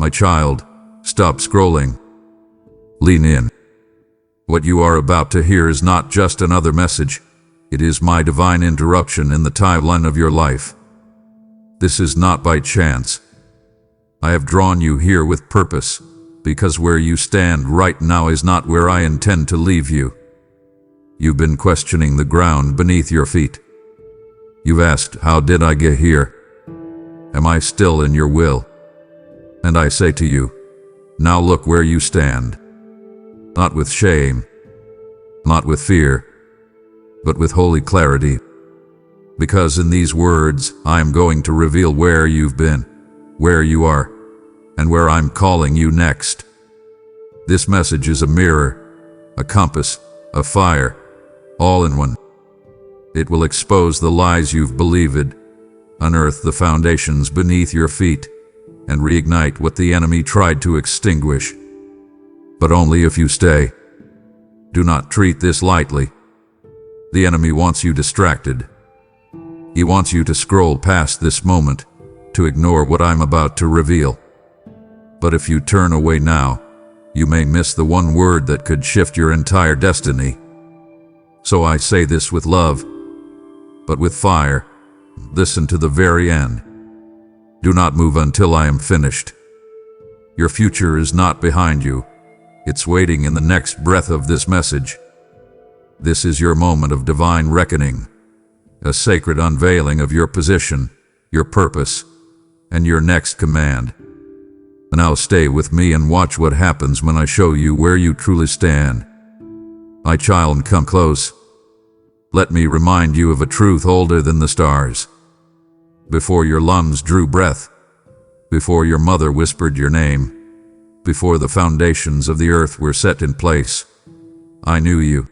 My child, stop scrolling. Lean in. What you are about to hear is not just another message. It is my divine interruption in the timeline of your life. This is not by chance. I have drawn you here with purpose, because where you stand right now is not where I intend to leave you. You've been questioning the ground beneath your feet. You've asked, how did I get here? Am I still in your will? And I say to you, now look where you stand. Not with shame, not with fear, but with holy clarity. Because in these words, I am going to reveal where you've been, where you are, and where I'm calling you next. This message is a mirror, a compass, a fire, all in one. It will expose the lies you've believed, unearth the foundations beneath your feet, and reignite what the enemy tried to extinguish. But only if you stay. Do not treat this lightly. The enemy wants you distracted. He wants you to scroll past this moment, to ignore what I'm about to reveal. But if you turn away now, you may miss the one word that could shift your entire destiny. So I say this with love, but with fire. Listen to the very end. Do not move until I am finished. Your future is not behind you. It's waiting in the next breath of this message. This is your moment of divine reckoning, a sacred unveiling of your position, your purpose, and your next command. Now stay with me and watch what happens when I show you where you truly stand. My child, come close. Let me remind you of a truth older than the stars. Before your lungs drew breath, before your mother whispered your name, before the foundations of the earth were set in place, I knew you.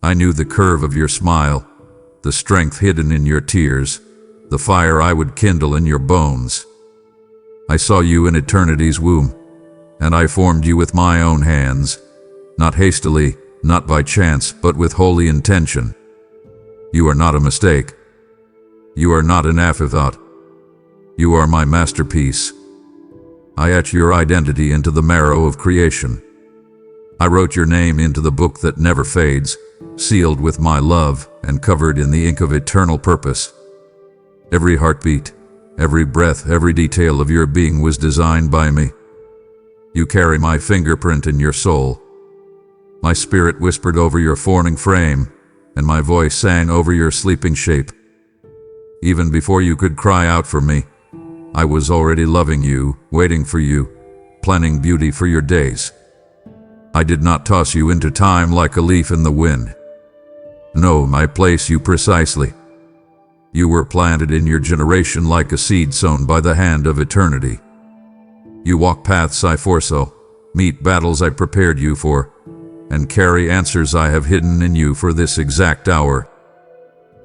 I knew the curve of your smile, the strength hidden in your tears, the fire I would kindle in your bones. I saw you in eternity's womb, and I formed you with my own hands, not hastily, not by chance, but with holy intention. You are not a mistake. You are not an afterthought. You are my masterpiece. I etched your identity into the marrow of creation. I wrote your name into the book that never fades, sealed with my love and covered in the ink of eternal purpose. Every heartbeat, every breath, every detail of your being was designed by me. You carry my fingerprint in your soul. My spirit whispered over your forming frame, and my voice sang over your sleeping shape. Even before you could cry out for me, I was already loving you, waiting for you, planning beauty for your days. I did not toss you into time like a leaf in the wind. No, I placed you precisely. You were planted in your generation like a seed sown by the hand of eternity. You walk paths I foresaw, meet battles I prepared you for, and carry answers I have hidden in you for this exact hour.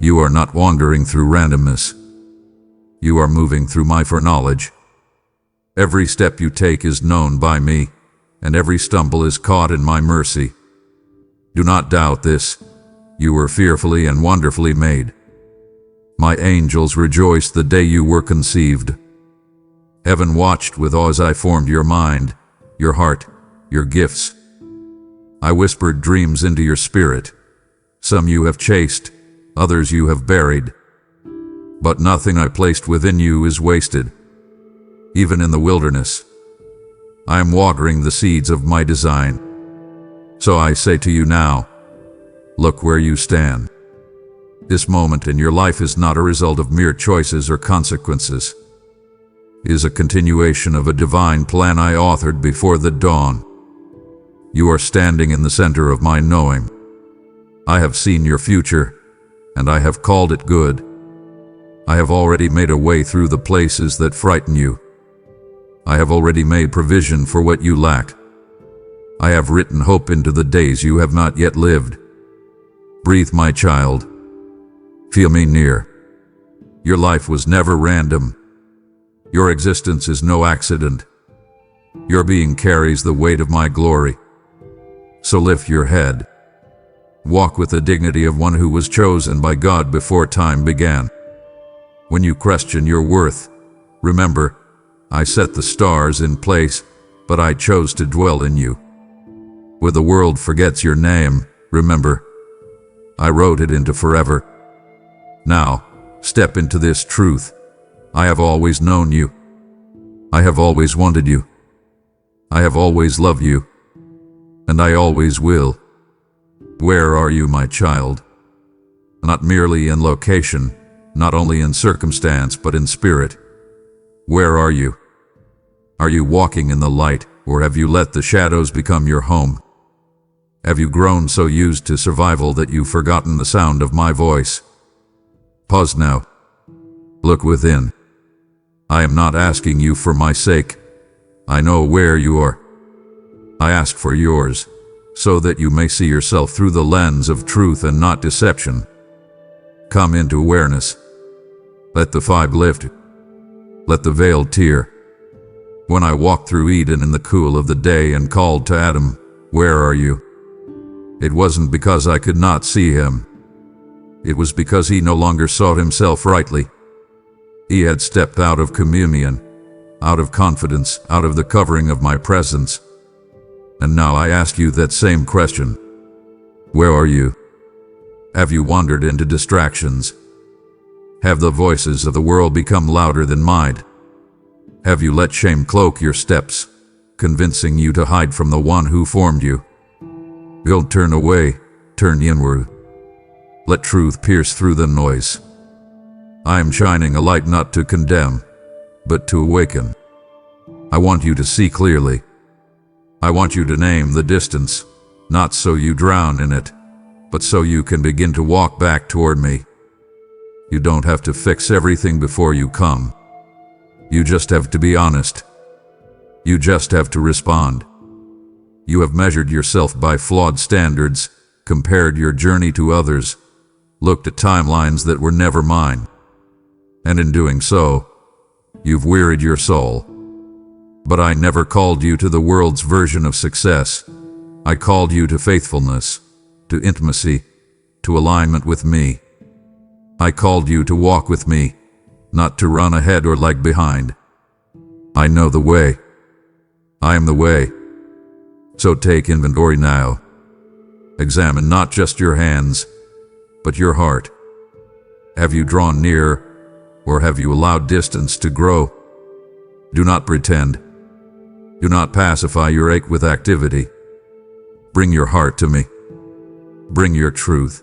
You are not wandering through randomness. You are moving through my foreknowledge. Every step you take is known by me, and every stumble is caught in my mercy. Do not doubt this. You were fearfully and wonderfully made. My angels rejoiced the day you were conceived. Heaven watched with awe as I formed your mind, your heart, your gifts. I whispered dreams into your spirit. Some you have chased, others you have buried. But nothing I placed within you is wasted. Even in the wilderness, I am watering the seeds of my design. So I say to you now, look where you stand. This moment in your life is not a result of mere choices or consequences. It is a continuation of a divine plan I authored before the dawn. You are standing in the center of my knowing. I have seen your future, and I have called it good. I have already made a way through the places that frighten you. I have already made provision for what you lack. I have written hope into the days you have not yet lived. Breathe, my child. Feel me near. Your life was never random. Your existence is no accident. Your being carries the weight of my glory. So lift your head. Walk with the dignity of one who was chosen by God before time began. When you question your worth, remember, I set the stars in place, but I chose to dwell in you. Where the world forgets your name, remember, I wrote it into forever. Now, step into this truth. I have always known you. I have always wanted you. I have always loved you. And I always will. Where are you, my child? Not merely in location, not only in circumstance, but in spirit. Where are you? Are you walking in the light, or have you let the shadows become your home? Have you grown so used to survival that you've forgotten the sound of my voice? Pause now. Look within. I am not asking you for my sake. I know where you are. I ask for yours, so that you may see yourself through the lens of truth and not deception. Come into awareness. Let the fog lift. Let the veil tear. When I walked through Eden in the cool of the day and called to Adam, "Where are you?" It wasn't because I could not see him. It was because he no longer saw himself rightly. He had stepped out of communion, out of confidence, out of the covering of my presence. And now I ask you that same question. Where are you? Have you wandered into distractions? Have the voices of the world become louder than mine? Have you let shame cloak your steps, convincing you to hide from the one who formed you? Don't turn away, turn inward. Let truth pierce through the noise. I am shining a light not to condemn, but to awaken. I want you to see clearly. I want you to name the distance, not so you drown in it, but so you can begin to walk back toward me. You don't have to fix everything before you come. You just have to be honest. You just have to respond. You have measured yourself by flawed standards, compared your journey to others, looked at timelines that were never mine. And in doing so, you've wearied your soul. But I never called you to the world's version of success. I called you to faithfulness, to intimacy, to alignment with me. I called you to walk with me, not to run ahead or lag behind. I know the way. I am the way. So take inventory now. Examine not just your hands, but your heart. Have you drawn near, or have you allowed distance to grow? Do not pretend. Do not pacify your ache with activity. Bring your heart to me. Bring your truth.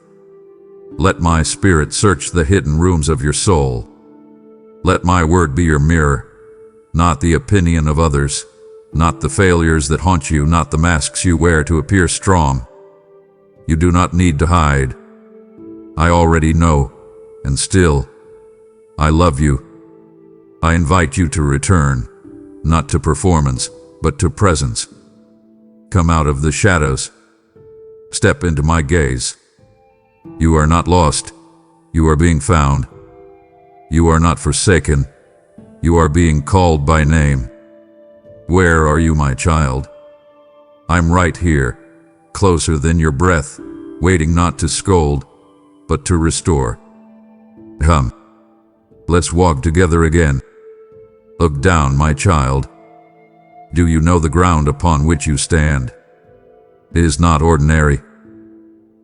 Let my spirit search the hidden rooms of your soul. Let my word be your mirror, not the opinion of others, not the failures that haunt you, not the masks you wear to appear strong. You do not need to hide. I already know, and still, I love you. I invite you to return, not to performance, but to presence. Come out of the shadows. Step into my gaze. You are not lost. You are being found. You are not forsaken. You are being called by name. Where are you, my child? I'm right here, closer than your breath, waiting not to scold, but to restore. Come. Let's walk together again. Look down, my child. Do you know the ground upon which you stand? It is not ordinary.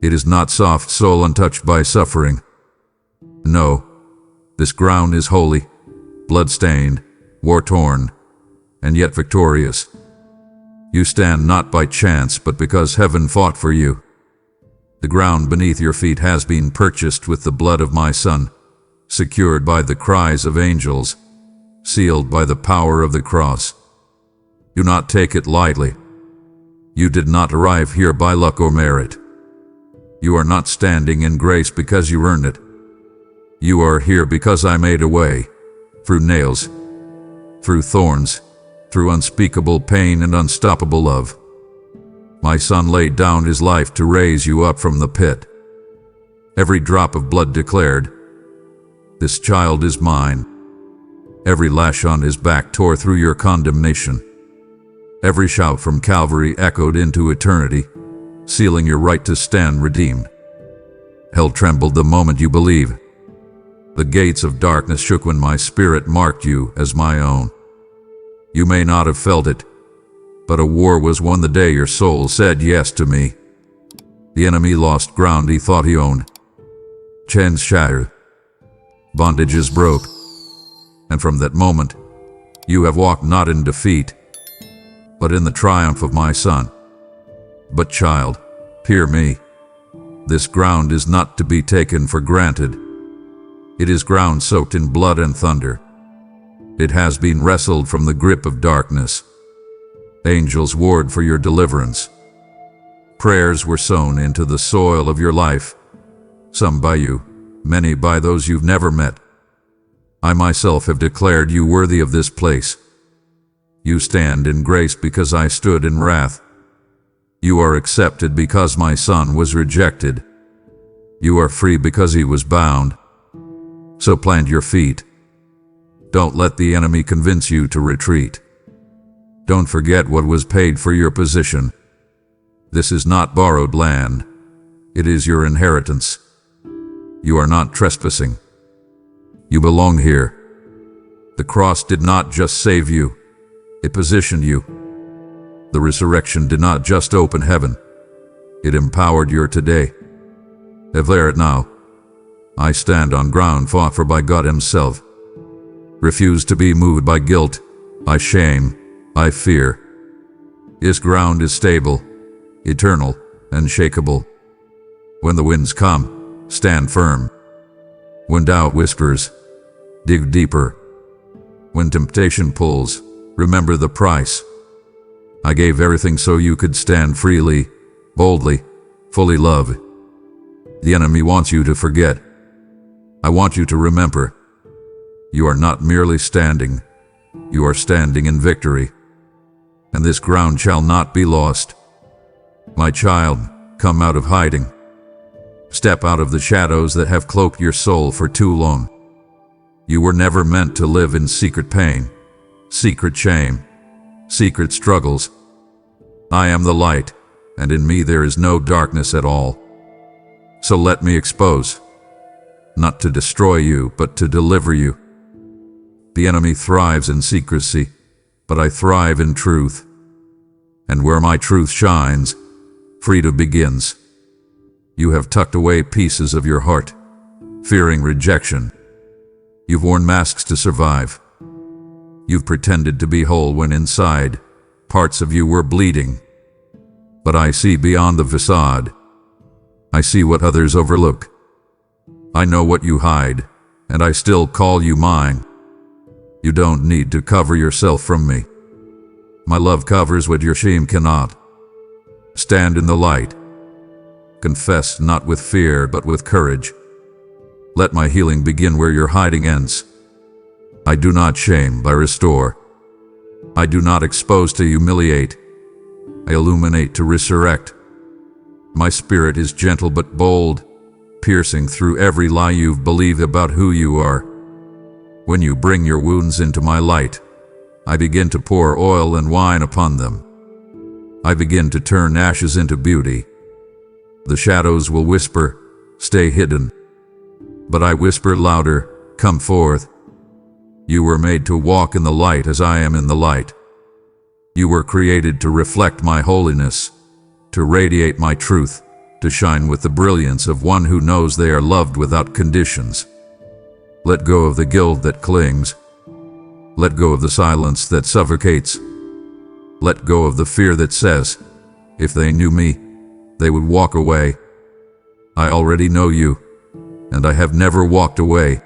It is not soft soil untouched by suffering. No, this ground is holy, blood-stained, war-torn, and yet victorious. You stand not by chance, but because heaven fought for you. The ground beneath your feet has been purchased with the blood of my Son, secured by the cries of angels, sealed by the power of the cross. Do not take it lightly. You did not arrive here by luck or merit. You are not standing in grace because you earned it. You are here because I made a way, through nails, through thorns, through unspeakable pain and unstoppable love. My Son laid down his life to raise you up from the pit. Every drop of blood declared, "This child is mine." Every lash on his back tore through your condemnation. Every shout from Calvary echoed into eternity, sealing your right to stand redeemed. Hell trembled the moment you believed. The gates of darkness shook when my spirit marked you as my own. You may not have felt it, but a war was won the day your soul said yes to me. The enemy lost ground he thought he owned. Chains shattered. Bondages broke. And from that moment, you have walked not in defeat, but in the triumph of my Son. But child, hear me. This ground is not to be taken for granted. It is ground soaked in blood and thunder. It has been wrestled from the grip of darkness. Angels warred for your deliverance. Prayers were sown into the soil of your life, some by you, many by those you've never met. I myself have declared you worthy of this place. You stand in grace because I stood in wrath. You are accepted because my Son was rejected. You are free because he was bound. So plant your feet. Don't let the enemy convince you to retreat. Don't forget what was paid for your position. This is not borrowed land. It is your inheritance. You are not trespassing. You belong here. The cross did not just save you. It positioned you. The resurrection did not just open heaven. It empowered your today. Declare it now. I stand on ground fought for by God himself. Refuse to be moved by guilt, by shame, by fear. This ground is stable, eternal, unshakable. When the winds come, stand firm. When doubt whispers, dig deeper. When temptation pulls, remember the price. I gave everything so you could stand freely, boldly, fully loved. The enemy wants you to forget. I want you to remember. You are not merely standing. You are standing in victory. And this ground shall not be lost. My child, come out of hiding. Step out of the shadows that have cloaked your soul for too long. You were never meant to live in secret pain, secret shame, secret struggles. I am the light, and in me there is no darkness at all. So let me expose, not to destroy you, but to deliver you. The enemy thrives in secrecy, but I thrive in truth. And where my truth shines, freedom begins. You have tucked away pieces of your heart, fearing rejection. You've worn masks to survive. You've pretended to be whole when inside, parts of you were bleeding. But I see beyond the facade. I see what others overlook. I know what you hide, and I still call you mine. You don't need to cover yourself from me. My love covers what your shame cannot. Stand in the light. Confess not with fear, but with courage. Let my healing begin where your hiding ends. I do not shame, I restore. I do not expose to humiliate. I illuminate to resurrect. My spirit is gentle but bold, piercing through every lie you've believed about who you are. When you bring your wounds into my light, I begin to pour oil and wine upon them. I begin to turn ashes into beauty. The shadows will whisper, stay hidden. But I whisper louder, come forth. You were made to walk in the light as I am in the light. You were created to reflect my holiness, to radiate my truth, to shine with the brilliance of one who knows they are loved without conditions. Let go of the guilt that clings. Let go of the silence that suffocates. Let go of the fear that says, if they knew me, they would walk away. I already know you, and I have never walked away.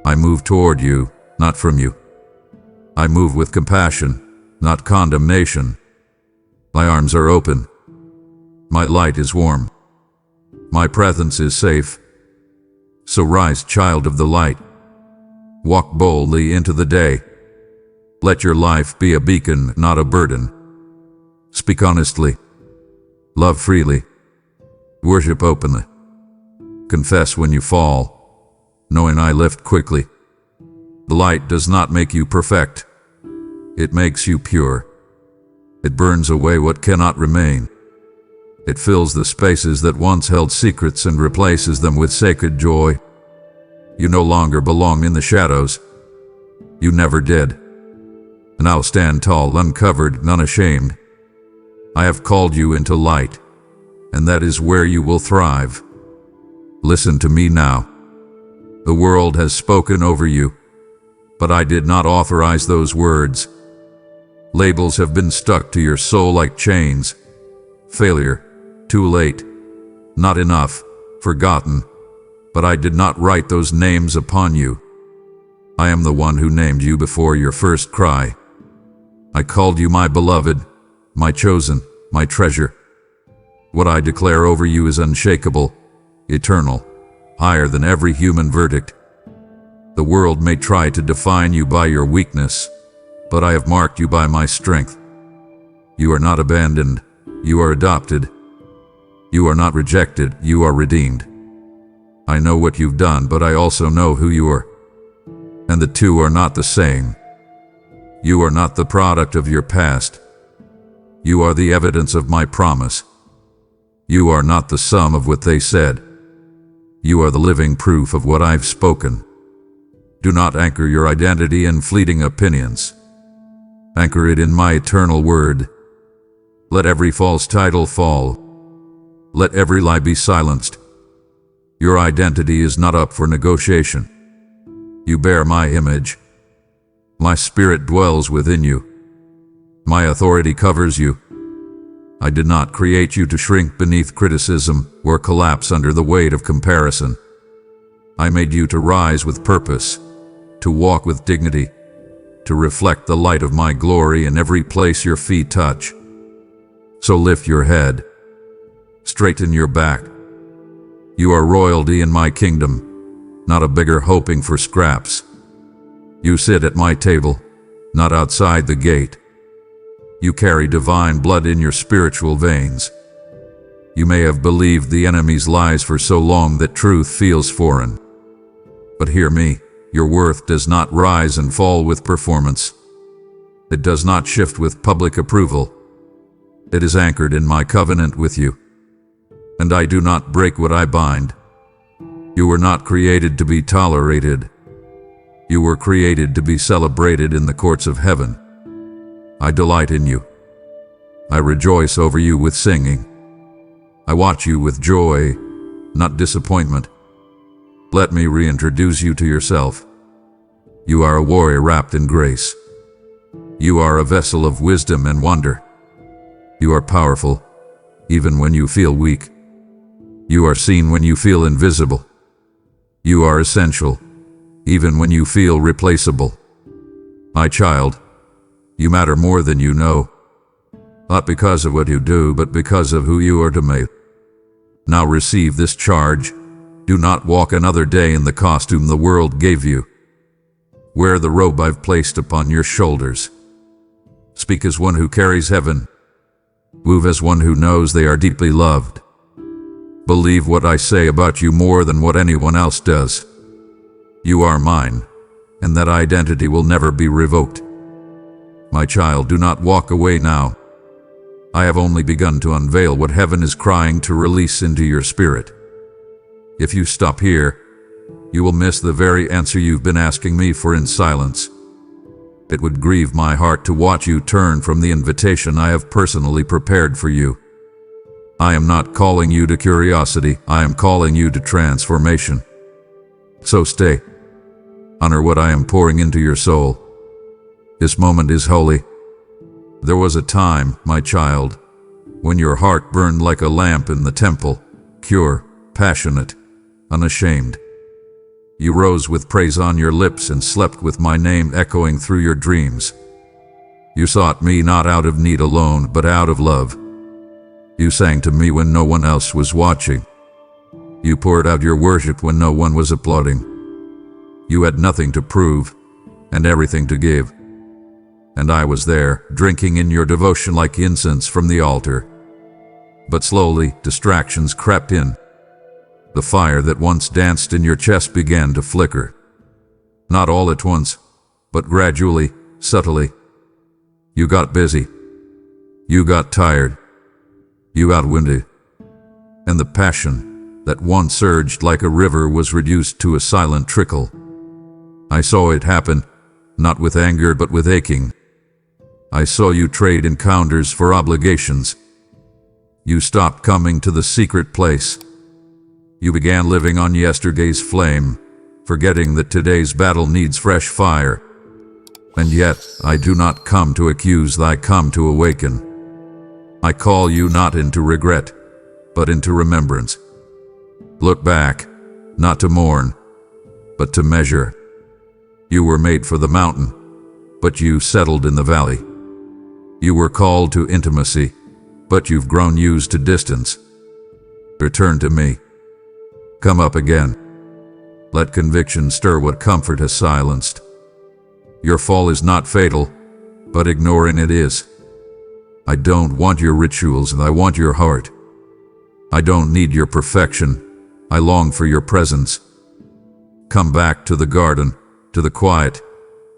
I move toward you, not from you. I move with compassion, not condemnation. My arms are open. My light is warm. My presence is safe. So rise, child of the light. Walk boldly into the day. Let your life be a beacon, not a burden. Speak honestly. Love freely. Worship openly. Confess when you fall, knowing I lift quickly. The light does not make you perfect. It makes you pure. It burns away what cannot remain. It fills the spaces that once held secrets and replaces them with sacred joy. You no longer belong in the shadows. You never did. Now stand tall, uncovered, and unashamed. I have called you into light, and that is where you will thrive. Listen to me now. The world has spoken over you, but I did not authorize those words. Labels have been stuck to your soul like chains. Failure, too late, not enough, forgotten, but I did not write those names upon you. I am the one who named you before your first cry. I called you my beloved, my chosen, my treasure. What I declare over you is unshakable, eternal, higher than every human verdict. The world may try to define you by your weakness, but I have marked you by my strength. You are not abandoned, you are adopted. You are not rejected, you are redeemed. I know what you've done, but I also know who you are. And the two are not the same. You are not the product of your past. You are the evidence of my promise. You are not the sum of what they said. You are the living proof of what I've spoken. Do not anchor your identity in fleeting opinions. Anchor it in my eternal word. Let every false title fall. Let every lie be silenced. Your identity is not up for negotiation. You bear my image. My spirit dwells within you. My authority covers you. I did not create you to shrink beneath criticism or collapse under the weight of comparison. I made you to rise with purpose, to walk with dignity, to reflect the light of my glory in every place your feet touch. So lift your head, straighten your back. You are royalty in my kingdom, not a beggar hoping for scraps. You sit at my table, not outside the gate. You carry divine blood in your spiritual veins. You may have believed the enemy's lies for so long that truth feels foreign. But hear me, your worth does not rise and fall with performance. It does not shift with public approval. It is anchored in my covenant with you. And I do not break what I bind. You were not created to be tolerated. You were created to be celebrated in the courts of heaven. I delight in you. I rejoice over you with singing. I watch you with joy, not disappointment. Let me reintroduce you to yourself. You are a warrior wrapped in grace. You are a vessel of wisdom and wonder. You are powerful, even when you feel weak. You are seen when you feel invisible. You are essential, even when you feel replaceable. My child, you matter more than you know. Not because of what you do, but because of who you are to me. Now receive this charge. Do not walk another day in the costume the world gave you. Wear the robe I've placed upon your shoulders. Speak as one who carries heaven. Move as one who knows they are deeply loved. Believe what I say about you more than what anyone else does. You are mine, and that identity will never be revoked. My child, do not walk away now. I have only begun to unveil what heaven is crying to release into your spirit. If you stop here, you will miss the very answer you've been asking me for in silence. It would grieve my heart to watch you turn from the invitation I have personally prepared for you. I am not calling you to curiosity, I am calling you to transformation. So stay. Honor what I am pouring into your soul. This moment is holy. There was a time, my child, when your heart burned like a lamp in the temple, pure, passionate, unashamed. You rose with praise on your lips and slept with my name echoing through your dreams. You sought me not out of need alone, but out of love. You sang to me when no one else was watching. You poured out your worship when no one was applauding. You had nothing to prove and everything to give. And I was there, drinking in your devotion like incense from the altar. But slowly, distractions crept in. The fire that once danced in your chest began to flicker. Not all at once, but gradually, subtly. You got busy. You got tired. You outwinded. And the passion that once surged like a river was reduced to a silent trickle. I saw it happen, not with anger but with aching, I saw you trade encounters for obligations. You stopped coming to the secret place. You began living on yesterday's flame, forgetting that today's battle needs fresh fire. And yet, I do not come to accuse, I come to awaken. I call you not into regret, but into remembrance. Look back, not to mourn, but to measure. You were made for the mountain, but you settled in the valley. You were called to intimacy, but you've grown used to distance. Return to me. Come up again. Let conviction stir what comfort has silenced. Your fall is not fatal, but ignoring it is. I don't want your rituals, and I want your heart. I don't need your perfection. I long for your presence. Come back to the garden, to the quiet,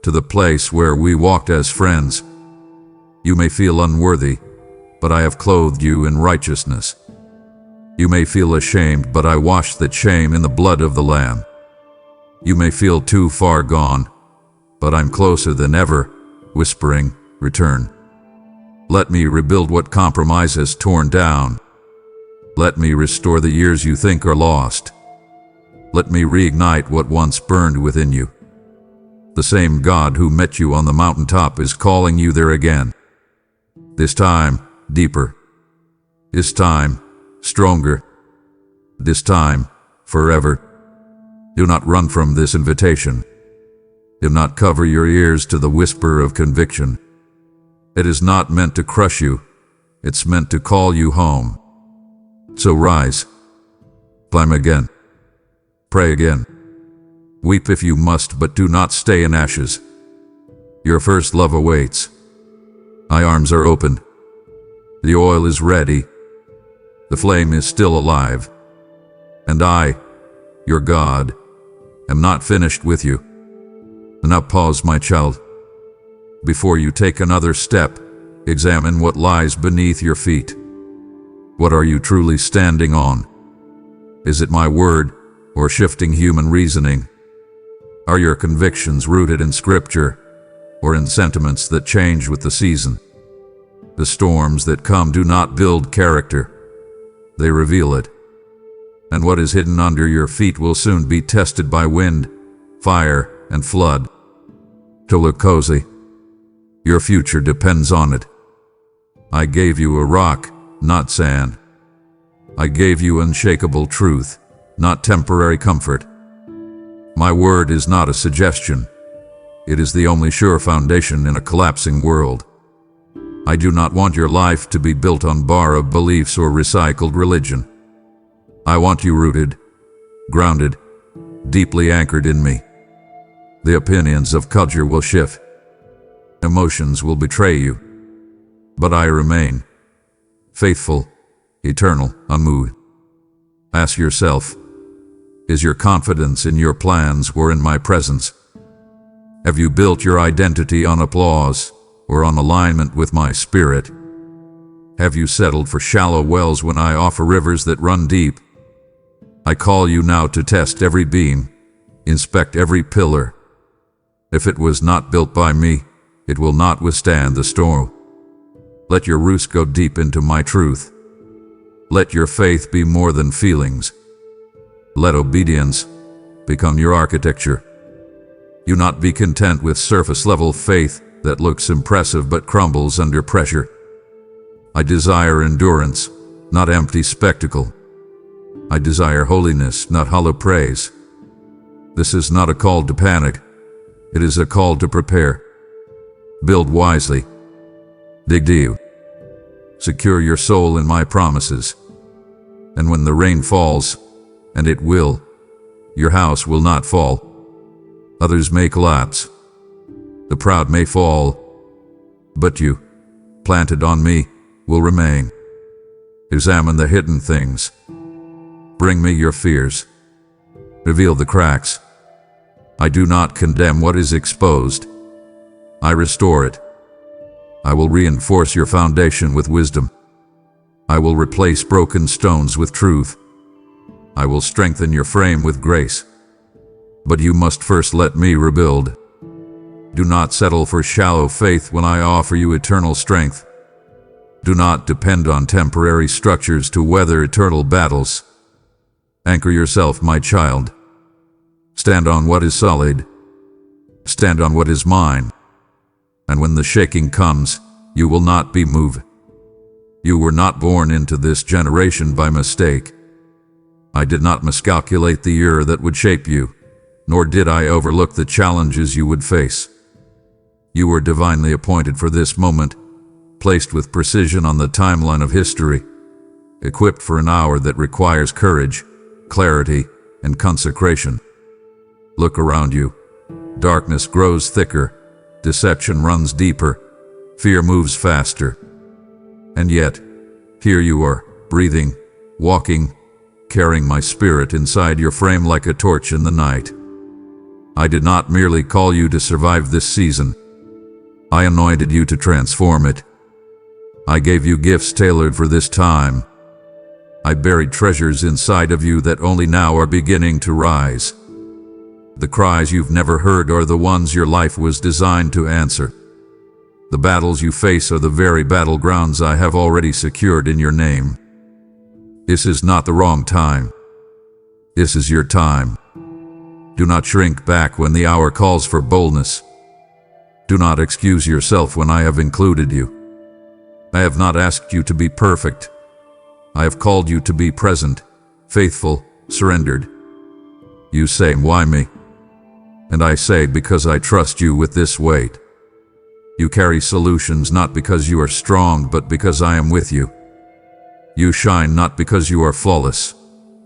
to the place where we walked as friends. You may feel unworthy, but I have clothed you in righteousness. You may feel ashamed, but I washed that shame in the blood of the Lamb. You may feel too far gone, but I'm closer than ever, whispering, return. Let me rebuild what compromise has torn down. Let me restore the years you think are lost. Let me reignite what once burned within you. The same God who met you on the mountaintop is calling you there again. This time, deeper. This time, stronger. This time, forever. Do not run from this invitation. Do not cover your ears to the whisper of conviction. It is not meant to crush you. It's meant to call you home. So rise. Climb again. Pray again. Weep if you must, but do not stay in ashes. Your first love awaits. My arms are open. The oil is ready. The flame is still alive. And I, your God, am not finished with you. Now pause, my child. Before you take another step, examine what lies beneath your feet. What are you truly standing on? Is it my word or shifting human reasoning? Are your convictions rooted in Scripture or in sentiments that change with the season? The storms that come do not build character. They reveal it. And what is hidden under your feet will soon be tested by wind, fire, and flood. To look cozy. Your future depends on it. I gave you a rock, not sand. I gave you unshakable truth, not temporary comfort. My word is not a suggestion. It is the only sure foundation in a collapsing world. I do not want your life to be built on borrowed beliefs or recycled religion. I want you rooted, grounded, deeply anchored in me. The opinions of culture will shift. Emotions will betray you. But I remain faithful, eternal, unmoved. Ask yourself, is your confidence in your plans or in my presence? Have you built your identity on applause or on alignment with my spirit? Have you settled for shallow wells when I offer rivers that run deep? I call you now to test every beam, inspect every pillar. If it was not built by me, it will not withstand the storm. Let your roots go deep into my truth. Let your faith be more than feelings. Let obedience become your architecture. You not be content with surface-level faith that looks impressive but crumbles under pressure. I desire endurance, not empty spectacle. I desire holiness, not hollow praise. This is not a call to panic. It is a call to prepare. Build wisely. Dig deep. Secure your soul in my promises. And when the rain falls, and it will, your house will not fall. Others may collapse. The proud may fall. But you, planted on me, will remain. Examine the hidden things. Bring me your fears. Reveal the cracks. I do not condemn what is exposed. I restore it. I will reinforce your foundation with wisdom. I will replace broken stones with truth. I will strengthen your frame with grace. But you must first let me rebuild. Do not settle for shallow faith when I offer you eternal strength. Do not depend on temporary structures to weather eternal battles. Anchor yourself, my child. Stand on what is solid. Stand on what is mine. And when the shaking comes, you will not be moved. You were not born into this generation by mistake. I did not miscalculate the year that would shape you, nor did I overlook the challenges you would face. You were divinely appointed for this moment, placed with precision on the timeline of history, equipped for an hour that requires courage, clarity, and consecration. Look around you. Darkness grows thicker, deception runs deeper, fear moves faster. And yet, here you are, breathing, walking, carrying my spirit inside your frame like a torch in the night. I did not merely call you to survive this season. I anointed you to transform it. I gave you gifts tailored for this time. I buried treasures inside of you that only now are beginning to rise. The cries you've never heard are the ones your life was designed to answer. The battles you face are the very battlegrounds I have already secured in your name. This is not the wrong time. This is your time. Do not shrink back when the hour calls for boldness. Do not excuse yourself when I have included you. I have not asked you to be perfect. I have called you to be present, faithful, surrendered. You say, "Why me?" And I say, because I trust you with this weight. You carry solutions not because you are strong, but because I am with you. You shine not because you are flawless,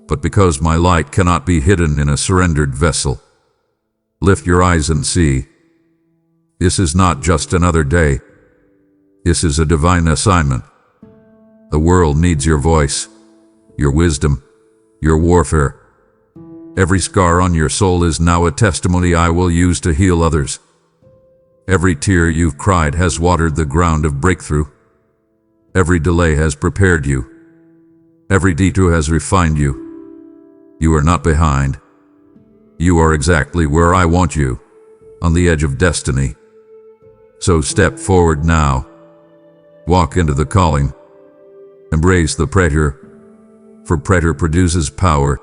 but because my light cannot be hidden in a surrendered vessel. Lift your eyes and see. This is not just another day. This is a divine assignment. The world needs your voice, your wisdom, your warfare. Every scar on your soul is now a testimony I will use to heal others. Every tear you've cried has watered the ground of breakthrough. Every delay has prepared you. Every detour has refined you. You are not behind. You are exactly where I want you, on the edge of destiny. So step forward now. Walk into the calling. Embrace the pressure, for pressure produces power.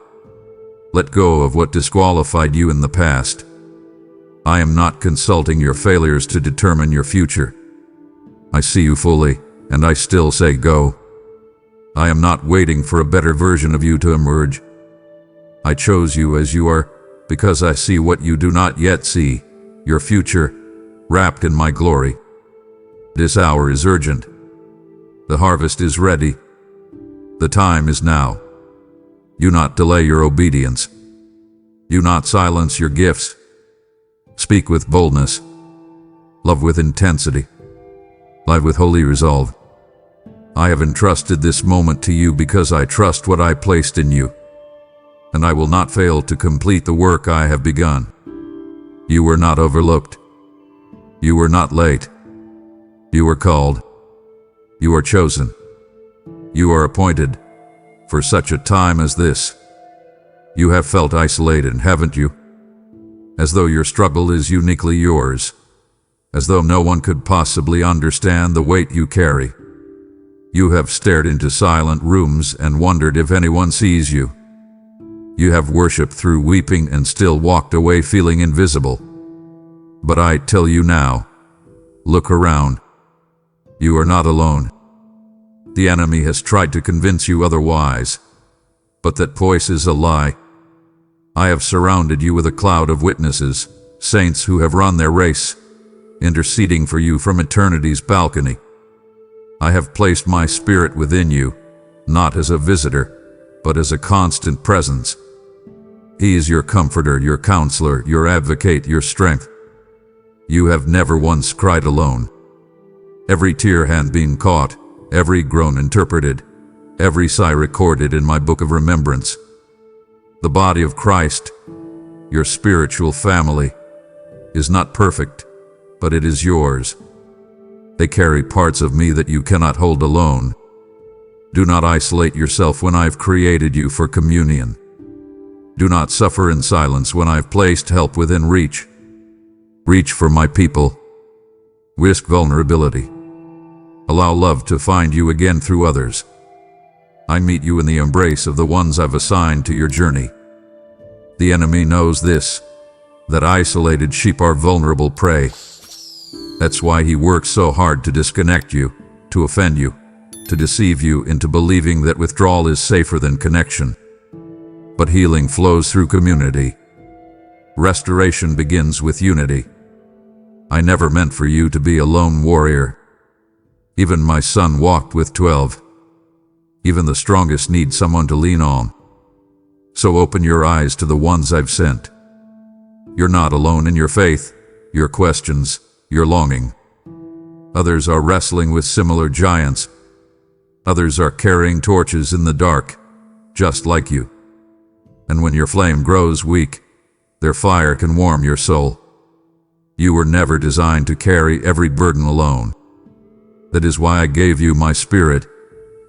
Let go of what disqualified you in the past. I am not consulting your failures to determine your future. I see you fully, and I still say go. I am not waiting for a better version of you to emerge. I chose you as you are, because I see what you do not yet see, your future, wrapped in my glory. This hour is urgent. The harvest is ready. The time is now. Do not delay your obedience. Do not silence your gifts. Speak with boldness. Love with intensity. Live with holy resolve. I have entrusted this moment to you because I trust what I placed in you, and I will not fail to complete the work I have begun. You were not overlooked. You were not late. You were called. You are chosen. You are appointed for such a time as this. You have felt isolated, haven't you? As though your struggle is uniquely yours. As though no one could possibly understand the weight you carry. You have stared into silent rooms and wondered if anyone sees you. You have worshipped through weeping and still walked away feeling invisible. But I tell you now, look around. You are not alone. The enemy has tried to convince you otherwise, but that voice is a lie. I have surrounded you with a cloud of witnesses, saints who have run their race, interceding for you from eternity's balcony. I have placed my spirit within you, not as a visitor, but as a constant presence. He is your comforter, your counselor, your advocate, your strength. You have never once cried alone. Every tear had been caught, every groan interpreted, every sigh recorded in my book of remembrance. The body of Christ, your spiritual family, is not perfect, but it is yours. They carry parts of me that you cannot hold alone. Do not isolate yourself when I've created you for communion. Do not suffer in silence when I've placed help within reach. Reach for my people. Risk vulnerability. Allow love to find you again through others. I meet you in the embrace of the ones I've assigned to your journey. The enemy knows this, that isolated sheep are vulnerable prey. That's why he works so hard to disconnect you, to offend you, to deceive you into believing that withdrawal is safer than connection. But healing flows through community. Restoration begins with unity. I never meant for you to be a lone warrior. Even my son walked with 12. Even the strongest need someone to lean on. So open your eyes to the ones I've sent. You're not alone in your faith, your questions, your longing. Others are wrestling with similar giants. Others are carrying torches in the dark, just like you. And when your flame grows weak, their fire can warm your soul. You were never designed to carry every burden alone. That is why I gave you my spirit,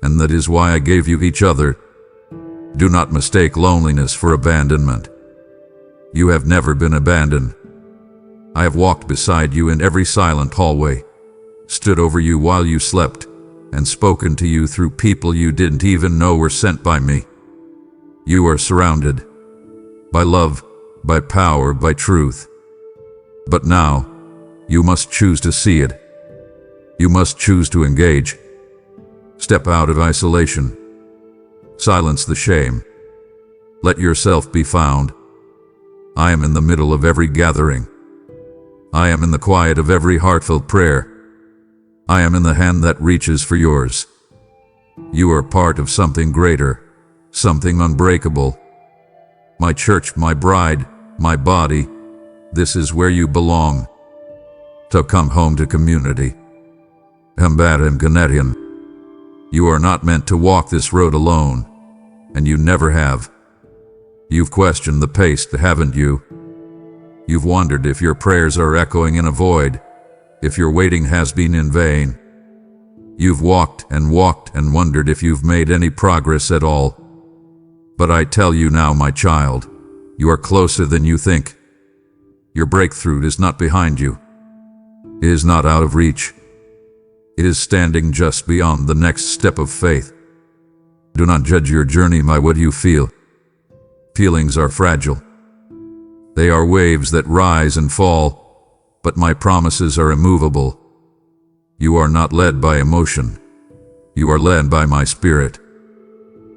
and that is why I gave you each other. Do not mistake loneliness for abandonment. You have never been abandoned. I have walked beside you in every silent hallway, stood over you while you slept, and spoken to you through people you didn't even know were sent by me. You are surrounded by love, by power, by truth. But now, you must choose to see it. You must choose to engage. Step out of isolation. Silence the shame. Let yourself be found. I am in the middle of every gathering. I am in the quiet of every heartfelt prayer. I am in the hand that reaches for yours. You are part of something greater, something unbreakable. My church, my bride, my body, this is where you belong. So come home to community. Hambat Ganetian. You are not meant to walk this road alone, and you never have. You've questioned the pace, haven't you? You've wondered if your prayers are echoing in a void, if your waiting has been in vain. You've walked and wondered if you've made any progress at all. But I tell you now, my child, you are closer than you think. Your breakthrough is not behind you. It is not out of reach. It is standing just beyond the next step of faith. Do not judge your journey by what you feel. Feelings are fragile. They are waves that rise and fall, but my promises are immovable. You are not led by emotion. You are led by my spirit.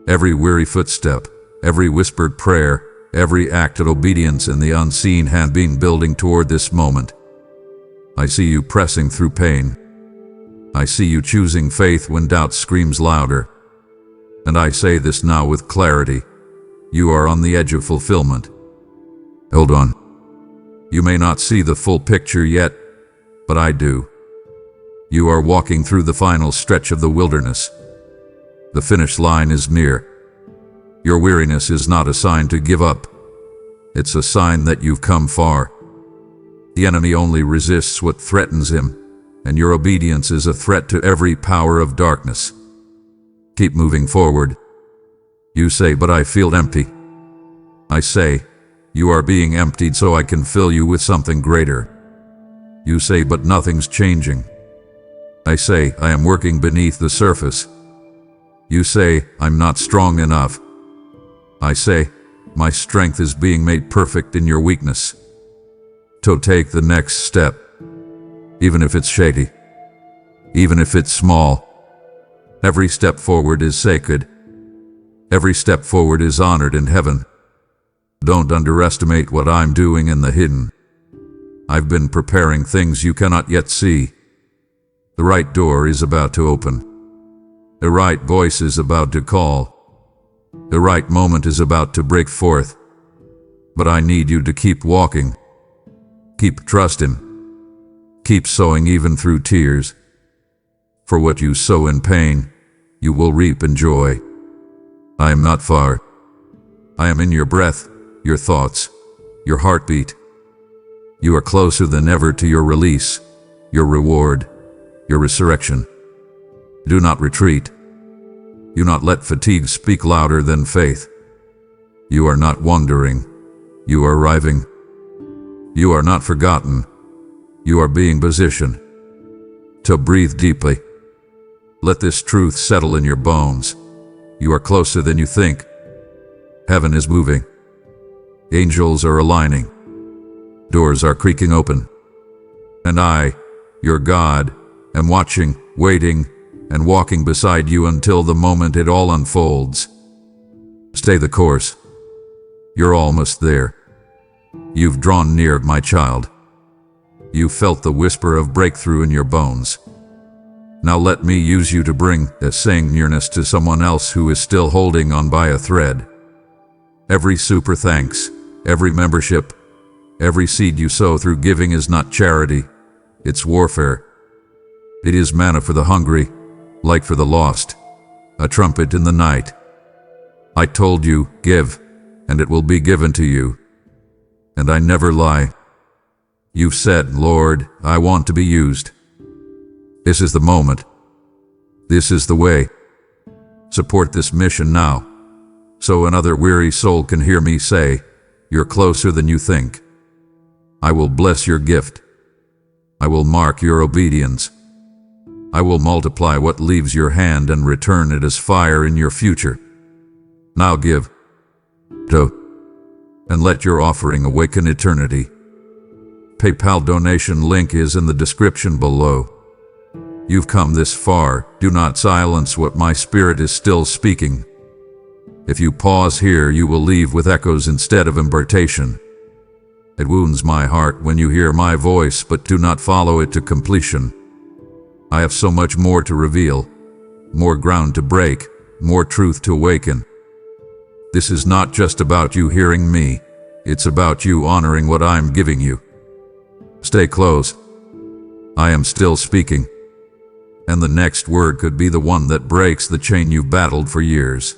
Every weary footstep, every whispered prayer, every act of obedience in the unseen had been building toward this moment. I see you pressing through pain. I see you choosing faith when doubt screams louder. And I say this now with clarity. You are on the edge of fulfillment. Hold on. You may not see the full picture yet, but I do. You are walking through the final stretch of the wilderness. The finish line is near. Your weariness is not a sign to give up. It's a sign that you've come far. The enemy only resists what threatens him, and your obedience is a threat to every power of darkness. Keep moving forward. You say, but I feel empty. I say, you are being emptied so I can fill you with something greater. You say, but nothing's changing. I say, I am working beneath the surface. You say, I'm not strong enough. I say, my strength is being made perfect in your weakness. So take the next step, even if it's shady, even if it's small. Every step forward is sacred. Every step forward is honored in heaven. Don't underestimate what I'm doing in the hidden. I've been preparing things you cannot yet see. The right door is about to open. The right voice is about to call. The right moment is about to break forth. But I need you to keep walking. Keep trusting. Keep sowing even through tears. For what you sow in pain, you will reap in joy. I am not far. I am in your breath, your thoughts, your heartbeat. You are closer than ever to your release, your reward, your resurrection. Do not retreat. Do not let fatigue speak louder than faith. You are not wandering. You are arriving. You are not forgotten. You are being positioned to breathe deeply. Let this truth settle in your bones. You are closer than you think. Heaven is moving. Angels are aligning. Doors are creaking open. And I, your God, am watching, waiting, and walking beside you until the moment it all unfolds. Stay the course. You're almost there. You've drawn near, my child. You felt the whisper of breakthrough in your bones. Now let me use you to bring the same nearness to someone else who is still holding on by a thread. Every super thanks, every membership, every seed you sow through giving is not charity, it's warfare. It is manna for the hungry, light for the lost, a trumpet in the night. I told you, give, and it will be given to you. And I never lie. You've said, Lord, I want to be used. This is the moment. This is the way. Support this mission now, so another weary soul can hear me say, you're closer than you think. I will bless your gift. I will mark your obedience. I will multiply what leaves your hand and return it as fire in your future. Now give. And let your offering awaken eternity. PayPal donation link is in the description below. You've come this far, do not silence what my spirit is still speaking. If you pause here, you will leave with echoes instead of impartation. It wounds my heart when you hear my voice but do not follow it to completion. I have so much more to reveal, more ground to break, more truth to awaken. This is not just about you hearing me, it's about you honoring what I'm giving you. Stay close. I am still speaking. And the next word could be the one that breaks the chain you've battled for years.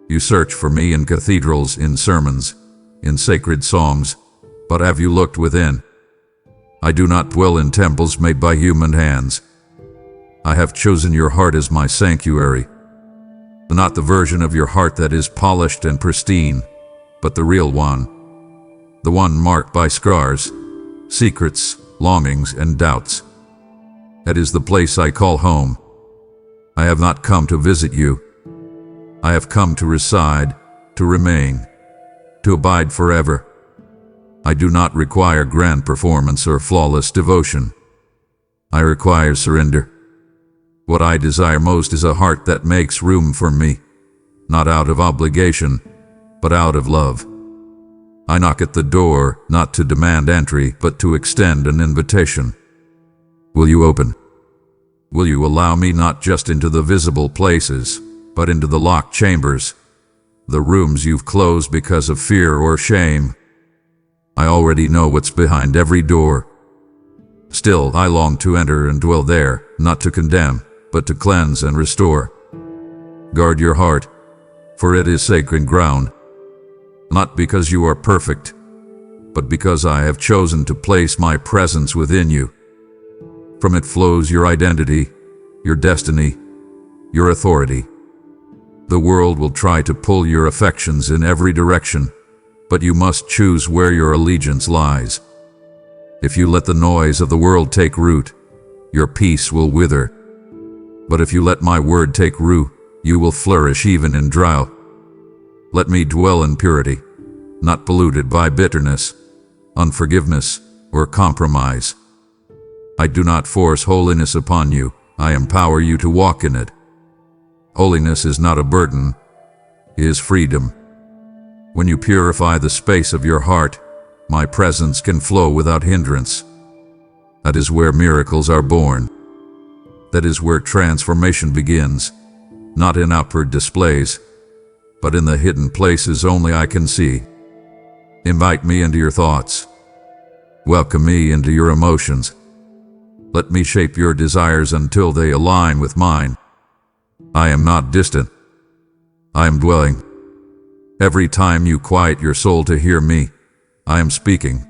You search for me in cathedrals, in sermons, in sacred songs, but have you looked within? I do not dwell in temples made by human hands. I have chosen your heart as my sanctuary. Not the version of your heart that is polished and pristine, but the real one. The one marked by scars, secrets, longings, and doubts. That is the place I call home. I have not come to visit you. I have come to reside, to remain, to abide forever. I do not require grand performance or flawless devotion. I require surrender. What I desire most is a heart that makes room for me, not out of obligation, but out of love. I knock at the door, not to demand entry, but to extend an invitation. Will you open? Will you allow me not just into the visible places, but into the locked chambers, the rooms you've closed because of fear or shame? I already know what's behind every door. Still, I long to enter and dwell there, not to condemn, but to cleanse and restore. Guard your heart, for it is sacred ground. Not because you are perfect, but because I have chosen to place my presence within you. From it flows your identity, your destiny, your authority. The world will try to pull your affections in every direction, but you must choose where your allegiance lies. If you let the noise of the world take root, your peace will wither. But if you let my word take root, you will flourish even in drought. Let me dwell in purity, not polluted by bitterness, unforgiveness, or compromise. I do not force holiness upon you, I empower you to walk in it. Holiness is not a burden, it is freedom. When you purify the space of your heart, my presence can flow without hindrance. That is where miracles are born. That is where transformation begins, not in outward displays, but in the hidden places only I can see. Invite me into your thoughts. Welcome me into your emotions. Let me shape your desires until they align with mine. I am not distant. I am dwelling. Every time you quiet your soul to hear me, I am speaking.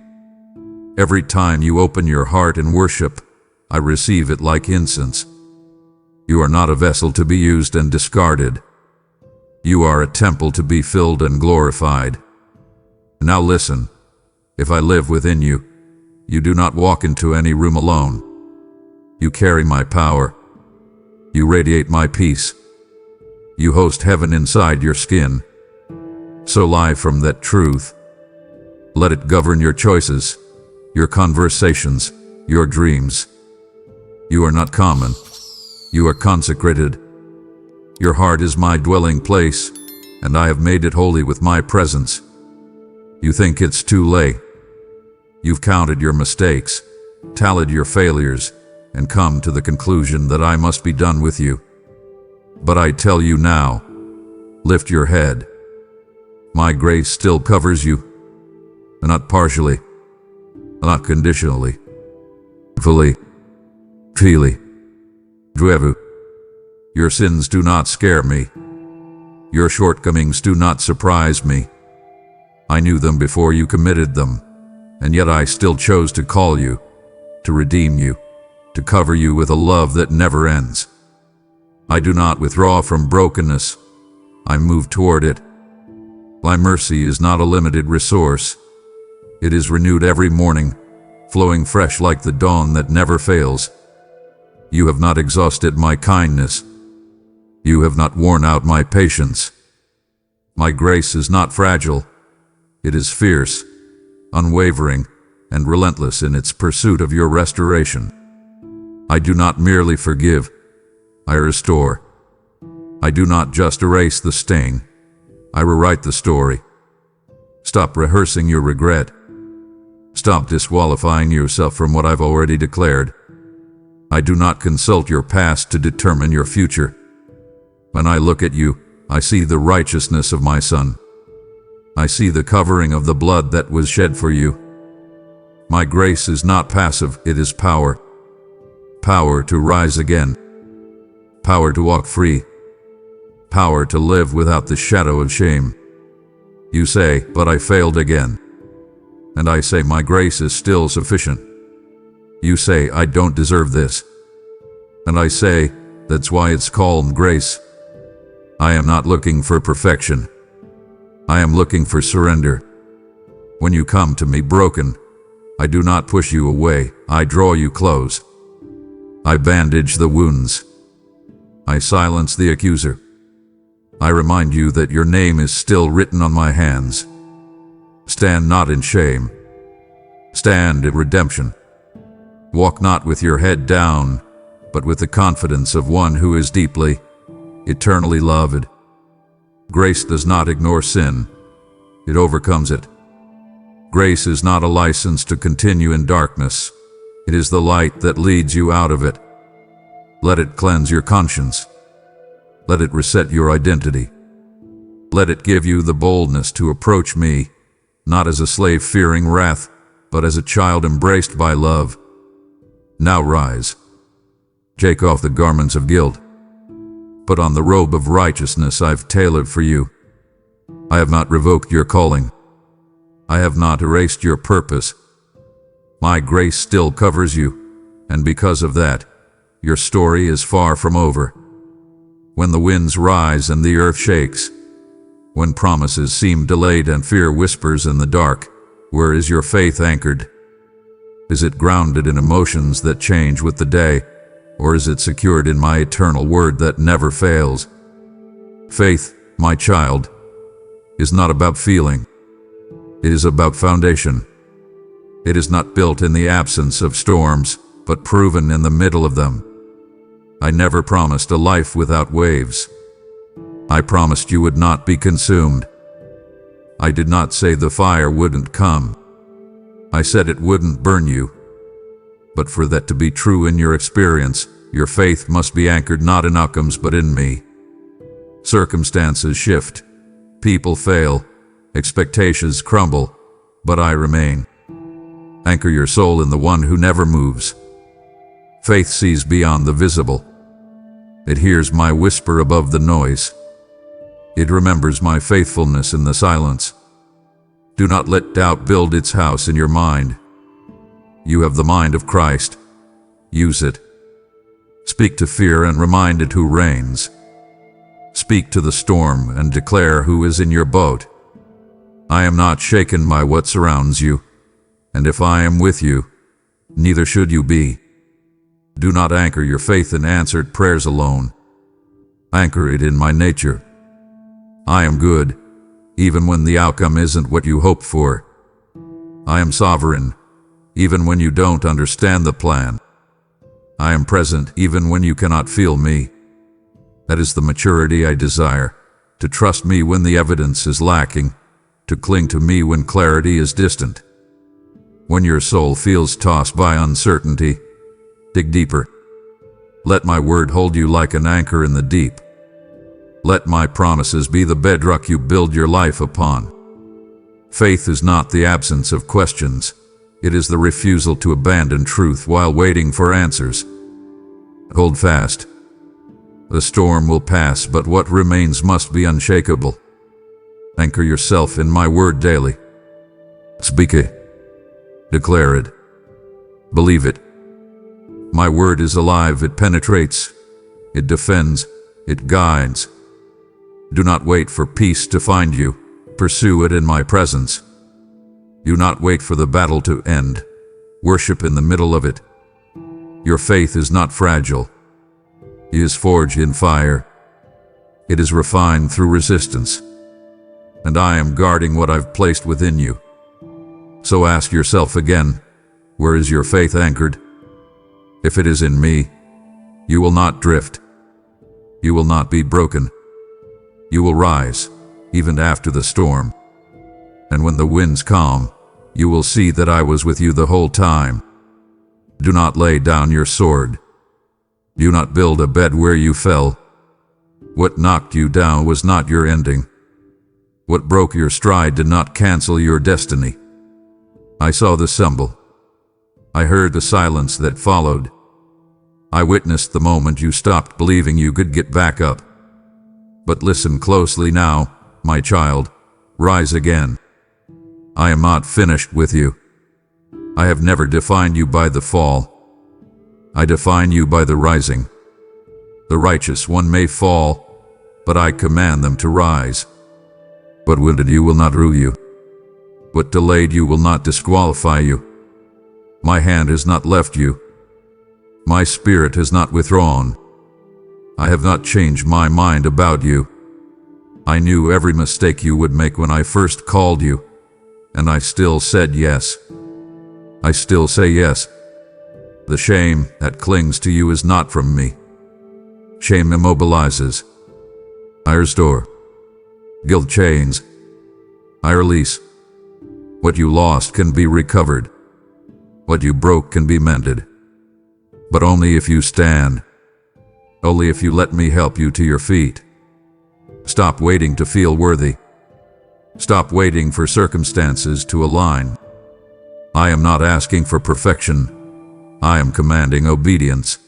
Every time you open your heart in worship, I receive it like incense. You are not a vessel to be used and discarded. You are a temple to be filled and glorified. Now listen, if I live within you, You do not walk into any room alone. You carry my power. You radiate my peace. You host heaven inside your skin. So live from that truth. Let it govern your choices, your conversations, your dreams. You are not common. You are consecrated. Your heart is my dwelling place, and I have made it holy with my presence. You think it's too late. You've counted your mistakes, tallied your failures, and come to the conclusion that I must be done with you. But I tell you now, lift your head. My grace still covers you, not partially, not conditionally, fully, freely. Jehovah. Your sins do not scare me. Your shortcomings do not surprise me. I knew them before you committed them, and yet I still chose to call you, to redeem you, to cover you with a love that never ends. I do not withdraw from brokenness. I move toward it. My mercy is not a limited resource. It is renewed every morning, flowing fresh like the dawn that never fails. You have not exhausted my kindness. You have not worn out my patience. My grace is not fragile. It is fierce, unwavering, and relentless in its pursuit of your restoration. I do not merely forgive, I restore. I do not just erase the stain, I rewrite the story. Stop rehearsing your regret. Stop disqualifying yourself from what I've already declared. I do not consult your past to determine your future. When I look at you, I see the righteousness of my Son. I see the covering of the blood that was shed for you. My grace is not passive, it is power. Power to rise again. Power to walk free. Power to live without the shadow of shame. You say, but I failed again. And I say, my grace is still sufficient. You say, I don't deserve this. And I say, that's why it's called grace. I am not looking for perfection. I am looking for surrender. When you come to me broken, I do not push you away, I draw you close. I bandage the wounds. I silence the accuser. I remind you that your name is still written on my hands. Stand not in shame. Stand in redemption. Walk not with your head down, but with the confidence of one who is deeply, eternally loved. Grace does not ignore sin. It overcomes it. Grace is not a license to continue in darkness. It is the light that leads you out of it. Let it cleanse your conscience. Let it reset your identity. Let it give you the boldness to approach me, not as a slave fearing wrath, but as a child embraced by love. Now rise. Take off the garments of guilt. Put on the robe of righteousness I've tailored for you. I have not revoked your calling. I have not erased your purpose. My grace still covers you, and because of that, your story is far from over. When the winds rise and the earth shakes, when promises seem delayed and fear whispers in the dark, where is your faith anchored? Is it grounded in emotions that change with the day, or is it secured in my eternal word that never fails? Faith, my child, is not about feeling. It is about foundation. It is not built in the absence of storms, but proven in the middle of them. I never promised a life without waves. I promised you would not be consumed. I did not say the fire wouldn't come. I said it wouldn't burn you. But for that to be true in your experience, your faith must be anchored not in outcomes but in me. Circumstances shift. People fail. Expectations crumble. But I remain. Anchor your soul in the one who never moves. Faith sees beyond the visible. It hears my whisper above the noise. It remembers my faithfulness in the silence. Do not let doubt build its house in your mind. You have the mind of Christ. Use it. Speak to fear and remind it who reigns. Speak to the storm and declare who is in your boat. I am not shaken by what surrounds you, and if I am with you, Neither should you be. Do not anchor your faith in answered prayers alone. Anchor it in my nature. I am good, even when the outcome isn't what you hoped for. I am sovereign, even when you don't understand the plan. I am present even when you cannot feel me. That is the maturity I desire, to trust me when the evidence is lacking, to cling to me when clarity is distant. When your soul feels tossed by uncertainty, dig deeper. Let my word hold you like an anchor in the deep. Let my promises be the bedrock you build your life upon. Faith is not the absence of questions. It is the refusal to abandon truth while waiting for answers. Hold fast. The storm will pass, but what remains must be unshakable. Anchor yourself in my word daily. Speak it. Declare it. Believe it. My word is alive, it penetrates, it defends, it guides. Do not wait for peace to find you. Pursue it in my presence. Do not wait for the battle to end. Worship in the middle of it. Your faith is not fragile. It is forged in fire. It is refined through resistance. And I am guarding what I've placed within you. So ask yourself again, where is your faith anchored? If it is in me, you will not drift. You will not be broken. You will rise, even after the storm. And when the winds calm, you will see that I was with you the whole time. Do not lay down your sword. Do not build a bed where you fell. What knocked you down was not your ending. What broke your stride did not cancel your destiny. I saw the symbol. I heard the silence that followed. I witnessed the moment you stopped believing you could get back up. But listen closely now, my child. Rise again. I am not finished with you. I have never defined you by the fall. I define you by the rising. The righteous one may fall, but I command them to rise. What wounded you will not rule you. What delayed you will not disqualify you. My hand has not left you. My spirit has not withdrawn. I have not changed my mind about you. I knew every mistake you would make when I first called you, and I still said yes. I still say yes. The shame that clings to you is not from me. Shame immobilizes. I restore. Guilt chains. I release. What you lost can be recovered. What you broke can be mended. But only if you stand. Only if you let me help you to your feet. Stop waiting to feel worthy. Stop waiting for circumstances to align. I am not asking for perfection. I am commanding obedience.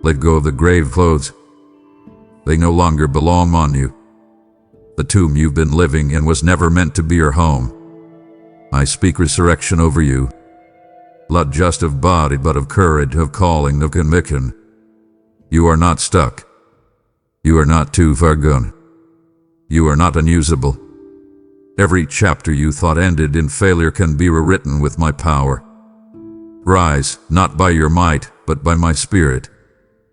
Let go of the grave clothes. They no longer belong on you. The tomb you've been living in was never meant to be your home. I speak resurrection over you. Not just of body, but of courage, of calling, of conviction. You are not stuck. You are not too far gone. You are not unusable. Every chapter you thought ended in failure can be rewritten with my power. Rise, not by your might, but by my spirit.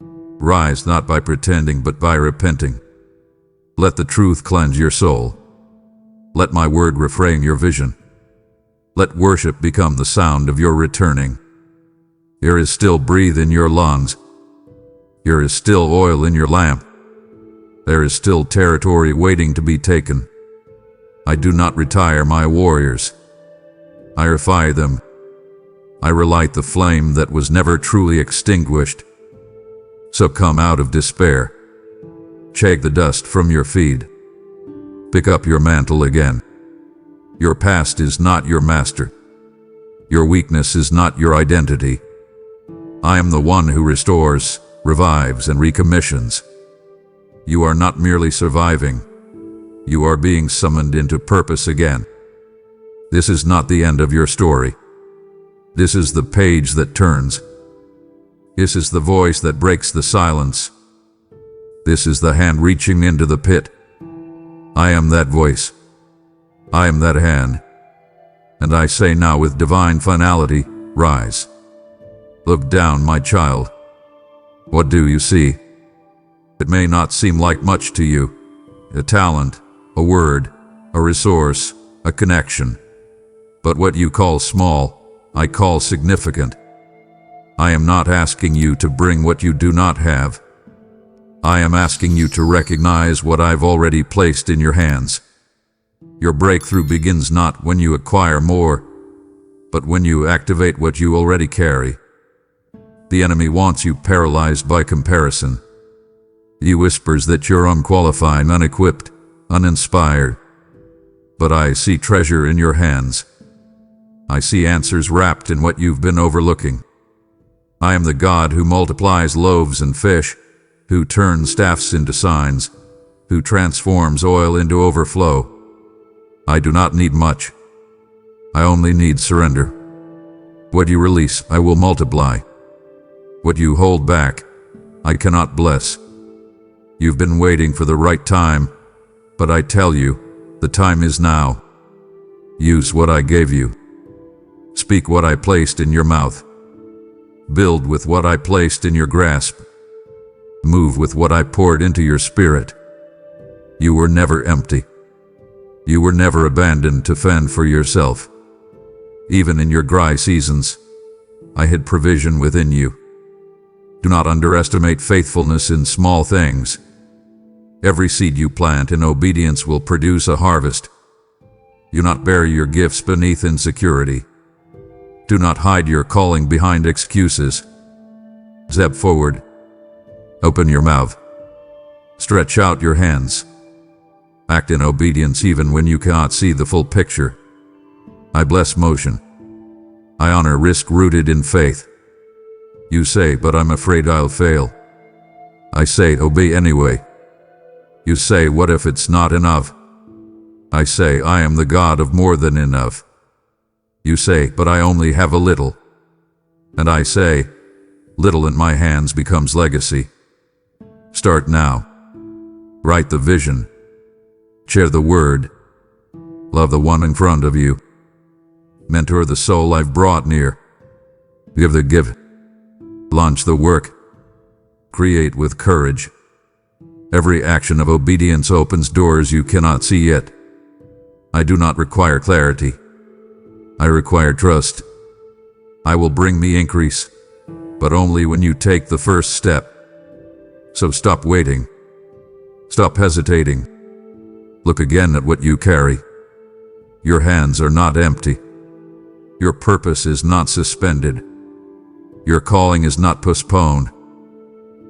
Rise not by pretending, but by repenting. Let the truth cleanse your soul. Let my word reframe your vision. Let worship become the sound of your returning. There is still breath in your lungs. There is still oil in your lamp. There is still territory waiting to be taken. I do not retire my warriors. I refire them. I relight the flame that was never truly extinguished. So come out of despair. Shake the dust from your feet. Pick up your mantle again. Your past is not your master. Your weakness is not your identity. I am the one who restores, revives, and recommissions. You are not merely surviving. You are being summoned into purpose again. This is not the end of your story. This is the page that turns. This is the voice that breaks the silence. This is the hand reaching into the pit. I am that voice. I am that hand. And I say now with divine finality, rise. Look down, my child. What do you see? It may not seem like much to you. A talent, a word, a resource, a connection. But what you call small, I call significant. I am not asking you to bring what you do not have. I am asking you to recognize what I've already placed in your hands. Your breakthrough begins not when you acquire more, but when you activate what you already carry. The enemy wants you paralyzed by comparison. He whispers that you're unqualified, unequipped, uninspired. But I see treasure in your hands. I see answers wrapped in what you've been overlooking. I am the God who multiplies loaves and fish, who turns staffs into signs, who transforms oil into overflow. I do not need much. I only need surrender. What you release, I will multiply. What you hold back, I cannot bless. You've been waiting for the right time, but I tell you, the time is now. Use what I gave you. Speak what I placed in your mouth. Build with what I placed in your grasp. Move with what I poured into your spirit. You were never empty. You were never abandoned to fend for yourself. Even in your dry seasons, I hid provision within you. Do not underestimate faithfulness in small things. Every seed you plant in obedience will produce a harvest. Do not bury your gifts beneath insecurity. Do not hide your calling behind excuses. Step forward. Open your mouth. Stretch out your hands. Act in obedience even when you cannot see the full picture. I bless motion. I honor risk rooted in faith. You say, but I'm afraid I'll fail. I say, obey anyway. You say, what if it's not enough? I say, I am the God of more than enough. You say, but I only have a little. And I say, little in my hands becomes legacy. Start now. Write the vision. Share the word. Love the one in front of you. Mentor the soul I've brought near. Give the gift. Launch the work. Create with courage. Every action of obedience opens doors you cannot see yet. I do not require clarity. I require trust. I will bring me increase, but only when you take the first step. So stop waiting. Stop hesitating. Look again at what you carry. Your hands are not empty. Your purpose is not suspended. Your calling is not postponed.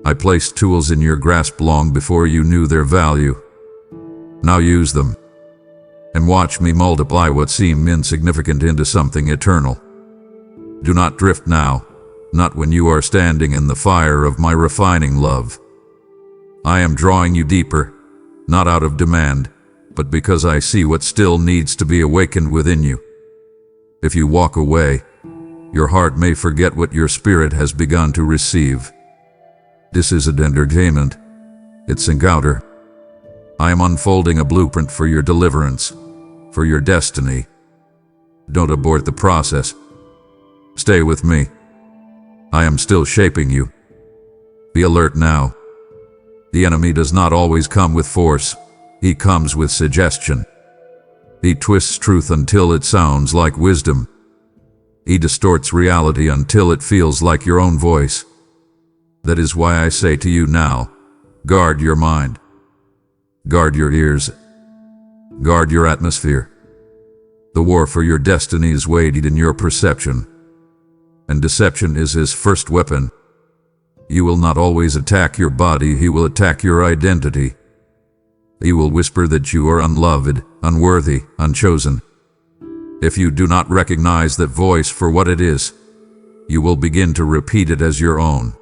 I placed tools in your grasp long before you knew their value. Now use them, and watch me multiply what seemed insignificant into something eternal. Do not drift now, not when you are standing in the fire of my refining love. I am drawing you deeper, not out of demand, but because I see what still needs to be awakened within you. If you walk away, your heart may forget what your spirit has begun to receive. This isn't entertainment, it's encounter. I am unfolding a blueprint for your deliverance, for your destiny. Don't abort the process. Stay with me. I am still shaping you. Be alert now. The enemy does not always come with force. He comes with suggestion. He twists truth until it sounds like wisdom. He distorts reality until it feels like your own voice. That is why I say to you now, guard your mind. Guard your ears. Guard your atmosphere. The war for your destiny is weighted in your perception, and deception is his first weapon. He will not always attack your body, he will attack your identity. He will whisper that you are unloved, unworthy, unchosen. If you do not recognize that voice for what it is, you will begin to repeat it as your own.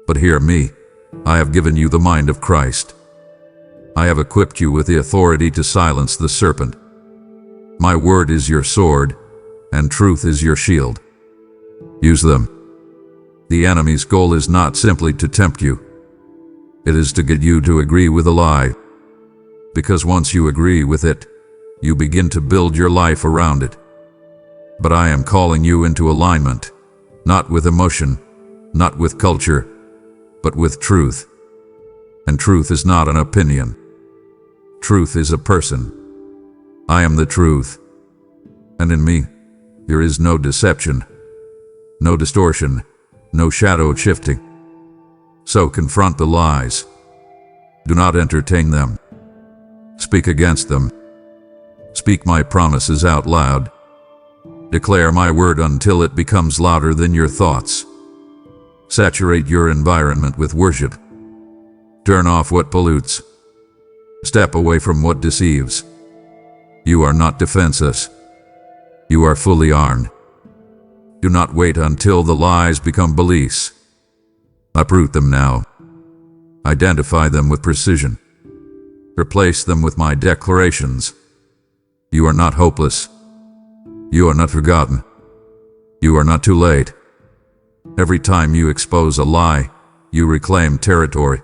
But hear me, I have given you the mind of Christ. I have equipped you with the authority to silence the serpent. My word is your sword, and truth is your shield. Use them. The enemy's goal is not simply to tempt you. It is to get you to agree with a lie. Because once you agree with it, you begin to build your life around it. But I am calling you into alignment, not with emotion, not with culture, but with truth. And truth is not an opinion. Truth is a person. I am the truth. And in me, there is no deception, no distortion, no shadow shifting. So confront the lies. Do not entertain them. Speak against them. Speak my promises out loud. Declare my word until it becomes louder than your thoughts. Saturate your environment with worship. Turn off what pollutes. Step away from what deceives. You are not defenseless. You are fully armed. Do not wait until the lies become beliefs. Uproot them now. Identify them with precision. Replace them with my declarations. You are not hopeless. You are not forgotten. You are not too late. Every time you expose a lie, you reclaim territory.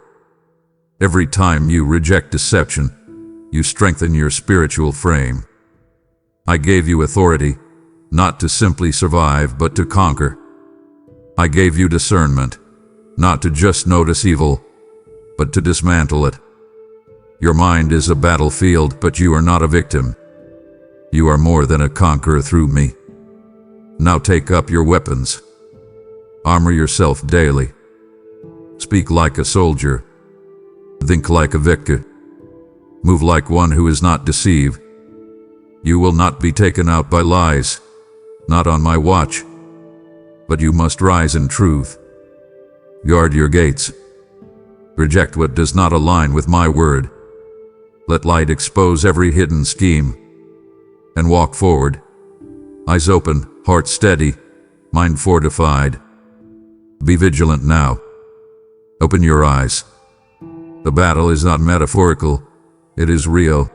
Every time you reject deception, you strengthen your spiritual frame. I gave you authority, not to simply survive, but to conquer. I gave you discernment, not to just notice evil, but to dismantle it. Your mind is a battlefield, but you are not a victim. You are more than a conqueror through me. Now take up your weapons. Armor yourself daily. Speak like a soldier. Think like a victor. Move like one who is not deceived. You will not be taken out by lies, not on my watch. But you must rise in truth. Guard your gates. Reject what does not align with my word. Let light expose every hidden scheme. And walk forward. Eyes open, heart steady, mind fortified. Be vigilant now. Open your eyes. The battle is not metaphorical, it is real.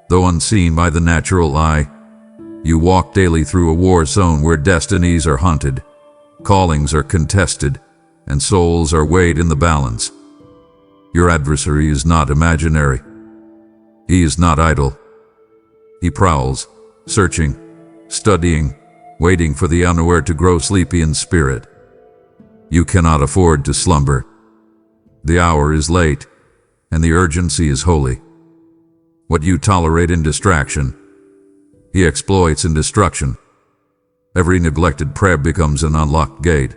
Though unseen by the natural eye, you walk daily through a war zone where destinies are hunted, callings are contested, and souls are weighed in the balance. Your adversary is not imaginary. He is not idle. He prowls, searching, studying, waiting for the unaware to grow sleepy in spirit. You cannot afford to slumber. The hour is late, and the urgency is holy. What you tolerate in distraction, he exploits in destruction. Every neglected prayer becomes an unlocked gate.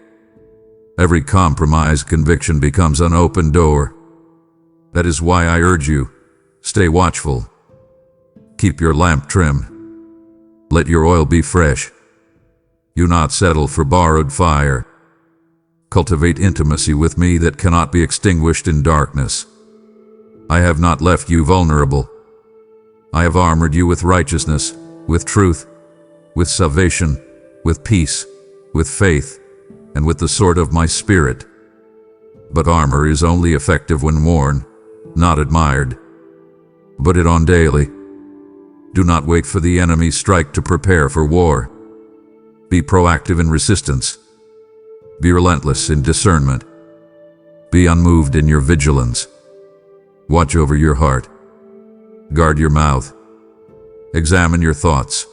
Every compromised conviction becomes an open door. That is why I urge you, stay watchful. Keep your lamp trimmed. Let your oil be fresh. Do not settle for borrowed fire. Cultivate intimacy with me that cannot be extinguished in darkness. I have not left you vulnerable. I have armored you with righteousness, with truth, with salvation, with peace, with faith, and with the sword of my spirit. But armor is only effective when worn, not admired. Put it on daily. Do not wait for the enemy's strike to prepare for war. Be proactive in resistance. Be relentless in discernment. Be unmoved in your vigilance. Watch over your heart. Guard your mouth. Examine your thoughts.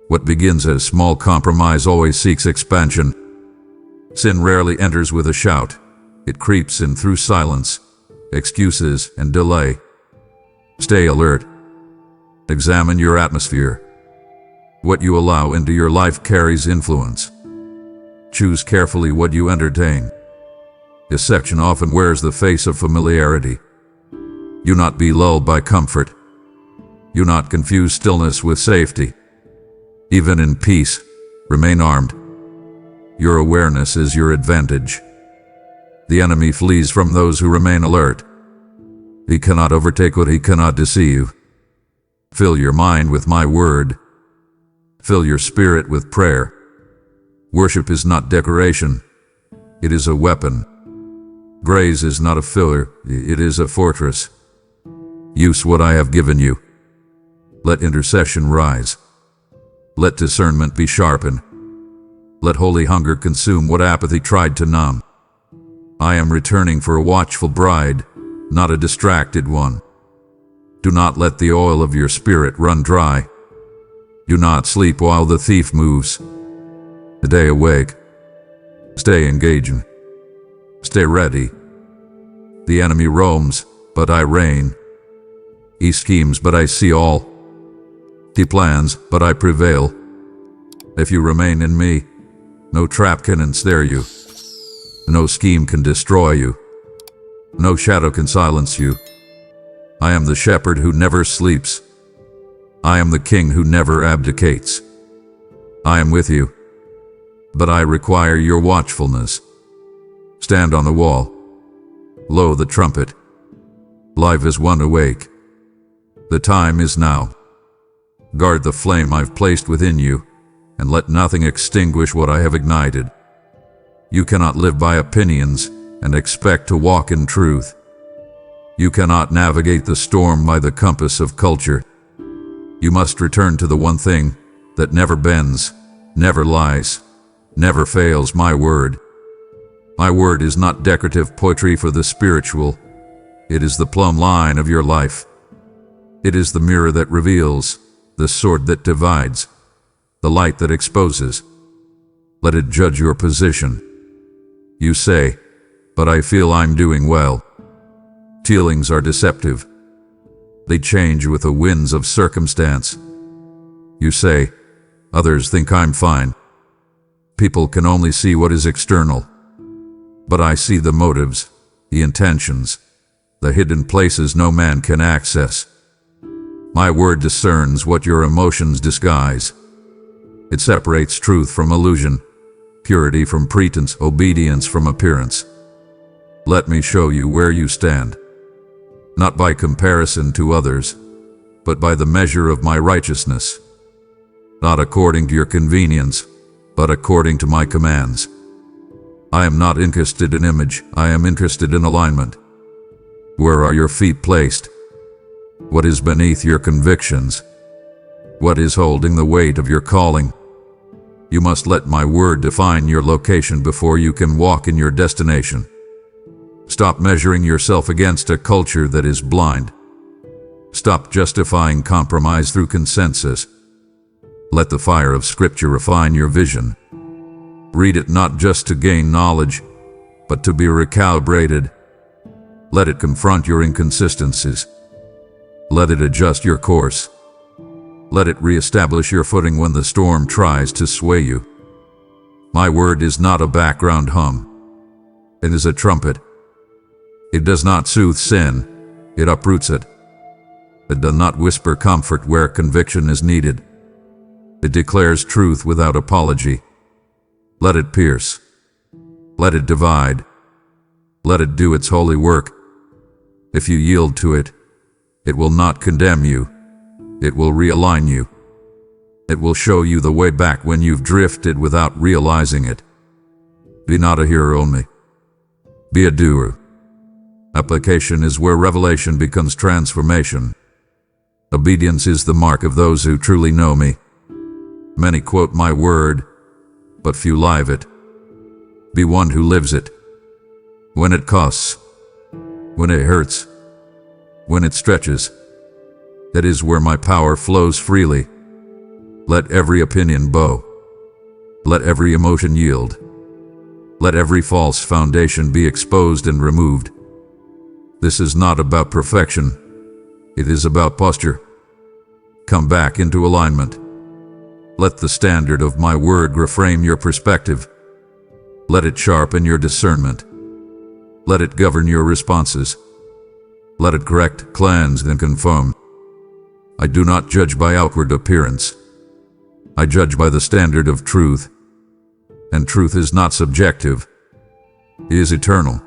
What begins as small compromise always seeks expansion. Sin rarely enters with a shout. It creeps in through silence, excuses, and delay. Stay alert. Examine your atmosphere. What you allow into your life carries influence. Choose carefully what you entertain. Deception often wears the face of familiarity. Do not be lulled by comfort. Do not confuse stillness with safety. Even in peace, remain armed. Your awareness is your advantage. The enemy flees from those who remain alert. He cannot overtake what he cannot deceive. Fill your mind with my word. Fill your spirit with prayer. Worship is not decoration. It is a weapon. Grace is not a filler. It is a fortress. Use what I have given you. Let intercession rise. Let discernment be sharpened. Let holy hunger consume what apathy tried to numb. I am returning for a watchful bride, not a distracted one. Do not let the oil of your spirit run dry. Do not sleep while the thief moves. Today awake, Stay engaging. Stay ready. The enemy roams, but I reign. He schemes, but I see all. He plans, but I prevail. If you remain in me, no trap can ensnare you. No scheme can destroy you. No shadow can silence you. I am the shepherd who never sleeps. I am the king who never abdicates. I am with you, but I require your watchfulness. Stand on the wall. Blow the trumpet. Live as one awake. The time is now. Guard the flame I've placed within you, and let nothing extinguish what I have ignited. You cannot live by opinions and expect to walk in truth. You cannot navigate the storm by the compass of culture. You must return to the one thing that never bends, never lies, never fails: my word. My word is not decorative poetry for the spiritual. It is the plumb line of your life. It is the mirror that reveals, the sword that divides, the light that exposes. Let it judge your position. You say, but I feel I'm doing well. Feelings are deceptive. They change with the winds of circumstance. You say, others think I'm fine. People can only see what is external. But I see the motives, the intentions, the hidden places no man can access. My word discerns what your emotions disguise. It separates truth from illusion, purity from pretense, obedience from appearance. Let me show you where you stand. Not by comparison to others, but by the measure of my righteousness. Not according to your convenience, but according to my commands. I am not interested in image, I am interested in alignment. Where are your feet placed? What is beneath your convictions? What is holding the weight of your calling? You must let my word define your location before you can walk in your destination. Stop measuring yourself against a culture that is blind. Stop justifying compromise through consensus. Let the fire of Scripture refine your vision. Read it not just to gain knowledge, but to be recalibrated. Let it confront your inconsistencies. Let it adjust your course. Let it reestablish your footing when the storm tries to sway you. My word is not a background hum. It is a trumpet. It does not soothe sin, it uproots it. It does not whisper comfort where conviction is needed. It declares truth without apology. Let it pierce. Let it divide. Let it do its holy work. If you yield to it, it will not condemn you. It will realign you. It will show you the way back when you've drifted without realizing it. Be not a hearer only. Be a doer. Application is where revelation becomes transformation. Obedience is the mark of those who truly know me. Many quote my word, but few live it. Be one who lives it. When it costs, when it hurts, when it stretches, that is where my power flows freely. Let every opinion bow. Let every emotion yield. Let every false foundation be exposed and removed. This is not about perfection. It is about posture. Come back into alignment. Let the standard of my word reframe your perspective. Let it sharpen your discernment. Let it govern your responses. Let it correct, cleanse, and confirm. I do not judge by outward appearance. I judge by the standard of truth. And truth is not subjective. It is eternal.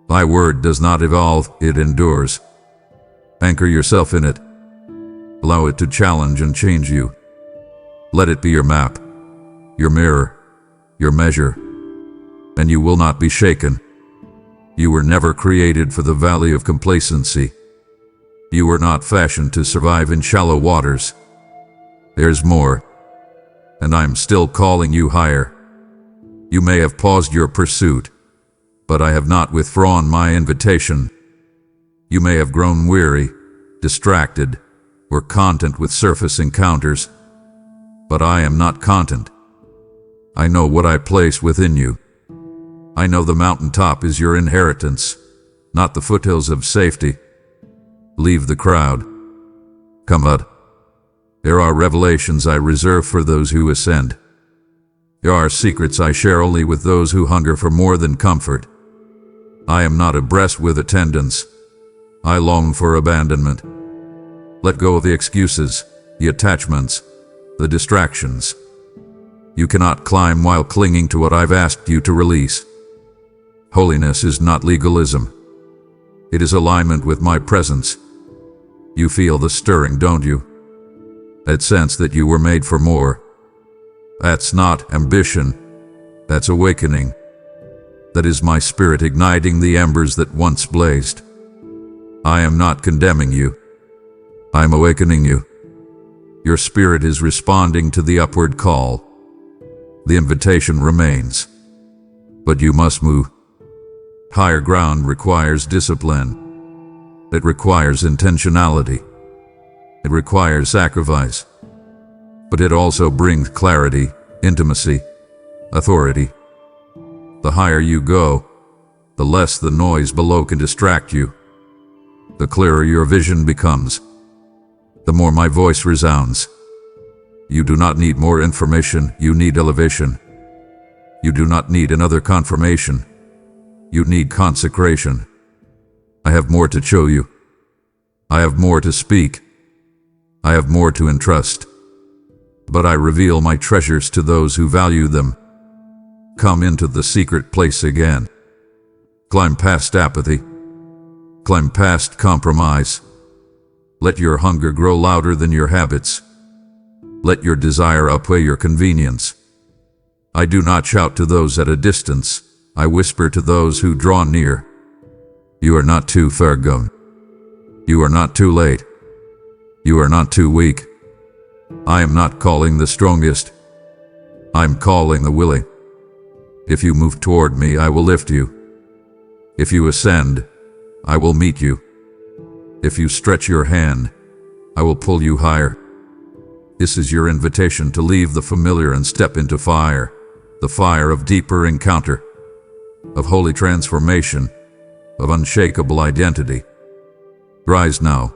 My word does not evolve, it endures. Anchor yourself in it. Allow it to challenge and change you. Let it be your map, your mirror, your measure, and you will not be shaken. You were never created for the valley of complacency. You were not fashioned to survive in shallow waters. There's more, and I'm still calling you higher. You may have paused your pursuit, but I have not withdrawn my invitation. You may have grown weary, distracted, or content with surface encounters, but I am not content. I know what I place within you. I know the mountaintop is your inheritance, not the foothills of safety. Leave the crowd. Come out. There are revelations I reserve for those who ascend. There are secrets I share only with those who hunger for more than comfort. I am not abreast with attendance. I long for abandonment. Let go of the excuses, the attachments, the distractions. You cannot climb while clinging to what I've asked you to release. Holiness is not legalism. It is alignment with my presence. You feel the stirring, don't you? That sense that you were made for more. That's not ambition. That's awakening. That is my spirit igniting the embers that once blazed. I am not condemning you. I am awakening you. Your spirit is responding to the upward call. The invitation remains. But you must move. Higher ground requires discipline. It requires intentionality. It requires sacrifice. But it also brings clarity, intimacy, authority. The higher you go, the less the noise below can distract you. The clearer your vision becomes. The more my voice resounds. You do not need more information, you need elevation. You do not need another confirmation. You need consecration. I have more to show you. I have more to speak. I have more to entrust. But I reveal my treasures to those who value them. Come into the secret place again. Climb past apathy. Climb past compromise. Let your hunger grow louder than your habits. Let your desire outweigh your convenience. I do not shout to those at a distance. I whisper to those who draw near. You are not too far gone. You are not too late. You are not too weak. I am not calling the strongest. I am calling the willing. If you move toward me, I will lift you. If you ascend, I will meet you. If you stretch your hand, I will pull you higher. This is your invitation to leave the familiar and step into fire, the fire of deeper encounter, of holy transformation, of unshakable identity. Rise now.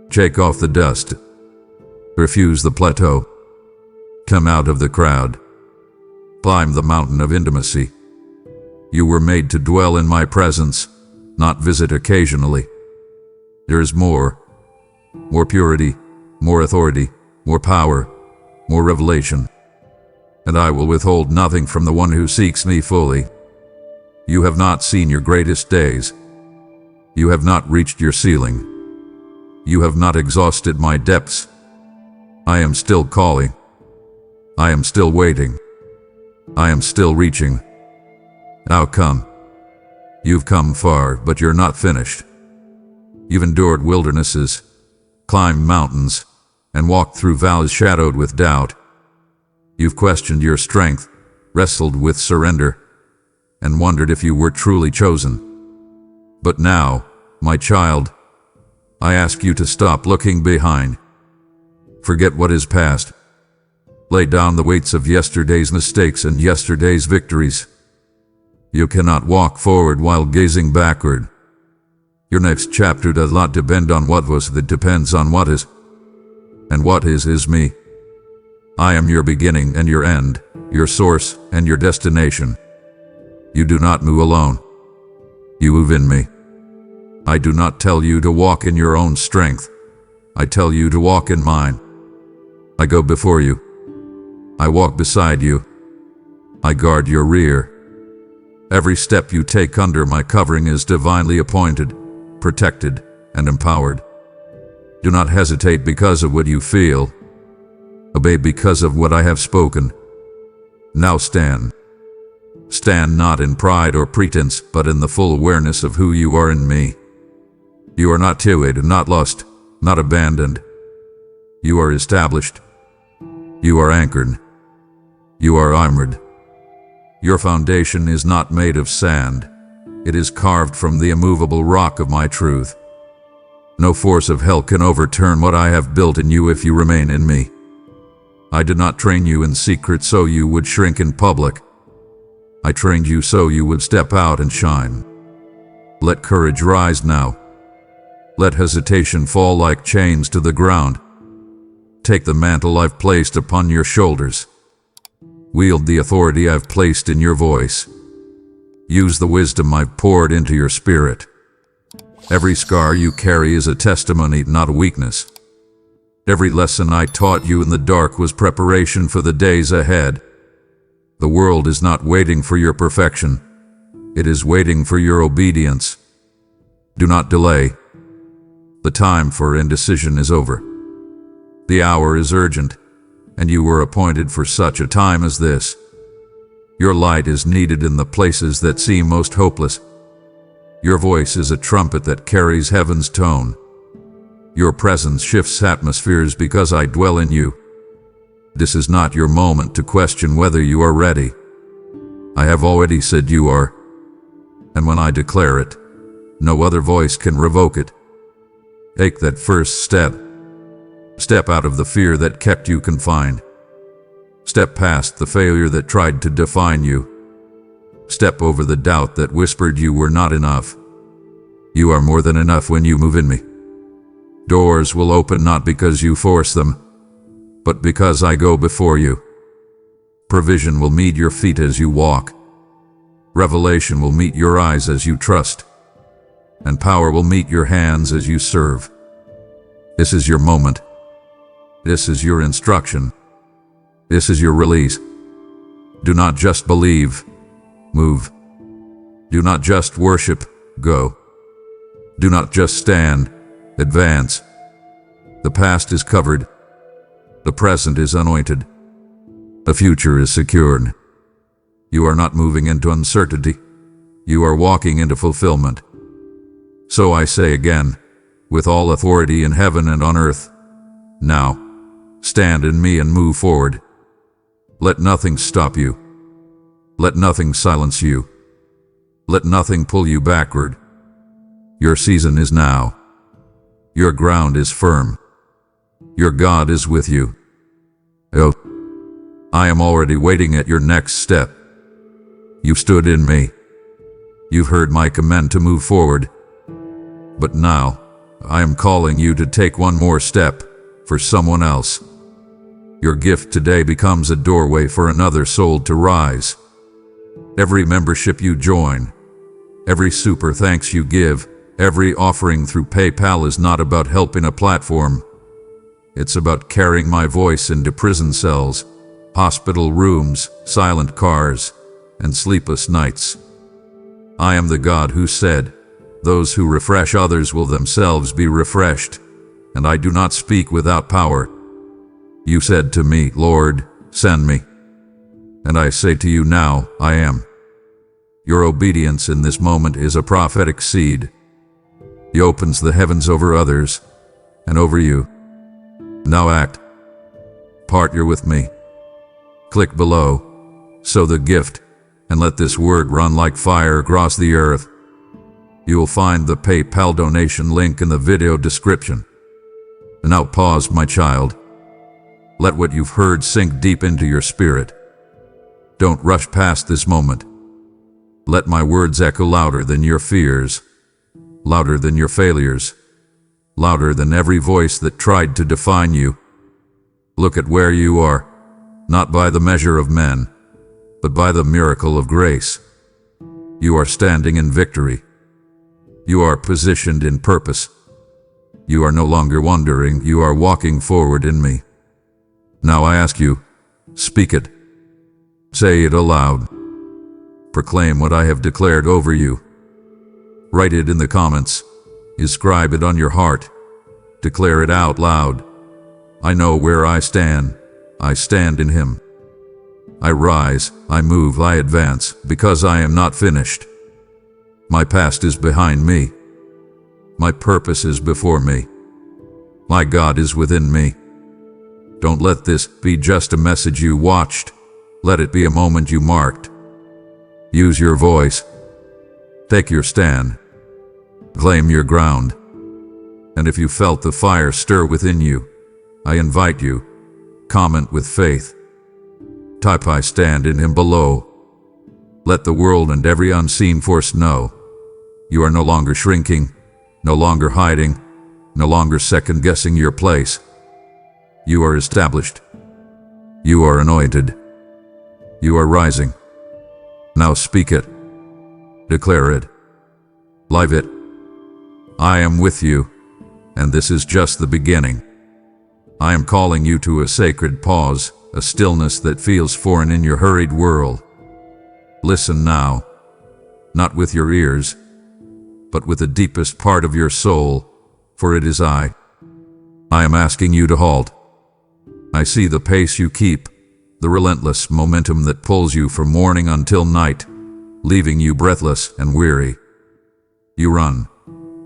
Shake off the dust. Refuse the plateau. Come out of the crowd. Climb the mountain of intimacy. You were made to dwell in my presence, not visit occasionally. There is more purity, more authority, more power, more revelation. And I will withhold nothing from the one who seeks me fully. You have not seen your greatest days. You have not reached your ceiling. You have not exhausted my depths. I am still calling. I am still waiting. I am still reaching. Now come. You've come far, but you're not finished. You've endured wildernesses, climbed mountains, and walked through valleys shadowed with doubt. You've questioned your strength, wrestled with surrender, and wondered if you were truly chosen. But now, my child, I ask you to stop looking behind. Forget what is past. Lay down the weights of yesterday's mistakes and yesterday's victories. You cannot walk forward while gazing backward. Your next chapter does not depend on what was, it depends on what is. And what is me. I am your beginning and your end, your source and your destination. You do not move alone. You move in me. I do not tell you to walk in your own strength. I tell you to walk in mine. I go before you. I walk beside you. I guard your rear. Every step you take under my covering is divinely appointed, protected, and empowered. Do not hesitate because of what you feel. Obey because of what I have spoken. Now stand. Stand not in pride or pretense, but in the full awareness of who you are in me. You are not timid, not lost, not abandoned. You are established. You are anchored. You are armored. Your foundation is not made of sand. It is carved from the immovable rock of my truth. No force of hell can overturn what I have built in you if you remain in me. I did not train you in secret so you would shrink in public. I trained you so you would step out and shine. Let courage rise now. Let hesitation fall like chains to the ground. Take the mantle I've placed upon your shoulders. Wield the authority I've placed in your voice. Use the wisdom I've poured into your spirit. Every scar you carry is a testimony, not a weakness. Every lesson I taught you in the dark was preparation for the days ahead. The world is not waiting for your perfection. It is waiting for your obedience. Do not delay. The time for indecision is over. The hour is urgent, and you were appointed for such a time as this. Your light is needed in the places that seem most hopeless. Your voice is a trumpet that carries heaven's tone. Your presence shifts atmospheres because I dwell in you. This is not your moment to question whether you are ready. I have already said you are. And when I declare it, no other voice can revoke it. Take that first step. Step out of the fear that kept you confined. Step past the failure that tried to define you. Step over the doubt that whispered you were not enough. You are more than enough when you move in me. Doors will open not because you force them, but because I go before you. Provision will meet your feet as you walk. Revelation will meet your eyes as you trust. And power will meet your hands as you serve. This is your moment. This is your instruction. This is your release. Do not just believe, move. Do not just worship, go. Do not just stand, advance. The past is covered. The present is anointed. The future is secured. You are not moving into uncertainty. You are walking into fulfillment. So I say again, with all authority in heaven and on earth, now, stand in me and move forward. Let nothing stop you. Let nothing silence you. Let nothing pull you backward. Your season is now. Your ground is firm. Your God is with you. Oh, I am already waiting at your next step. You stood in me. You've heard my command to move forward. But now, I am calling you to take one more step for someone else. Your gift today becomes a doorway for another soul to rise. Every membership you join, every super thanks you give, every offering through PayPal is not about helping a platform. It's about carrying my voice into prison cells, hospital rooms, silent cars, and sleepless nights. I am the God who said, "Those who refresh others will themselves be refreshed," and I do not speak without power. You said to me, "Lord, send me." And I say to you now, I am. Your obedience in this moment is a prophetic seed. He opens the heavens over others and over you. Now act. Partner with me. Click below, sow the gift, and let this word run like fire across the earth. You will find the PayPal donation link in the video description. Now pause, my child. Let what you've heard sink deep into your spirit. Don't rush past this moment. Let my words echo louder than your fears, louder than your failures, louder than every voice that tried to define you. Look at where you are, not by the measure of men, but by the miracle of grace. You are standing in victory. You are positioned in purpose. You are no longer wandering, you are walking forward in me. Now I ask you, speak it. Say it aloud. Proclaim what I have declared over you. Write it in the comments. Inscribe it on your heart. Declare it out loud. I know where I stand. I stand in Him. I rise, I move, I advance, because I am not finished. My past is behind me. My purpose is before me. My God is within me. Don't let this be just a message you watched. Let it be a moment you marked. Use your voice. Take your stand. Claim your ground. And if you felt the fire stir within you, I invite you, comment with faith. Type "I stand in Him" below. Let the world and every unseen force know. You are no longer shrinking, no longer hiding, no longer second-guessing your place. You are established. You are anointed. You are rising. Now speak it. Declare it. Live it. I am with you, and this is just the beginning. I am calling you to a sacred pause, a stillness that feels foreign in your hurried world. Listen now, not with your ears, but with the deepest part of your soul, for it is I. I am asking you to halt. I see the pace you keep, the relentless momentum that pulls you from morning until night, leaving you breathless and weary. You run,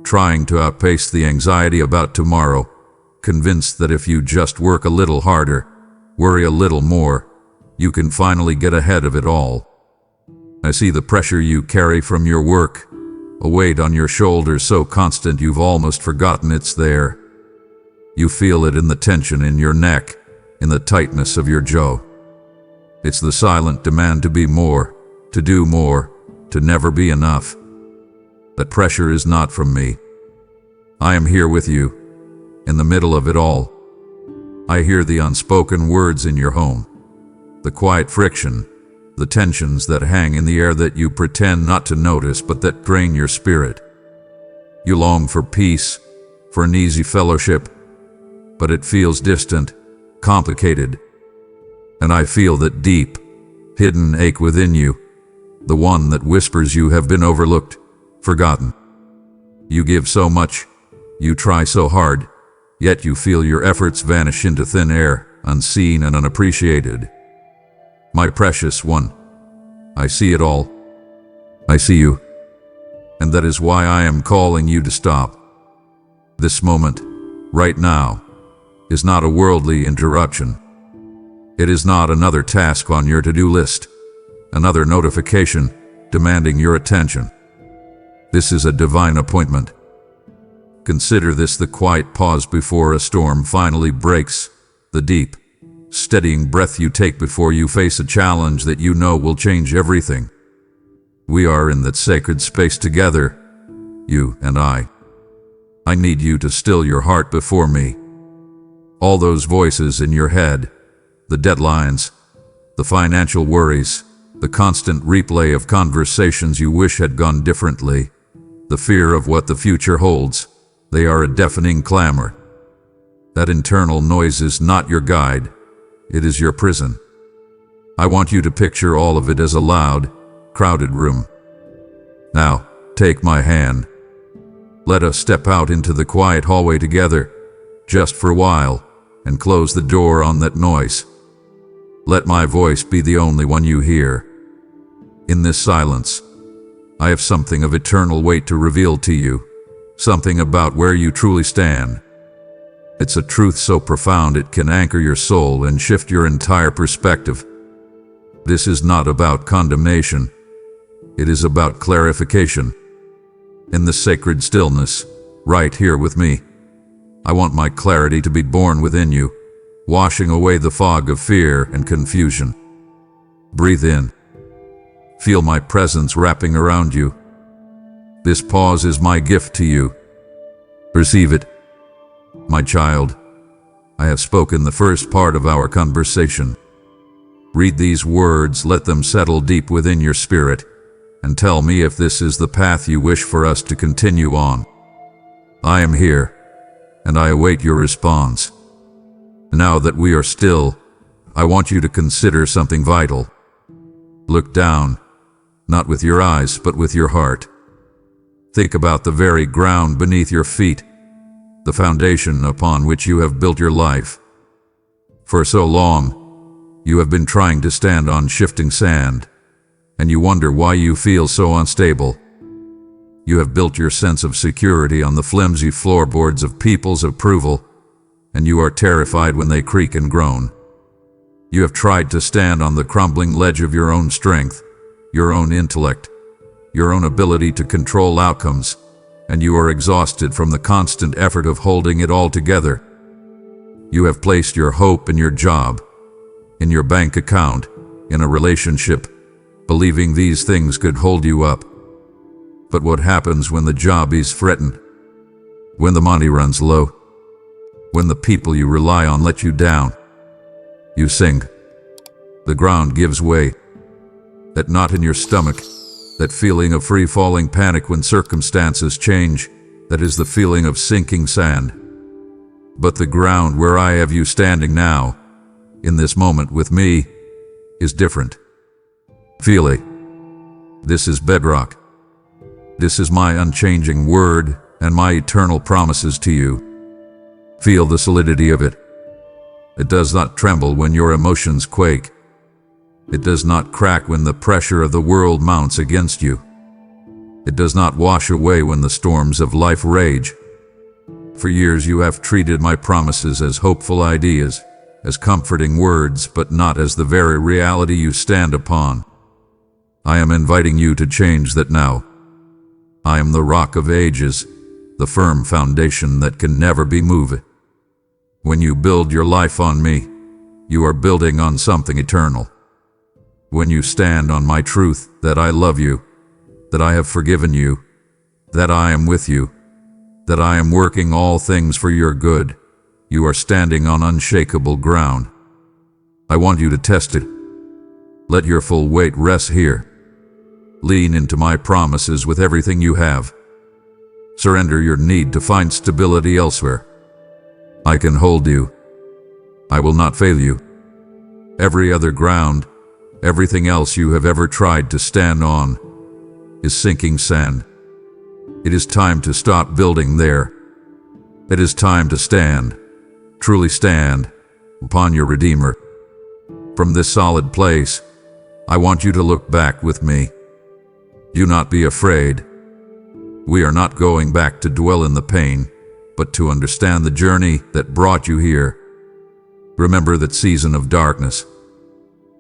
trying to outpace the anxiety about tomorrow, convinced that if you just work a little harder, worry a little more, you can finally get ahead of it all. I see the pressure you carry from your work, a weight on your shoulders so constant you've almost forgotten it's there. You feel it in the tension in your neck, in the tightness of your jaw. It's the silent demand to be more, to do more, to never be enough. That pressure is not from me. I am here with you, in the middle of it all. I hear the unspoken words in your home, the quiet friction, the tensions that hang in the air that you pretend not to notice but that drain your spirit. You long for peace, for an easy fellowship, but it feels distant, complicated. And I feel that deep, hidden ache within you, the one that whispers you have been overlooked, forgotten. You give so much, you try so hard, yet you feel your efforts vanish into thin air, unseen and unappreciated. My precious one, I see it all. I see you. And that is why I am calling you to stop. This moment, right now, is not a worldly interruption. It is not another task on your to-do list, another notification demanding your attention. This is a divine appointment. Consider this the quiet pause before a storm finally breaks, the deep, steadying breath you take before you face a challenge that you know will change everything. We are in that sacred space together, you and I. I need you to still your heart before me. All those voices in your head, the deadlines, the financial worries, the constant replay of conversations you wish had gone differently, the fear of what the future holds, they are a deafening clamor. That internal noise is not your guide, it is your prison. I want you to picture all of it as a loud, crowded room. Now, take my hand. Let us step out into the quiet hallway together, just for a while, and close the door on that noise. Let my voice be the only one you hear. In this silence, I have something of eternal weight to reveal to you, something about where you truly stand. It's a truth so profound it can anchor your soul and shift your entire perspective. This is not about condemnation. It is about clarification. In the sacred stillness, right here with me, I want my clarity to be born within you, washing away the fog of fear and confusion. Breathe in. Feel my presence wrapping around you. This pause is my gift to you. Receive it. My child, I have spoken the first part of our conversation. Read these words, let them settle deep within your spirit, and tell me if this is the path you wish for us to continue on. I am here, and I await your response. Now that we are still, I want you to consider something vital. Look down, not with your eyes, but with your heart. Think about the very ground beneath your feet, the foundation upon which you have built your life. For so long, you have been trying to stand on shifting sand, and you wonder why you feel so unstable. You have built your sense of security on the flimsy floorboards of people's approval, and you are terrified when they creak and groan. You have tried to stand on the crumbling ledge of your own strength, your own intellect, your own ability to control outcomes, and you are exhausted from the constant effort of holding it all together. You have placed your hope in your job, in your bank account, in a relationship, believing these things could hold you up. But what happens when the job is threatened? When the money runs low? When the people you rely on let you down? You sink. The ground gives way. That knot in your stomach, that feeling of free-falling panic when circumstances change, that is the feeling of sinking sand. But the ground where I have you standing now, in this moment with me, is different. Feel it. This is bedrock. This is my unchanging word and my eternal promises to you. Feel the solidity of it. It does not tremble when your emotions quake. It does not crack when the pressure of the world mounts against you. It does not wash away when the storms of life rage. For years you have treated my promises as hopeful ideas, as comforting words, but not as the very reality you stand upon. I am inviting you to change that now. I am the rock of ages, the firm foundation that can never be moved. When you build your life on me, you are building on something eternal. When you stand on my truth that I love you, that I have forgiven you, that I am with you, that I am working all things for your good, you are standing on unshakable ground. I want you to test it. Let your full weight rest here. Lean into my promises with everything you have. Surrender your need to find stability elsewhere. I can hold you. I will not fail you. Every other ground, everything else you have ever tried to stand on, is sinking sand. It is time to stop building there. It is time to stand, truly stand, upon your Redeemer. From this solid place, I want you to look back with me. Do not be afraid. We are not going back to dwell in the pain, but to understand the journey that brought you here. Remember that season of darkness,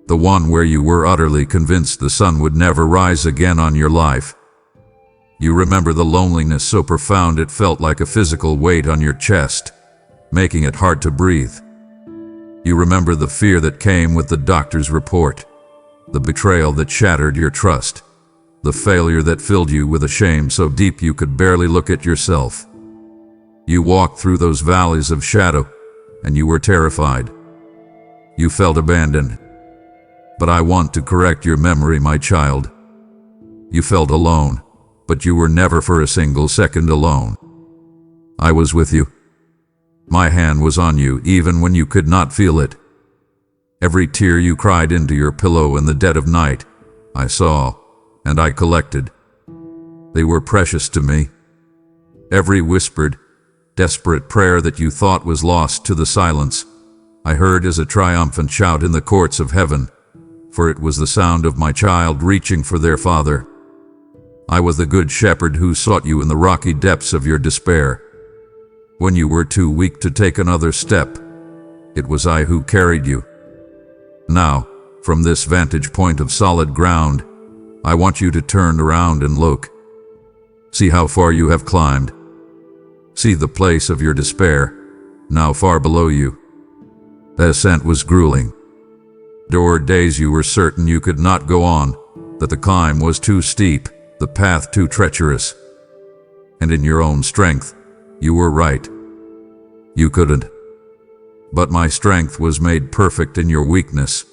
the one where you were utterly convinced the sun would never rise again on your life. You remember the loneliness so profound it felt like a physical weight on your chest, making it hard to breathe. You remember the fear that came with the doctor's report, the betrayal that shattered your trust, the failure that filled you with a shame so deep you could barely look at yourself. You walked through those valleys of shadow, and you were terrified. You felt abandoned. But I want to correct your memory, my child. You felt alone, but you were never for a single second alone. I was with you. My hand was on you even when you could not feel it. Every tear you cried into your pillow in the dead of night, I saw, and I collected. They were precious to me. Every whispered, desperate prayer that you thought was lost to the silence, I heard as a triumphant shout in the courts of heaven, for it was the sound of my child reaching for their father. I was the good shepherd who sought you in the rocky depths of your despair. When you were too weak to take another step, it was I who carried you. Now, from this vantage point of solid ground, I want you to turn around and look. See how far you have climbed. See the place of your despair, now far below you. The ascent was grueling. There were days you were certain you could not go on, that the climb was too steep, the path too treacherous. And in your own strength, you were right. You couldn't. But my strength was made perfect in your weakness.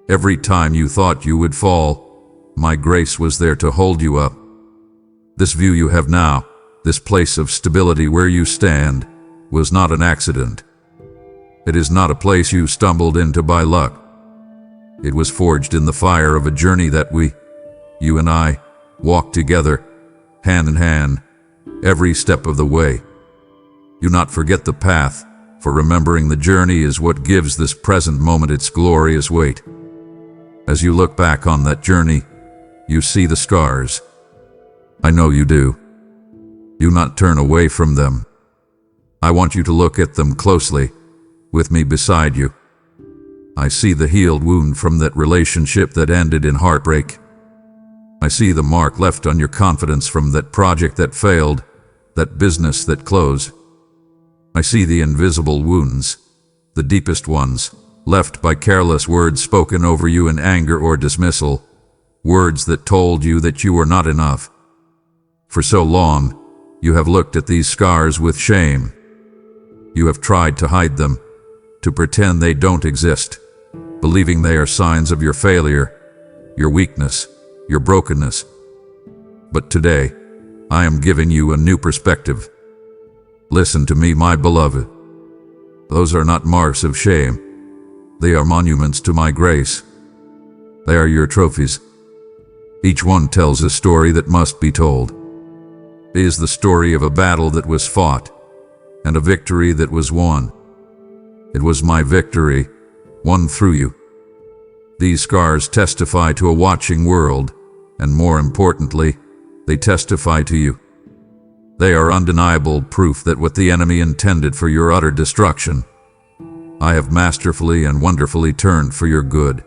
Every time you thought you would fall, my grace was there to hold you up. This view you have now, this place of stability where you stand, was not an accident. It is not a place you stumbled into by luck. It was forged in the fire of a journey that we, you and I, walked together, hand in hand, every step of the way. Do not forget the path, for remembering the journey is what gives this present moment its glorious weight. As you look back on that journey, you see the scars. I know you do. Do not turn away from them. I want you to look at them closely, with me beside you. I see the healed wound from that relationship that ended in heartbreak. I see the mark left on your confidence from that project that failed, that business that closed. I see the invisible wounds, the deepest ones, left by careless words spoken over you in anger or dismissal, words that told you that you were not enough. For so long, you have looked at these scars with shame. You have tried to hide them, to pretend they don't exist, believing they are signs of your failure, your weakness, your brokenness. But today, I am giving you a new perspective. Listen to me, my beloved. Those are not marks of shame. They are monuments to my grace. They are your trophies. Each one tells a story that must be told. It is the story of a battle that was fought, and a victory that was won. It was my victory, won through you. These scars testify to a watching world, and more importantly, they testify to you. They are undeniable proof that what the enemy intended for your utter destruction, I have masterfully and wonderfully turned for your good.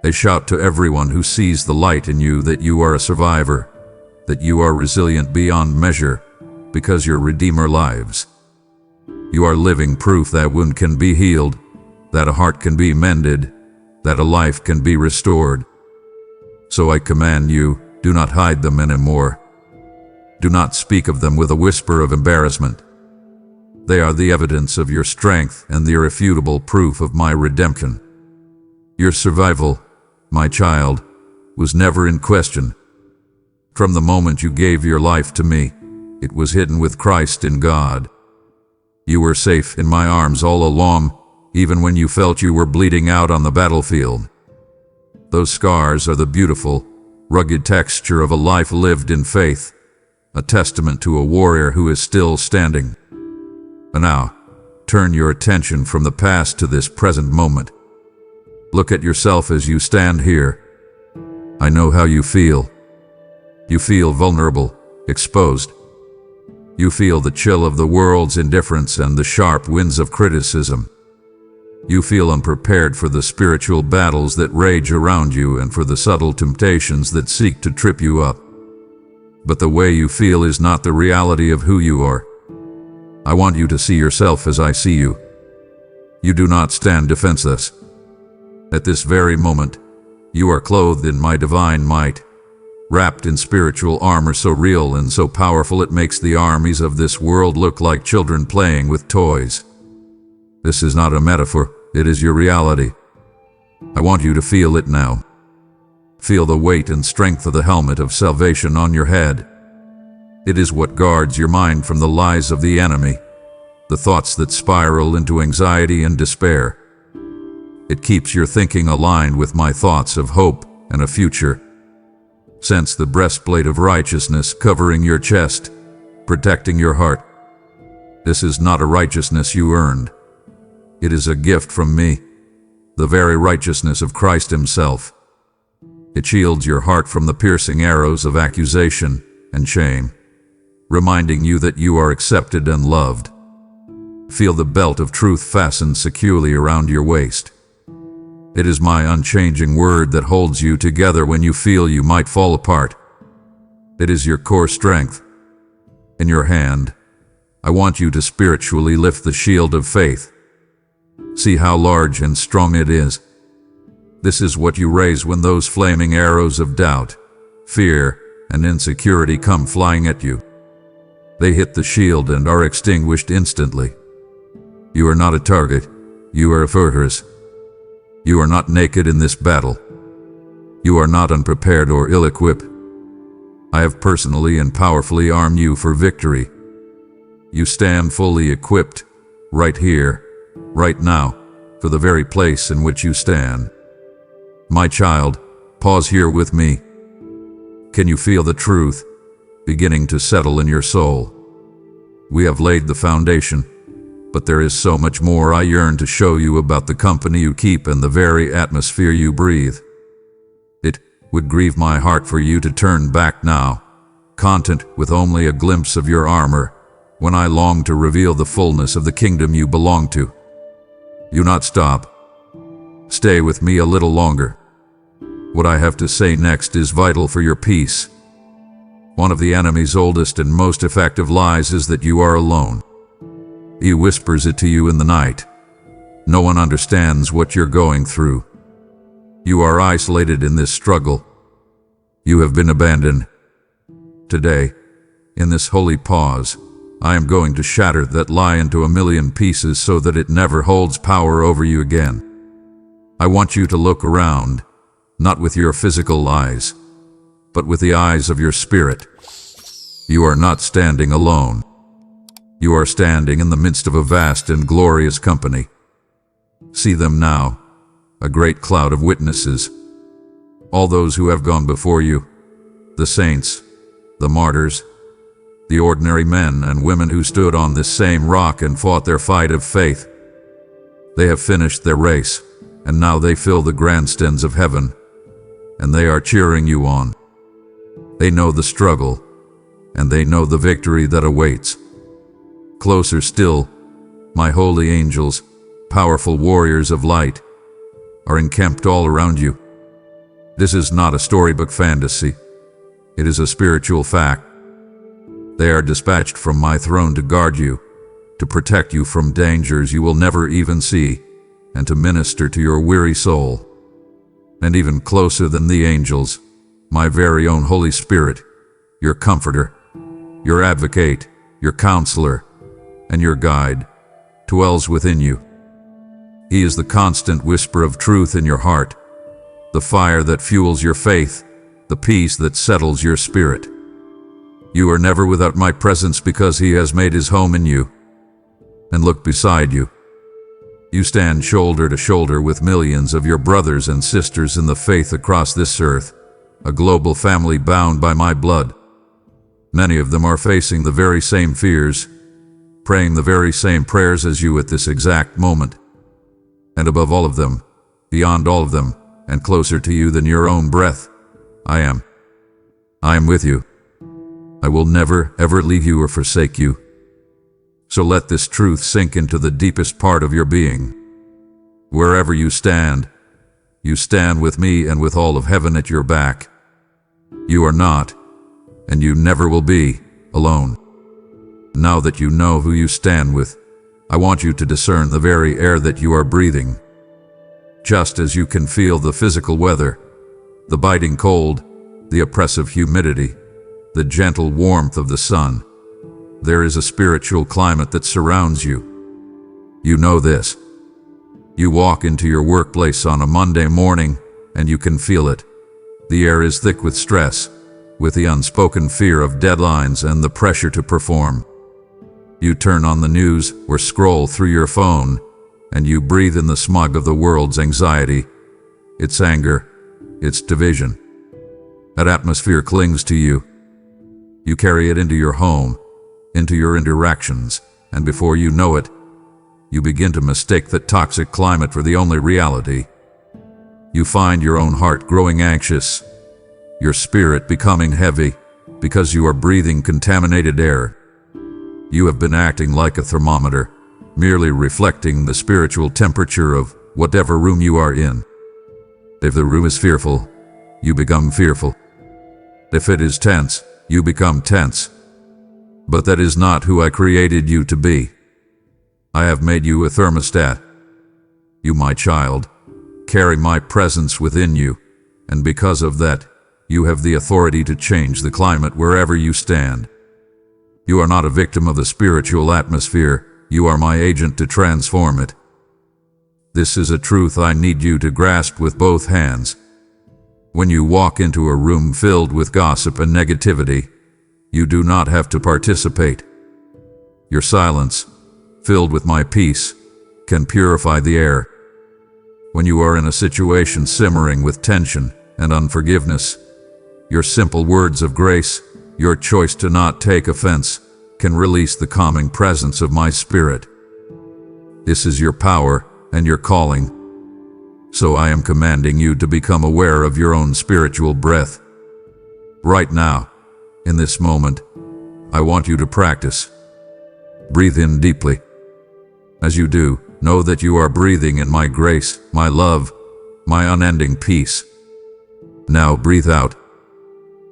They shout to everyone who sees the light in you that you are a survivor, that you are resilient beyond measure, because your Redeemer lives. You are living proof that a wound can be healed, that a heart can be mended, that a life can be restored. So I command you, do not hide them anymore. Do not speak of them with a whisper of embarrassment. They are the evidence of your strength and the irrefutable proof of my redemption. Your survival, my child, was never in question. From the moment you gave your life to me, it was hidden with Christ in God. You were safe in my arms all along, even when you felt you were bleeding out on the battlefield. Those scars are the beautiful, rugged texture of a life lived in faith, a testament to a warrior who is still standing. And now, turn your attention from the past to this present moment. Look at yourself as you stand here. I know how you feel. You feel vulnerable, exposed. You feel the chill of the world's indifference and the sharp winds of criticism. You feel unprepared for the spiritual battles that rage around you and for the subtle temptations that seek to trip you up. But the way you feel is not the reality of who you are. I want you to see yourself as I see you. You do not stand defenseless. At this very moment, you are clothed in my divine might, wrapped in spiritual armor so real and so powerful it makes the armies of this world look like children playing with toys. This is not a metaphor, it is your reality. I want you to feel it now. Feel the weight and strength of the helmet of salvation on your head. It is what guards your mind from the lies of the enemy, the thoughts that spiral into anxiety and despair. It keeps your thinking aligned with my thoughts of hope and a future. Sense the breastplate of righteousness covering your chest, protecting your heart. This is not a righteousness you earned. It is a gift from me, the very righteousness of Christ Himself. It shields your heart from the piercing arrows of accusation and shame, reminding you that you are accepted and loved. Feel the belt of truth fastened securely around your waist. It is my unchanging word that holds you together when you feel you might fall apart. It is your core strength. In your hand, I want you to spiritually lift the shield of faith. See how large and strong it is. This is what you raise when those flaming arrows of doubt, fear, and insecurity come flying at you. They hit the shield and are extinguished instantly. You are not a target, you are a fortress. You are not naked in this battle. You are not unprepared or ill-equipped. I have personally and powerfully armed you for victory. You stand fully equipped, right here, right now, for the very place in which you stand. My child, pause here with me. Can you feel the truth beginning to settle in your soul? We have laid the foundation, but there is so much more I yearn to show you about the company you keep and the very atmosphere you breathe. It would grieve my heart for you to turn back now, content with only a glimpse of your armor, when I long to reveal the fullness of the kingdom you belong to. Do not stop. Stay with me a little longer. What I have to say next is vital for your peace. One of the enemy's oldest and most effective lies is that you are alone. He whispers it to you in the night. No one understands what you're going through. You are isolated in this struggle, You have been abandoned. Today, in this holy pause, I am going to shatter that lie into a million pieces so that it never holds power over you again. I want you to look around, not with your physical eyes, but with the eyes of your spirit. You are not standing alone. You are standing in the midst of a vast and glorious company. See them now, a great cloud of witnesses. All those who have gone before you, the saints, the martyrs, the ordinary men and women who stood on this same rock and fought their fight of faith. They have finished their race, and now they fill the grandstands of heaven, and they are cheering you on. They know the struggle, and they know the victory that awaits. Closer still, my holy angels, powerful warriors of light, are encamped all around you. This is not a storybook fantasy. It is a spiritual fact. They are dispatched from my throne to guard you, to protect you from dangers you will never even see, and to minister to your weary soul. And even closer than the angels, my very own Holy Spirit, your comforter, your advocate, your counselor, and your guide, dwells within you. He is the constant whisper of truth in your heart, the fire that fuels your faith, the peace that settles your spirit. You are never without my presence because he has made his home in you. And look beside you. You stand shoulder to shoulder with millions of your brothers and sisters in the faith across this earth, a global family bound by my blood. Many of them are facing the very same fears, praying the very same prayers as you at this exact moment. And above all of them, beyond all of them, and closer to you than your own breath, I am with you. I will never, ever leave you or forsake you. So let this truth sink into the deepest part of your being. Wherever you stand with me and with all of heaven at your back. You are not, and you never will be, alone. Now that you know who you stand with, I want you to discern the very air that you are breathing. Just as you can feel the physical weather, the biting cold, the oppressive humidity, the gentle warmth of the sun, there is a spiritual climate that surrounds you. You know this. You walk into your workplace on a Monday morning, and you can feel it. The air is thick with stress, with the unspoken fear of deadlines and the pressure to perform. You turn on the news or scroll through your phone, and you breathe in the smog of the world's anxiety, its anger, its division. That atmosphere clings to you. You carry it into your home, into your interactions, and before you know it, you begin to mistake that toxic climate for the only reality. You find your own heart growing anxious, your spirit becoming heavy, because you are breathing contaminated air. You have been acting like a thermometer, merely reflecting the spiritual temperature of whatever room you are in. If the room is fearful, you become fearful. If it is tense, you become tense. But that is not who I created you to be. I have made you a thermostat. You, my child, carry my presence within you, and because of that, you have the authority to change the climate wherever you stand. You are not a victim of the spiritual atmosphere. You are my agent to transform it. This is a truth I need you to grasp with both hands. When you walk into a room filled with gossip and negativity, you do not have to participate. Your silence, filled with my peace, can purify the air. When you are in a situation simmering with tension and unforgiveness, your simple words of grace, your choice to not take offense, can release the calming presence of my spirit. This is your power and your calling. So I am commanding you to become aware of your own spiritual breath. Right now, in this moment, I want you to practice. Breathe in deeply. As you do, know that you are breathing in my grace, my love, my unending peace. Now breathe out.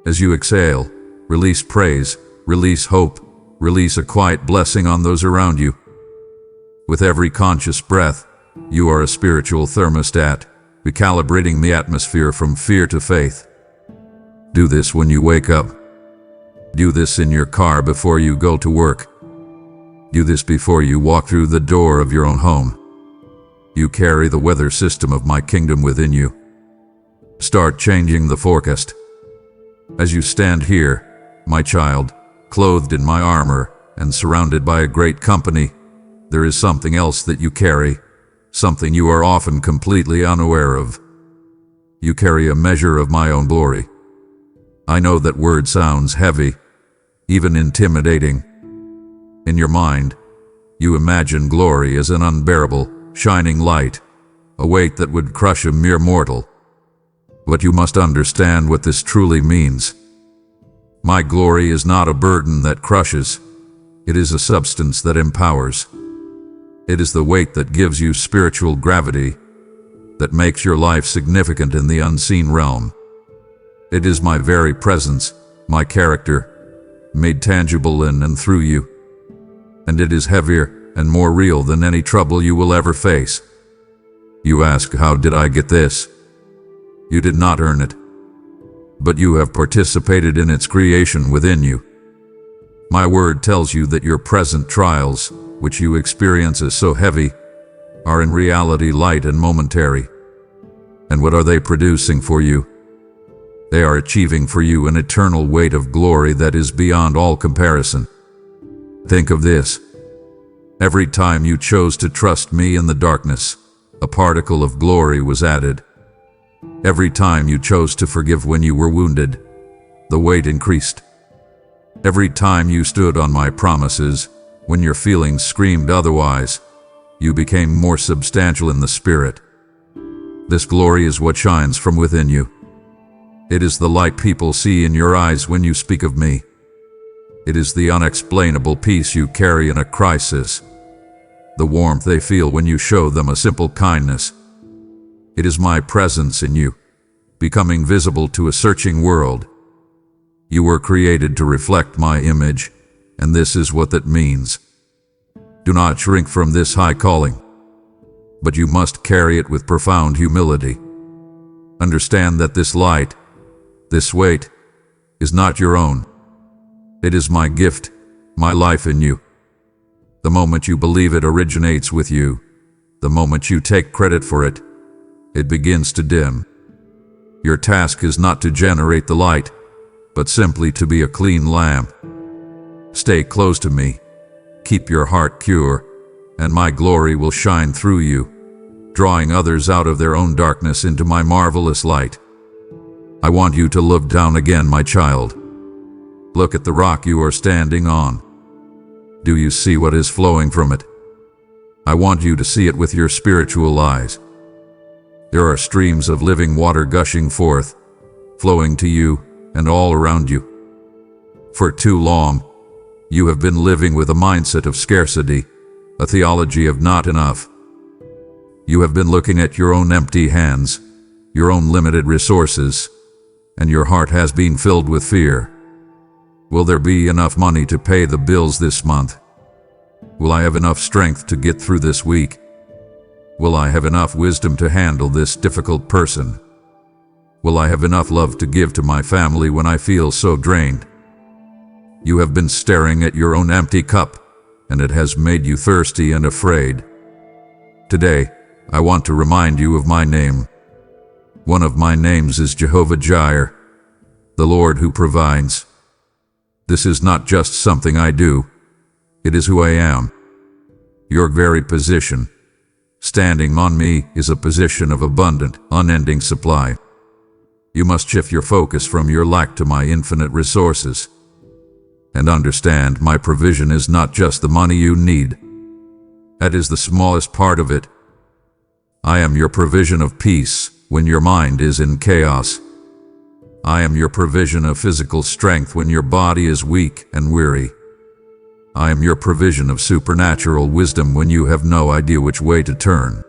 As you exhale, release praise, release hope, release a quiet blessing on those around you. With every conscious breath, you are a spiritual thermostat, recalibrating the atmosphere from fear to faith. Do this when you wake up. Do this in your car before you go to work. Do this before you walk through the door of your own home. You carry the weather system of my kingdom within you. Start changing the forecast. As you stand here, my child, clothed in my armor and surrounded by a great company, there is something else that you carry, something you are often completely unaware of. You carry a measure of my own glory. I know that word sounds heavy, even intimidating. In your mind, you imagine glory as an unbearable, shining light, a weight that would crush a mere mortal. But you must understand what this truly means. My glory is not a burden that crushes. It is a substance that empowers. It is the weight that gives you spiritual gravity, that makes your life significant in the unseen realm. It is my very presence, my character, made tangible in and through you. And it is heavier and more real than any trouble you will ever face. You ask, how did I get this? You did not earn it, but you have participated in its creation within you. My word tells you that your present trials, which you experience as so heavy, are in reality light and momentary. And what are they producing for you? They are achieving for you an eternal weight of glory that is beyond all comparison. Think of this. Every time you chose to trust me in the darkness, a particle of glory was added. Every time you chose to forgive when you were wounded, the weight increased. Every time you stood on my promises, when your feelings screamed otherwise, you became more substantial in the spirit. This glory is what shines from within you. It is the light people see in your eyes when you speak of me. It is the unexplainable peace you carry in a crisis, the warmth they feel when you show them a simple kindness. It is my presence in you, becoming visible to a searching world. You were created to reflect my image, and this is what that means. Do not shrink from this high calling, but you must carry it with profound humility. Understand that this light, this weight, is not your own. It is my gift, my life in you. The moment you believe it originates with you, the moment you take credit for it, it begins to dim. Your task is not to generate the light, but simply to be a clean lamp. Stay close to me, keep your heart pure, and my glory will shine through you, drawing others out of their own darkness into my marvelous light. I want you to look down again, my child. Look at the rock you are standing on. Do you see what is flowing from it? I want you to see it with your spiritual eyes. There are streams of living water gushing forth, flowing to you and all around you. For too long, you have been living with a mindset of scarcity, a theology of not enough. You have been looking at your own empty hands, your own limited resources, and your heart has been filled with fear. Will there be enough money to pay the bills this month? Will I have enough strength to get through this week? Will I have enough wisdom to handle this difficult person? Will I have enough love to give to my family when I feel so drained? You have been staring at your own empty cup, and it has made you thirsty and afraid. Today, I want to remind you of my name. One of my names is Jehovah Jireh, the Lord who provides. This is not just something I do, it is who I am. Your very position, standing on me, is a position of abundant, unending supply. You must shift your focus from your lack to my infinite resources. And understand, my provision is not just the money you need. That is the smallest part of it. I am your provision of peace when your mind is in chaos. I am your provision of physical strength when your body is weak and weary. I am your provision of supernatural wisdom when you have no idea which way to turn.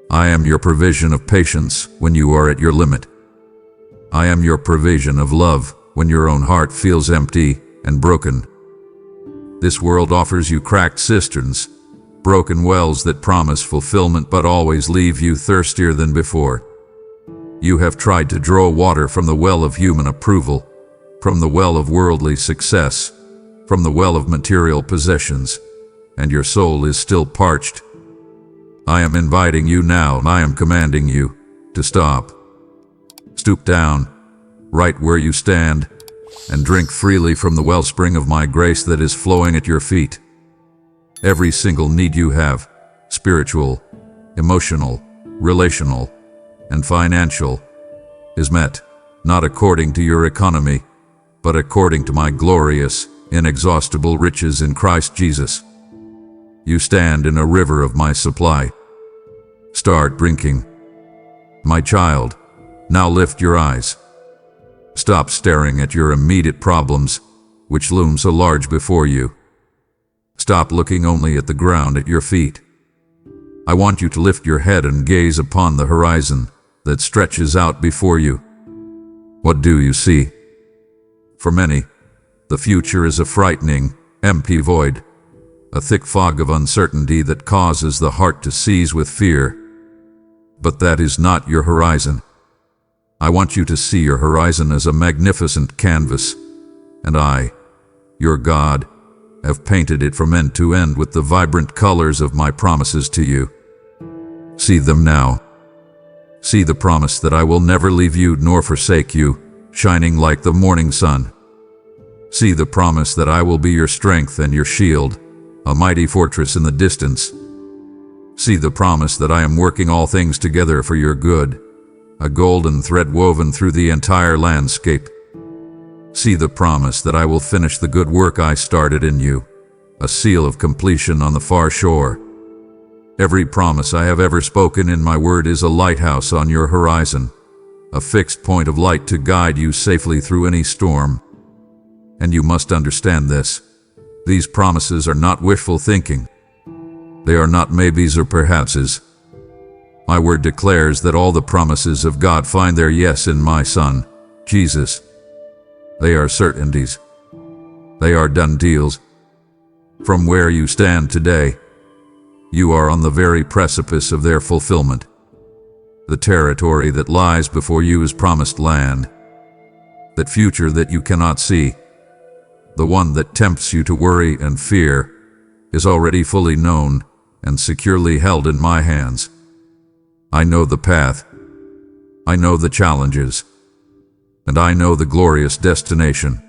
I am your provision of patience when you are at your limit. I am your provision of love when your own heart feels empty and broken. This world offers you cracked cisterns, broken wells that promise fulfillment but always leave you thirstier than before. You have tried to draw water from the well of human approval, from the well of worldly success, from the well of material possessions, and your soul is still parched. I am inviting you now, and I am commanding you to stop. Stoop down, right where you stand, and drink freely from the wellspring of my grace that is flowing at your feet. Every single need you have, spiritual, emotional, relational, and financial, is met, not according to your economy, but according to my glorious, inexhaustible riches in Christ Jesus. You stand in a river of my supply. Start drinking. My child, now lift your eyes. Stop staring at your immediate problems, which loom so large before you. Stop looking only at the ground at your feet. I want you to lift your head and gaze upon the horizon that stretches out before you. What do you see? For many, the future is a frightening, empty void, a thick fog of uncertainty that causes the heart to seize with fear. But that is not your horizon. I want you to see your horizon as a magnificent canvas, and I, your God, have painted it from end to end with the vibrant colors of my promises to you. See them now. See the promise that I will never leave you nor forsake you, shining like the morning sun. See the promise that I will be your strength and your shield, a mighty fortress in the distance. See the promise that I am working all things together for your good, a golden thread woven through the entire landscape. See the promise that I will finish the good work I started in you, a seal of completion on the far shore. Every promise I have ever spoken in my word is a lighthouse on your horizon, a fixed point of light to guide you safely through any storm. And you must understand this. These promises are not wishful thinking. They are not maybes or perhapses. My word declares that all the promises of God find their yes in my Son, Jesus. They are certainties. They are done deals. From where you stand today, you are on the very precipice of their fulfillment. The territory that lies before you is promised land. That future that you cannot see, the one that tempts you to worry and fear, is already fully known and securely held in my hands. I know the path. I know the challenges. And I know the glorious destination.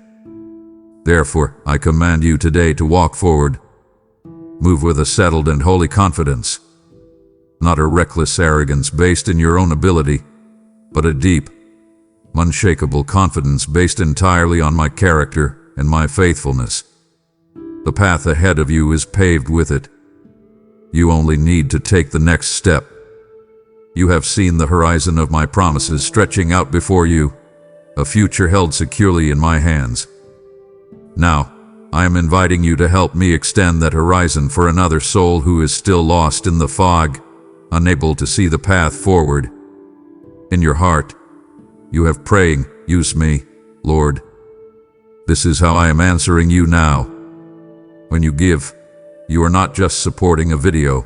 Therefore, I command you today to walk forward. Move with a settled and holy confidence, not a reckless arrogance based in your own ability, but a deep, unshakable confidence based entirely on my character and my faithfulness. The path ahead of you is paved with it. You only need to take the next step. You have seen the horizon of my promises stretching out before you, a future held securely in my hands. Now, I am inviting you to help me extend that horizon for another soul who is still lost in the fog, unable to see the path forward. In your heart, you have praying, "Use me, Lord." This is how I am answering you now. When you give, you are not just supporting a video.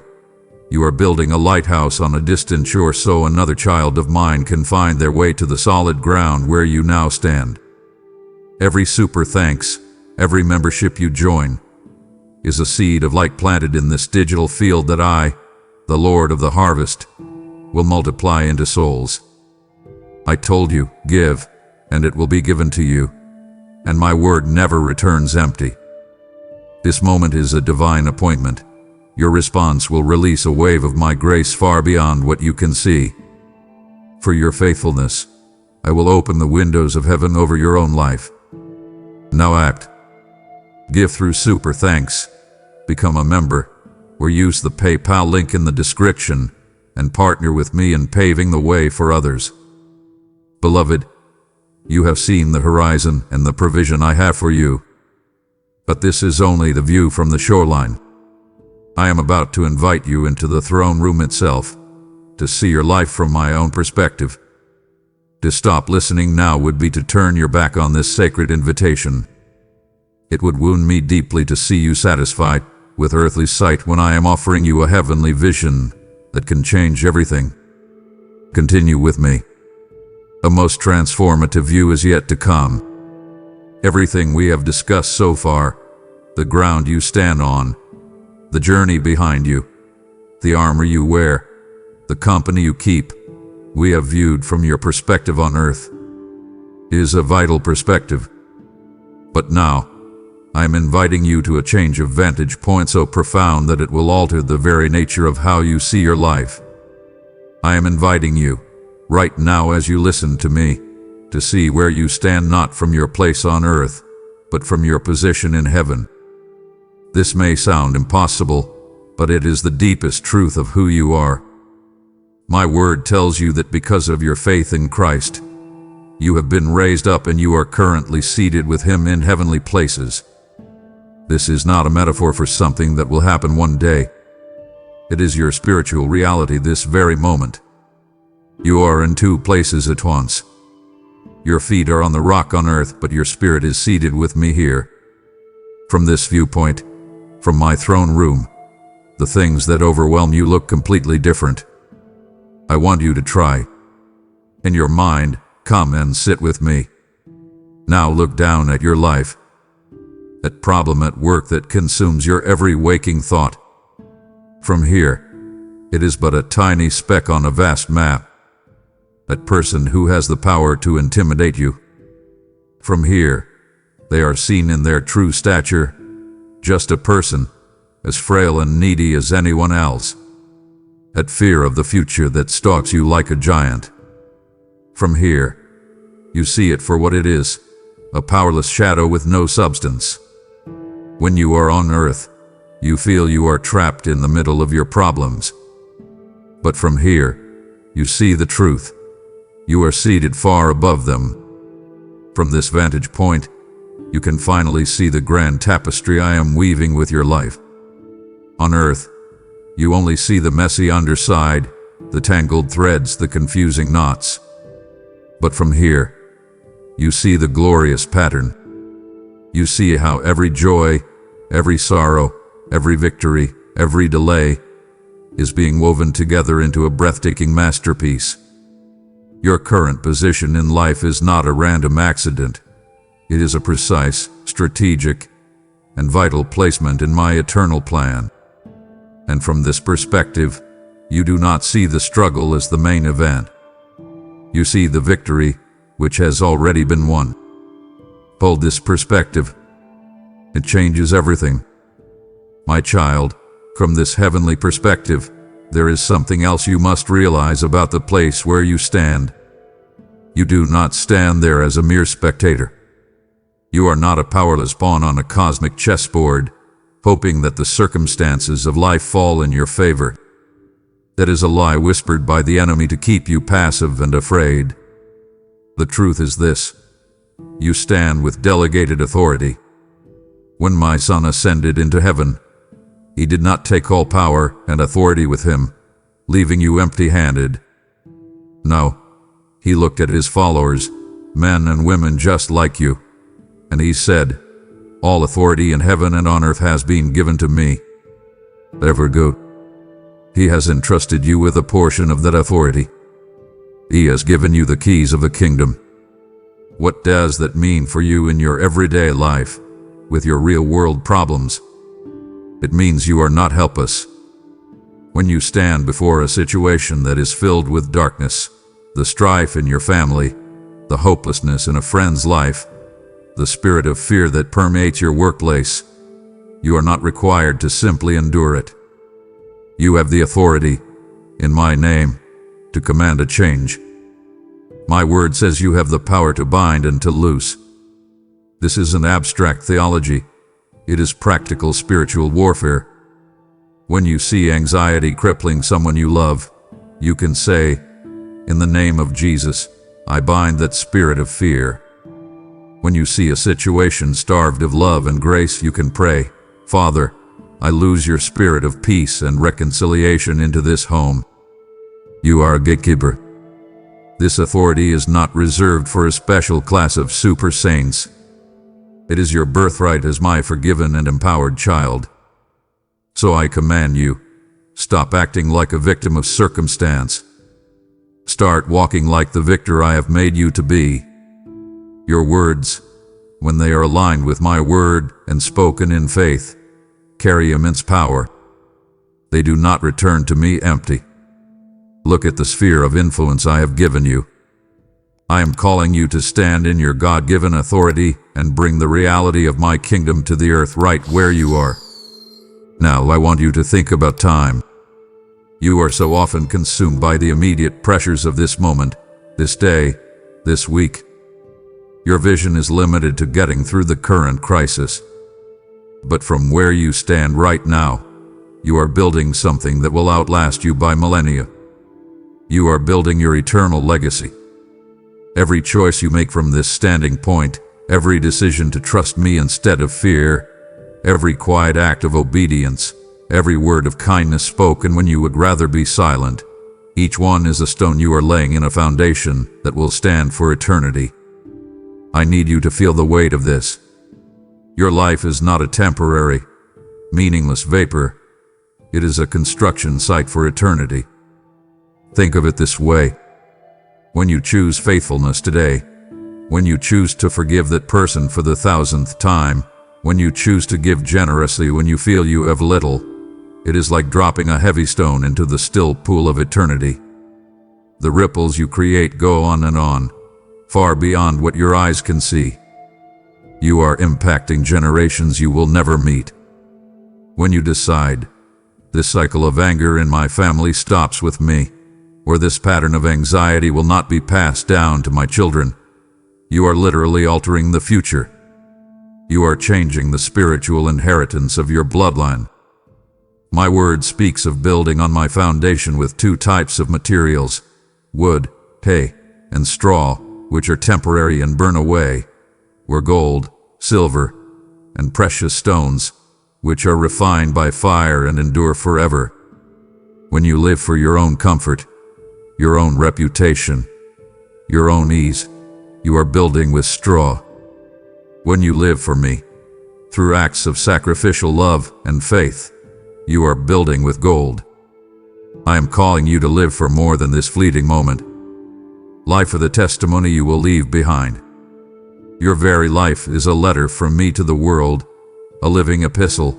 You are building a lighthouse on a distant shore so another child of mine can find their way to the solid ground where you now stand. Every super thanks, every membership you join, is a seed of light planted in this digital field that I, the Lord of the harvest, will multiply into souls. I told you, give, and it will be given to you, and my word never returns empty. This moment is a divine appointment. Your response will release a wave of my grace far beyond what you can see. For your faithfulness, I will open the windows of heaven over your own life. Now act. Give through super thanks. Become a member, or use the PayPal link in the description and partner with me in paving the way for others. Beloved, you have seen the horizon and the provision I have for you. But this is only the view from the shoreline. I am about to invite you into the throne room itself, to see your life from my own perspective. To stop listening now would be to turn your back on this sacred invitation. It would wound me deeply to see you satisfied with earthly sight when I am offering you a heavenly vision that can change everything. Continue with me. A most transformative view is yet to come. Everything we have discussed so far, the ground you stand on, the journey behind you, the armor you wear, the company you keep, we have viewed from your perspective on earth. It is a vital perspective. But now, I am inviting you to a change of vantage point so profound that it will alter the very nature of how you see your life. I am inviting you, right now as you listen to me, to see where you stand not from your place on earth, but from your position in heaven. This may sound impossible, but it is the deepest truth of who you are. My word tells you that because of your faith in Christ, you have been raised up and you are currently seated with Him in heavenly places. This is not a metaphor for something that will happen one day. It is your spiritual reality this very moment. You are in two places at once. Your feet are on the rock on earth, but your spirit is seated with me here. From this viewpoint, from my throne room, the things that overwhelm you look completely different. I want you to try. In your mind, come and sit with me. Now look down at your life. That problem at work that consumes your every waking thought. From here, it is but a tiny speck on a vast map. That person who has the power to intimidate you. From here, they are seen in their true stature, just a person, as frail and needy as anyone else. That fear of the future that stalks you like a giant. From here, you see it for what it is, a powerless shadow with no substance. When you are on earth, you feel you are trapped in the middle of your problems. But from here, you see the truth. You are seated far above them. From this vantage point, you can finally see the grand tapestry I am weaving with your life. On earth, you only see the messy underside, the tangled threads, the confusing knots. But from here, you see the glorious pattern. You see how every joy, every sorrow, every victory, every delay is being woven together into a breathtaking masterpiece. Your current position in life is not a random accident. It is a precise, strategic, and vital placement in my eternal plan. And from this perspective, you do not see the struggle as the main event. You see the victory, which has already been won. Hold this perspective. It changes everything. My child, from this heavenly perspective, there is something else you must realize about the place where you stand. You do not stand there as a mere spectator. You are not a powerless pawn on a cosmic chessboard, hoping that the circumstances of life fall in your favor. That is a lie whispered by the enemy to keep you passive and afraid. The truth is this: you stand with delegated authority. When my Son ascended into heaven, He did not take all power and authority with Him, leaving you empty-handed. No, He looked at His followers, men and women just like you, and He said, "All authority in heaven and on earth has been given to me." Ever good. He has entrusted you with a portion of that authority. He has given you the keys of the kingdom. What does that mean for you in your everyday life, with your real-world problems? It means you are not helpless. When you stand before a situation that is filled with darkness, the strife in your family, the hopelessness in a friend's life, the spirit of fear that permeates your workplace, you are not required to simply endure it. You have the authority, in my name, to command a change. My word says you have the power to bind and to loose. This isn't abstract theology. It is practical spiritual warfare. When you see anxiety crippling someone you love, you can say, "In the name of Jesus, I bind that spirit of fear." When you see a situation starved of love and grace, you can pray, "Father, I lose your spirit of peace and reconciliation into this home." You are a gatekeeper. This authority is not reserved for a special class of super saints. It is your birthright as my forgiven and empowered child. So I command you, stop acting like a victim of circumstance. Start walking like the victor I have made you to be. Your words, when they are aligned with my word and spoken in faith, carry immense power. They do not return to me empty. Look at the sphere of influence I have given you. I am calling you to stand in your God-given authority and bring the reality of my kingdom to the earth right where you are. Now I want you to think about time. You are so often consumed by the immediate pressures of this moment, this day, this week. Your vision is limited to getting through the current crisis. But from where you stand right now, you are building something that will outlast you by millennia. You are building your eternal legacy. Every choice you make from this standing point, every decision to trust me instead of fear, every quiet act of obedience, every word of kindness spoken when you would rather be silent, each one is a stone you are laying in a foundation that will stand for eternity. I need you to feel the weight of this. Your life is not a temporary, meaningless vapor. It is a construction site for eternity. Think of it this way. When you choose faithfulness today, when you choose to forgive that person for the 1,000th time, when you choose to give generously when you feel you have little, it is like dropping a heavy stone into the still pool of eternity. The ripples you create go on, far beyond what your eyes can see. You are impacting generations you will never meet. When you decide, this cycle of anger in my family stops with me, or this pattern of anxiety will not be passed down to my children, you are literally altering the future. You are changing the spiritual inheritance of your bloodline. My word speaks of building on my foundation with 2 types of materials, wood, hay, and straw, which are temporary and burn away, where gold, silver, and precious stones, which are refined by fire and endure forever. When you live for your own comfort, your own reputation, your own ease, you are building with straw. When you live for me, through acts of sacrificial love and faith, you are building with gold. I am calling you to live for more than this fleeting moment. Life for the testimony you will leave behind. Your very life is a letter from me to the world, a living epistle,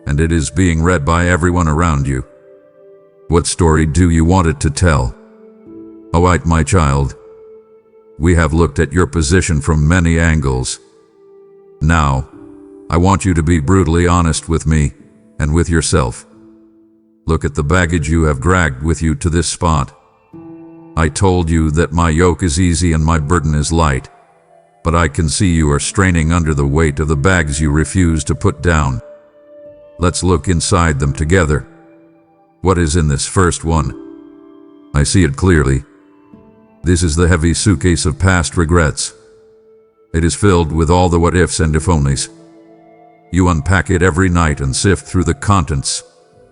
and it is being read by everyone around you. What story do you want it to tell? Oh, my child, we have looked at your position from many angles. Now, I want you to be brutally honest with me and with yourself. Look at the baggage you have dragged with you to this spot. I told you that my yoke is easy and my burden is light, but I can see you are straining under the weight of the bags you refuse to put down. Let's look inside them together. What is in this first one? I see it clearly. This is the heavy suitcase of past regrets. It is filled with all the what-ifs and if-onlys. You unpack it every night and sift through the contents,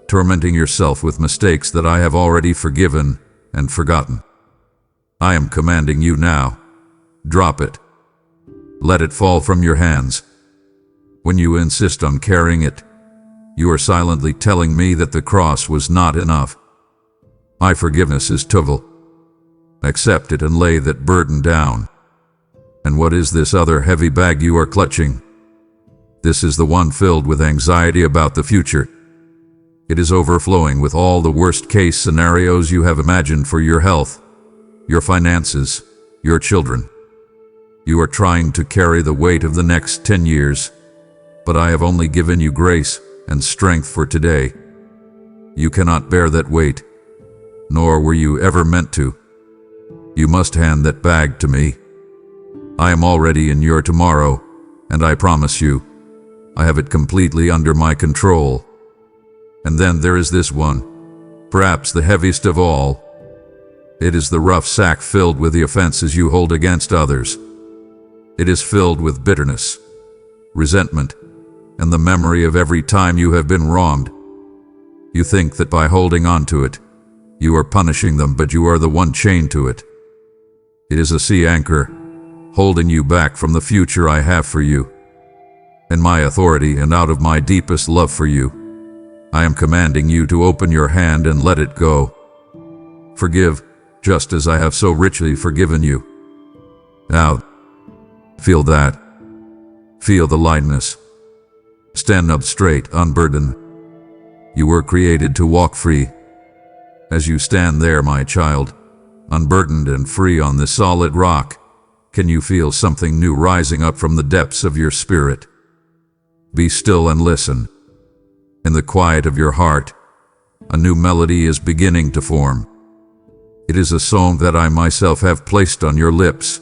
tormenting yourself with mistakes that I have already forgiven and forgotten. I am commanding you now. Drop it. Let it fall from your hands. When you insist on carrying it, you are silently telling me that the cross was not enough. My forgiveness is tuvel. Accept it and lay that burden down. And what is this other heavy bag you are clutching? This is the one filled with anxiety about the future. It is overflowing with all the worst-case scenarios you have imagined for your health, your finances, your children. You are trying to carry the weight of the next 10 years, but I have only given you grace and strength for today. You cannot bear that weight, nor were you ever meant to. You must hand that bag to me. I am already in your tomorrow, and I promise you, I have it completely under my control. And then there is this one, perhaps the heaviest of all. It is the rough sack filled with the offenses you hold against others. It is filled with bitterness, resentment, and the memory of every time you have been wronged. You think that by holding on to it, you are punishing them, but you are the one chained to it. It is a sea anchor, holding you back from the future I have for you. In my authority and out of my deepest love for you, I am commanding you to open your hand and let it go. Forgive, just as I have so richly forgiven you. Now, feel that. Feel the lightness. Stand up straight, unburdened. You were created to walk free. As you stand there, my child, unburdened and free on this solid rock, can you feel something new rising up from the depths of your spirit? Be still and listen. In the quiet of your heart, a new melody is beginning to form. It is a song that I myself have placed on your lips.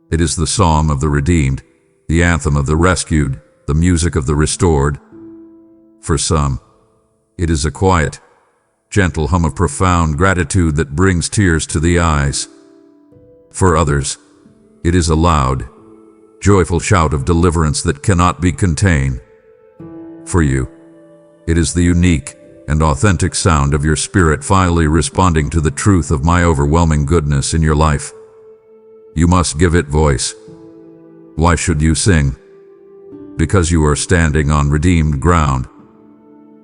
It is the psalm of the redeemed, the anthem of the rescued, the music of the restored. For some, it is a quiet, gentle hum of profound gratitude that brings tears to the eyes. For others, it is a loud, joyful shout of deliverance that cannot be contained. For you, it is the unique and authentic sound of your spirit finally responding to the truth of my overwhelming goodness in your life. You must give it voice. Why should you sing? Because you are standing on redeemed ground.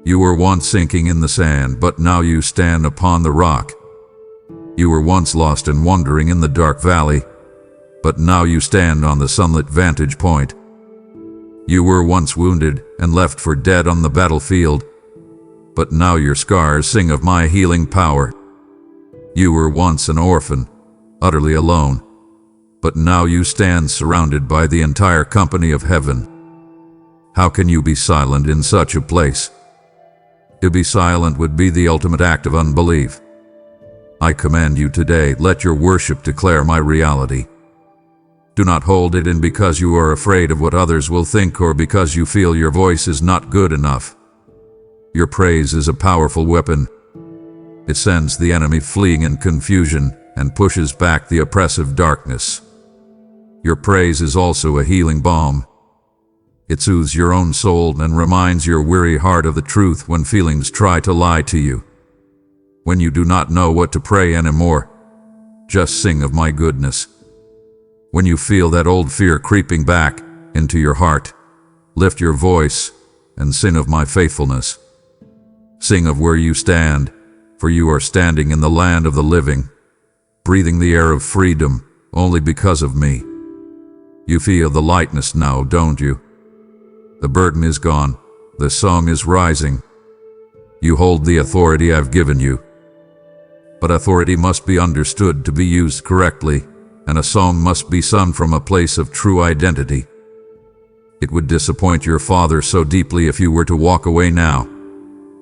You were once sinking in the sand, but now you stand upon the rock. You were once lost and wandering in the dark valley, but now you stand on the sunlit vantage point. You were once wounded and left for dead on the battlefield, but now your scars sing of my healing power. You were once an orphan, utterly alone, but now you stand surrounded by the entire company of heaven. How can you be silent in such a place? To be silent would be the ultimate act of unbelief. I command you today, let your worship declare my reality. Do not hold it in because you are afraid of what others will think or because you feel your voice is not good enough. Your praise is a powerful weapon. It sends the enemy fleeing in confusion and pushes back the oppressive darkness. Your praise is also a healing balm. It soothes your own soul and reminds your weary heart of the truth when feelings try to lie to you. When you do not know what to pray anymore, just sing of my goodness. When you feel that old fear creeping back into your heart, lift your voice and sing of my faithfulness. Sing of where you stand, for you are standing in the land of the living, breathing the air of freedom only because of me. You feel the lightness now, don't you? The burden is gone. The song is rising. You hold the authority I've given you. But authority must be understood to be used correctly, and a song must be sung from a place of true identity. It would disappoint your father so deeply if you were to walk away now,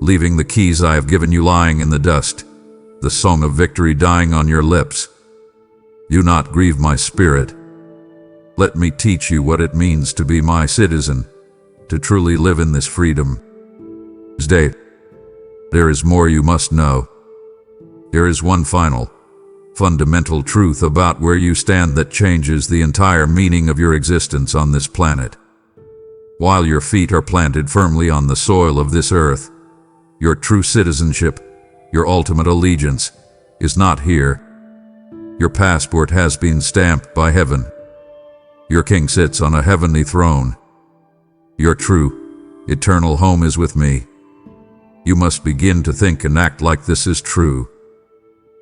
leaving the keys I have given you lying in the dust, the song of victory dying on your lips. Do not grieve my spirit. Let me teach you what it means to be my citizen, to truly live in this freedom. Stay. There is more you must know. There is one final, fundamental truth about where you stand that changes the entire meaning of your existence on this planet. While your feet are planted firmly on the soil of this earth, your true citizenship, your ultimate allegiance, is not here. Your passport has been stamped by heaven. Your king sits on a heavenly throne. Your true, eternal home is with me. You must begin to think and act like this is true.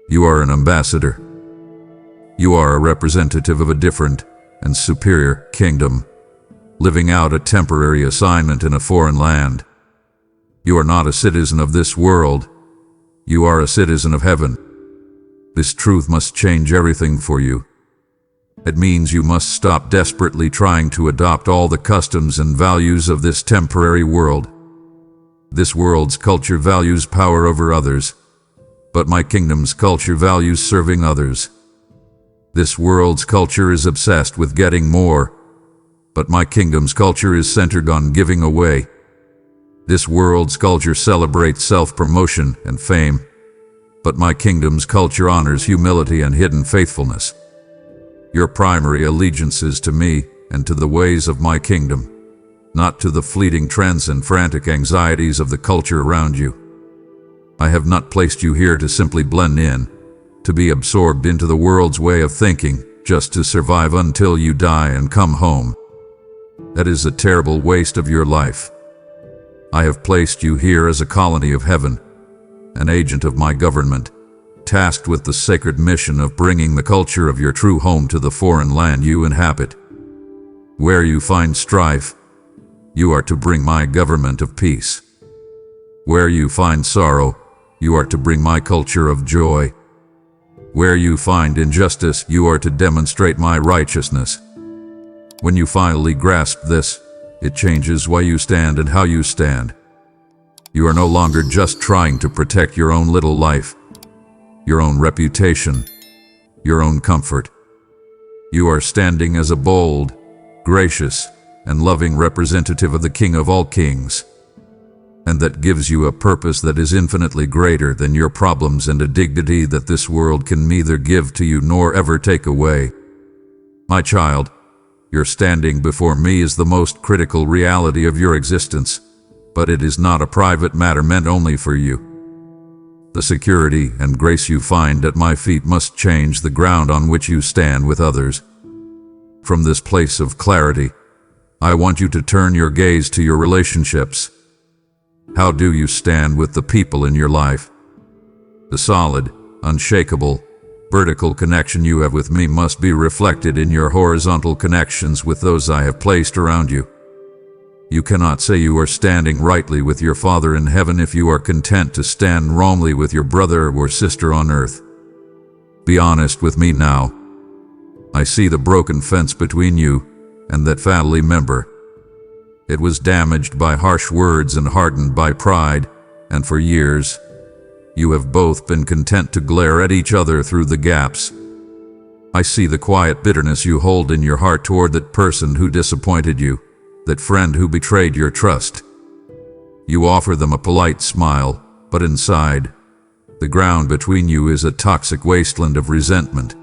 You are an ambassador. You are a representative of a different and superior kingdom, living out a temporary assignment in a foreign land. You are not a citizen of this world. You are a citizen of heaven. This truth must change everything for you. It means you must stop desperately trying to adopt all the customs and values of this temporary world. This world's culture values power over others, but my kingdom's culture values serving others. This world's culture is obsessed with getting more, but my kingdom's culture is centered on giving away. This world's culture celebrates self-promotion and fame, but my kingdom's culture honors humility and hidden faithfulness. Your primary allegiance is to me and to the ways of my kingdom, not to the fleeting trends and frantic anxieties of the culture around you. I have not placed you here to simply blend in, to be absorbed into the world's way of thinking, just to survive until you die and come home. That is a terrible waste of your life. I have placed you here as a colony of heaven, an agent of my government, tasked with the sacred mission of bringing the culture of your true home to the foreign land you inhabit. Where you find strife, you are to bring my government of peace. Where you find sorrow, you are to bring my culture of joy. Where you find injustice, you are to demonstrate my righteousness. When you finally grasp this, it changes why you stand and how you stand. You are no longer just trying to protect your own little life, your own reputation, your own comfort. You are standing as a bold, gracious, and loving representative of the King of all kings. And that gives you a purpose that is infinitely greater than your problems and a dignity that this world can neither give to you nor ever take away. My child, your standing before me is the most critical reality of your existence, but it is not a private matter meant only for you. The security and grace you find at my feet must change the ground on which you stand with others. From this place of clarity, I want you to turn your gaze to your relationships. How do you stand with the people in your life? The solid, unshakable, vertical connection you have with me must be reflected in your horizontal connections with those I have placed around you. You cannot say you are standing rightly with your Father in heaven if you are content to stand wrongly with your brother or sister on earth. Be honest with me now. I see the broken fence between you and that family member. It was damaged by harsh words and hardened by pride, and for years, you have both been content to glare at each other through the gaps. I see the quiet bitterness you hold in your heart toward that person who disappointed you, that friend who betrayed your trust. You offer them a polite smile, but inside, the ground between you is a toxic wasteland of resentment.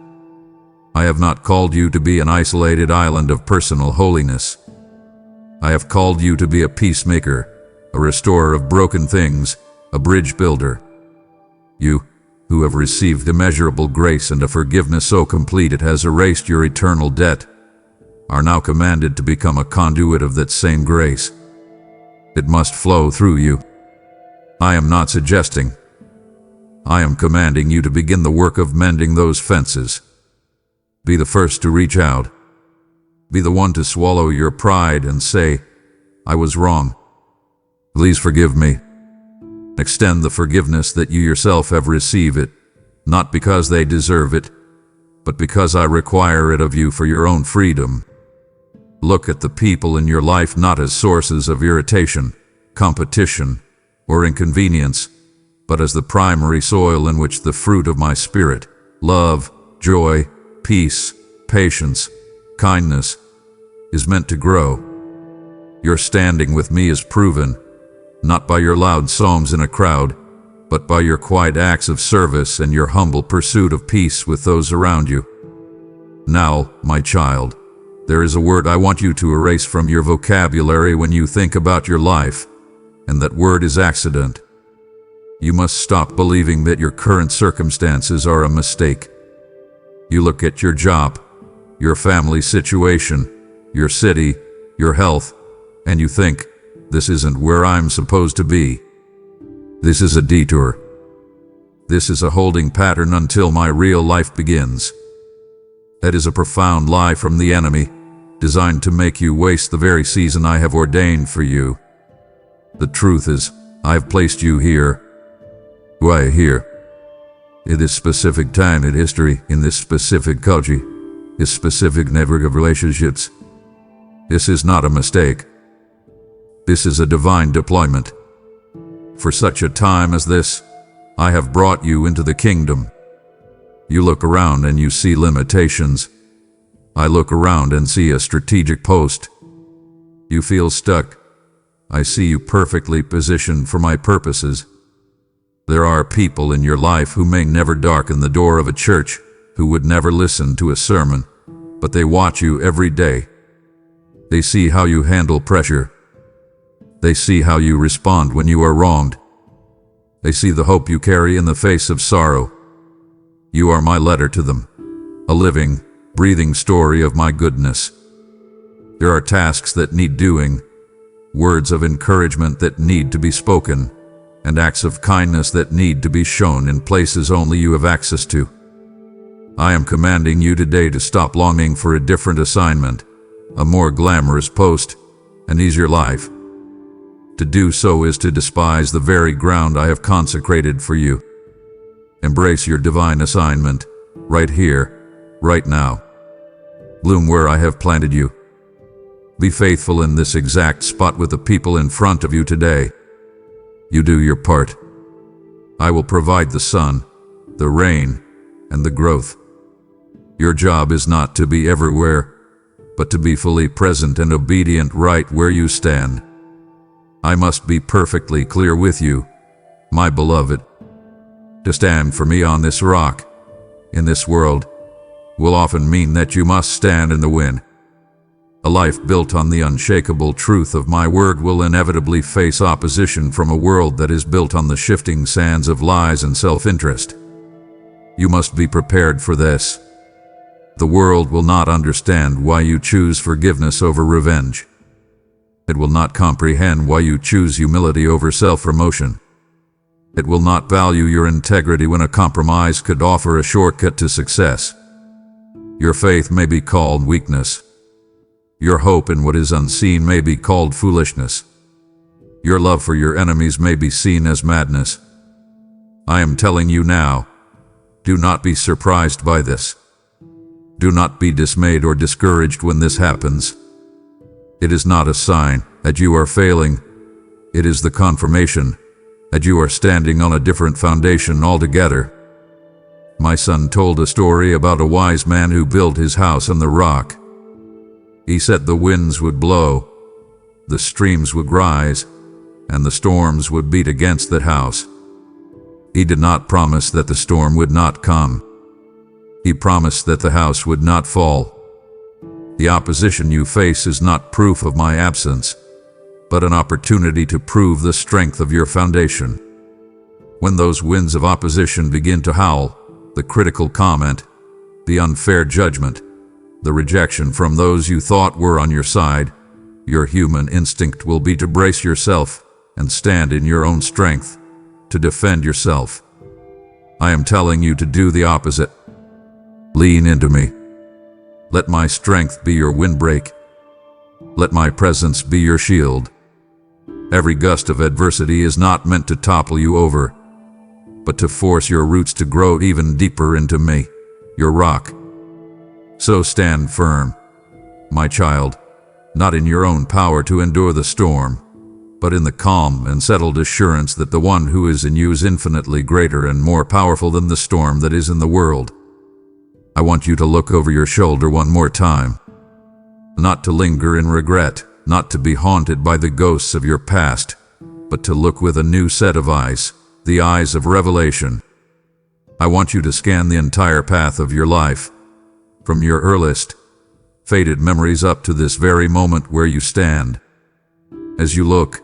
I have not called you to be an isolated island of personal holiness. I have called you to be a peacemaker, a restorer of broken things, a bridge builder. You, who have received immeasurable grace and a forgiveness so complete it has erased your eternal debt, are now commanded to become a conduit of that same grace. It must flow through you. I am not suggesting. I am commanding you to begin the work of mending those fences. Be the first to reach out. Be the one to swallow your pride and say, I was wrong. Please forgive me. Extend the forgiveness that you yourself have received it, not because they deserve it, but because I require it of you for your own freedom. Look at the people in your life not as sources of irritation, competition, or inconvenience, but as the primary soil in which the fruit of my Spirit, love, joy, peace, patience, kindness, is meant to grow. Your standing with me is proven, not by your loud songs in a crowd, but by your quiet acts of service and your humble pursuit of peace with those around you. Now, my child, there is a word I want you to erase from your vocabulary when you think about your life, and that word is accident. You must stop believing that your current circumstances are a mistake. You look at your job, your family situation, your city, your health, and you think, this isn't where I'm supposed to be. This is a detour. This is a holding pattern until my real life begins. That is a profound lie from the enemy, designed to make you waste the very season I have ordained for you. The truth is, I have placed you here. Why here? In this specific time in history, in this specific culture, this specific network of relationships. This is not a mistake. This is a divine deployment. For such a time as this, I have brought you into the kingdom. You look around and you see limitations. I look around and see a strategic post. You feel stuck. I see you perfectly positioned for my purposes. There are people in your life who may never darken the door of a church, who would never listen to a sermon, but they watch you every day. They see how you handle pressure. They see how you respond when you are wronged. They see the hope you carry in the face of sorrow. You are my letter to them, a living, breathing story of my goodness. There are tasks that need doing, words of encouragement that need to be spoken, and acts of kindness that need to be shown in places only you have access to. I am commanding you today to stop longing for a different assignment, a more glamorous post, an easier life. To do so is to despise the very ground I have consecrated for you. Embrace your divine assignment, right here, right now. Bloom where I have planted you. Be faithful in this exact spot with the people in front of you today. You do your part. I will provide the sun, the rain, and the growth. Your job is not to be everywhere, but to be fully present and obedient right where you stand. I must be perfectly clear with you, my beloved. To stand for me on this rock, in this world, will often mean that you must stand in the wind. A life built on the unshakable truth of my word will inevitably face opposition from a world that is built on the shifting sands of lies and self-interest. You must be prepared for this. The world will not understand why you choose forgiveness over revenge. It will not comprehend why you choose humility over self-promotion. It will not value your integrity when a compromise could offer a shortcut to success. Your faith may be called weakness. Your hope in what is unseen may be called foolishness. Your love for your enemies may be seen as madness. I am telling you now, do not be surprised by this. Do not be dismayed or discouraged when this happens. It is not a sign that you are failing. It is the confirmation that you are standing on a different foundation altogether. My son told a story about a wise man who built his house on the rock. He said the winds would blow, the streams would rise, and the storms would beat against that house. He did not promise that the storm would not come. He promised that the house would not fall. The opposition you face is not proof of my absence, but an opportunity to prove the strength of your foundation. When those winds of opposition begin to howl, the critical comment, the unfair judgment, the rejection from those you thought were on your side, your human instinct will be to brace yourself and stand in your own strength, to defend yourself. I am telling you to do the opposite. Lean into me. Let my strength be your windbreak. Let my presence be your shield. Every gust of adversity is not meant to topple you over, but to force your roots to grow even deeper into me, your rock. So stand firm, my child, not in your own power to endure the storm, but in the calm and settled assurance that the one who is in you is infinitely greater and more powerful than the storm that is in the world. I want you to look over your shoulder one more time, not to linger in regret, not to be haunted by the ghosts of your past, but to look with a new set of eyes, the eyes of revelation. I want you to scan the entire path of your life, from your earliest, faded memories up to this very moment where you stand. As you look,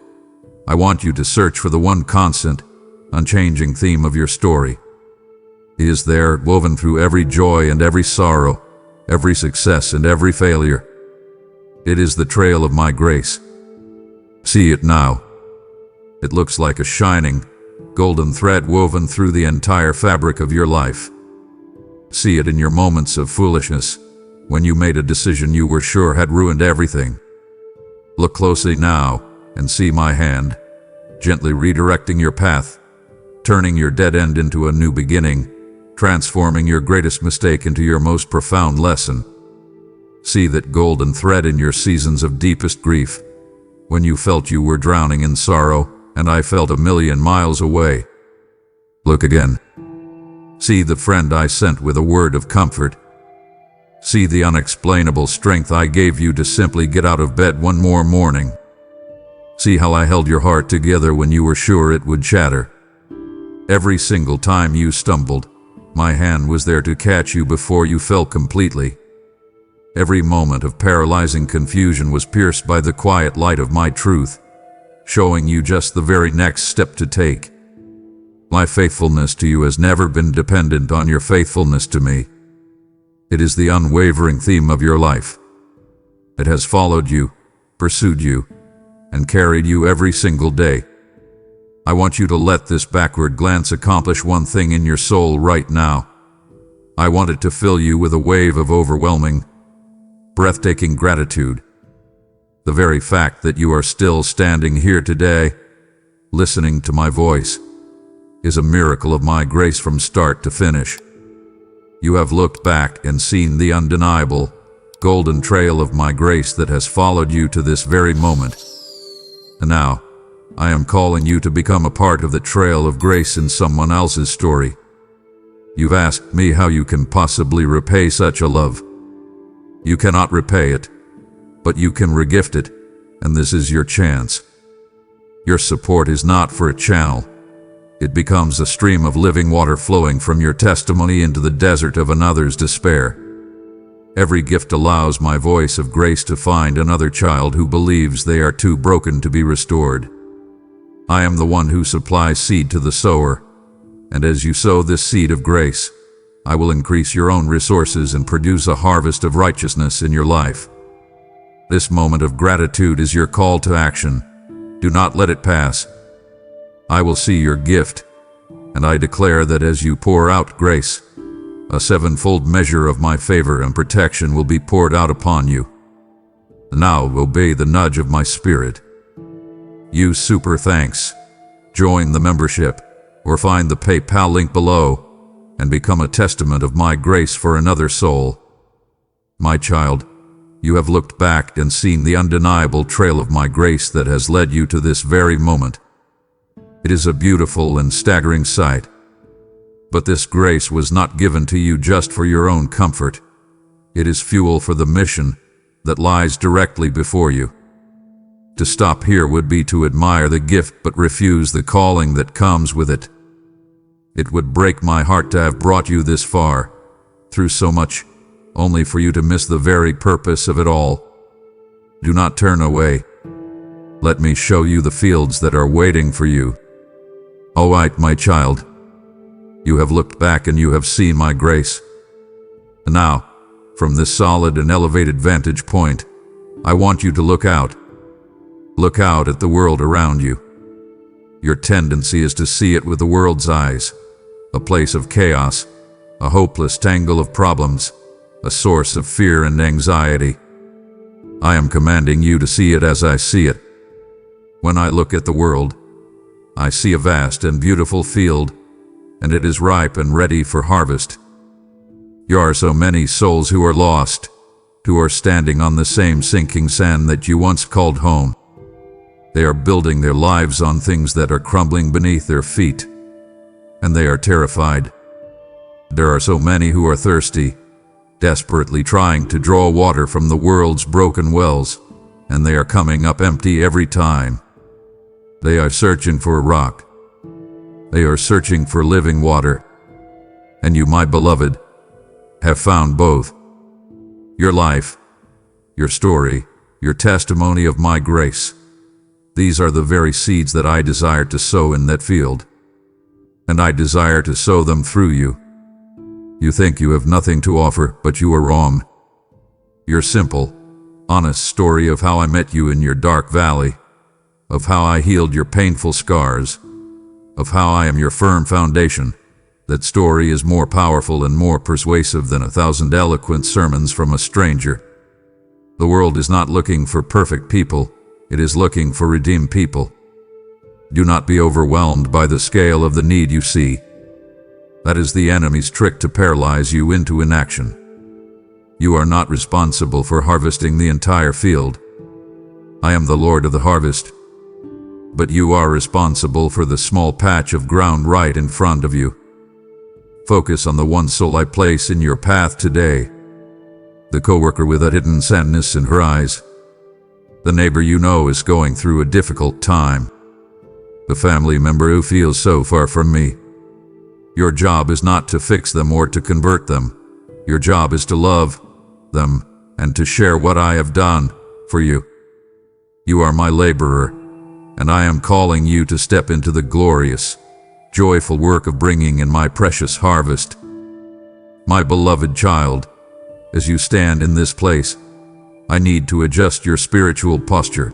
I want you to search for the one constant, unchanging theme of your story. It is there, woven through every joy and every sorrow, every success and every failure. It is the trail of my grace. See it now. It looks like a shining, golden thread woven through the entire fabric of your life. See it in your moments of foolishness, when you made a decision you were sure had ruined everything. Look closely now and see my hand, gently redirecting your path, turning your dead end into a new beginning, transforming your greatest mistake into your most profound lesson. See that golden thread in your seasons of deepest grief, when you felt you were drowning in sorrow and I felt a million miles away. Look again. See the friend I sent with a word of comfort. See the unexplainable strength I gave you to simply get out of bed one more morning. See how I held your heart together when you were sure it would shatter. Every single time you stumbled, my hand was there to catch you before you fell completely. Every moment of paralyzing confusion was pierced by the quiet light of my truth, showing you just the very next step to take. My faithfulness to you has never been dependent on your faithfulness to me. It is the unwavering theme of your life. It has followed you, pursued you, and carried you every single day. I want you to let this backward glance accomplish one thing in your soul right now. I want it to fill you with a wave of overwhelming, breathtaking gratitude. The very fact that you are still standing here today, listening to my voice, is a miracle of my grace from start to finish. You have looked back and seen the undeniable, golden trail of my grace that has followed you to this very moment. And now, I am calling you to become a part of the trail of grace in someone else's story. You've asked me how you can possibly repay such a love. You cannot repay it, but you can regift it, and this is your chance. Your support is not for a channel. It becomes a stream of living water flowing from your testimony into the desert of another's despair. Every gift allows my voice of grace to find another child who believes they are too broken to be restored. I am the one who supplies seed to the sower, and as you sow this seed of grace, I will increase your own resources and produce a harvest of righteousness in your life. This moment of gratitude is your call to action. Do not let it pass. I will see your gift, and I declare that as you pour out grace, a sevenfold measure of my favor and protection will be poured out upon you. Now obey the nudge of my spirit. Use Super Thanks, join the membership, or find the PayPal link below, and become a testament of my grace for another soul. My child, you have looked back and seen the undeniable trail of my grace that has led you to this very moment. It is a beautiful and staggering sight. But this grace was not given to you just for your own comfort. It is fuel for the mission that lies directly before you. To stop here would be to admire the gift but refuse the calling that comes with it. It would break my heart to have brought you this far, through so much, only for you to miss the very purpose of it all. Do not turn away. Let me show you the fields that are waiting for you. All right, my child. You have looked back and you have seen my grace. And now, from this solid and elevated vantage point, I want you to look out. Look out at the world around you. Your tendency is to see it with the world's eyes, a place of chaos, a hopeless tangle of problems, a source of fear and anxiety. I am commanding you to see it as I see it. When I look at the world, I see a vast and beautiful field, and it is ripe and ready for harvest. There are so many souls who are lost, who are standing on the same sinking sand that you once called home. They are building their lives on things that are crumbling beneath their feet, and they are terrified. There are so many who are thirsty, desperately trying to draw water from the world's broken wells, and they are coming up empty every time. They are searching for a rock. They are searching for living water. And you, my beloved, have found both. Your life, your story, your testimony of my grace. These are the very seeds that I desire to sow in that field. And I desire to sow them through you. You think you have nothing to offer, but you are wrong. Your simple, honest story of how I met you in your dark valley, of how I healed your painful scars, of how I am your firm foundation, that story is more powerful and more persuasive than 1,000 eloquent sermons from a stranger. The world is not looking for perfect people, it is looking for redeemed people. Do not be overwhelmed by the scale of the need you see. That is the enemy's trick to paralyze you into inaction. You are not responsible for harvesting the entire field. I am the Lord of the harvest. But you are responsible for the small patch of ground right in front of you. Focus on the one soul I place in your path today. The coworker with a hidden sadness in her eyes. The neighbor you know is going through a difficult time. The family member who feels so far from me. Your job is not to fix them or to convert them. Your job is to love them and to share what I have done for you. You are my laborer, and I am calling you to step into the glorious, joyful work of bringing in my precious harvest. My beloved child, as you stand in this place, I need to adjust your spiritual posture.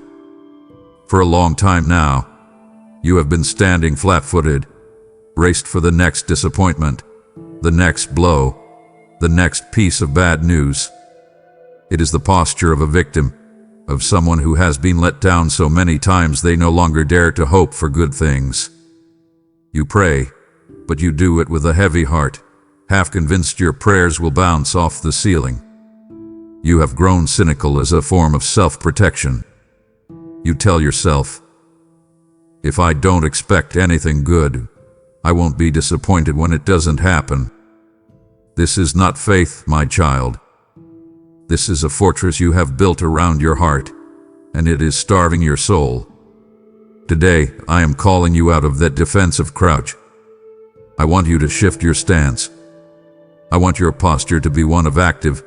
For a long time now, You have been standing flat-footed, braced for the next disappointment, the next blow, the next piece of bad news. It is the posture of a victim, of someone who has been let down so many times they no longer dare to hope for good things. You pray, but you do it with a heavy heart, half convinced your prayers will bounce off the ceiling. You have grown cynical as a form of self-protection. You tell yourself, if I don't expect anything good, I won't be disappointed when it doesn't happen. This is not faith, my child. This is a fortress you have built around your heart, and it is starving your soul. Today, I am calling you out of that defensive crouch. I want you to shift your stance. I want your posture to be one of active,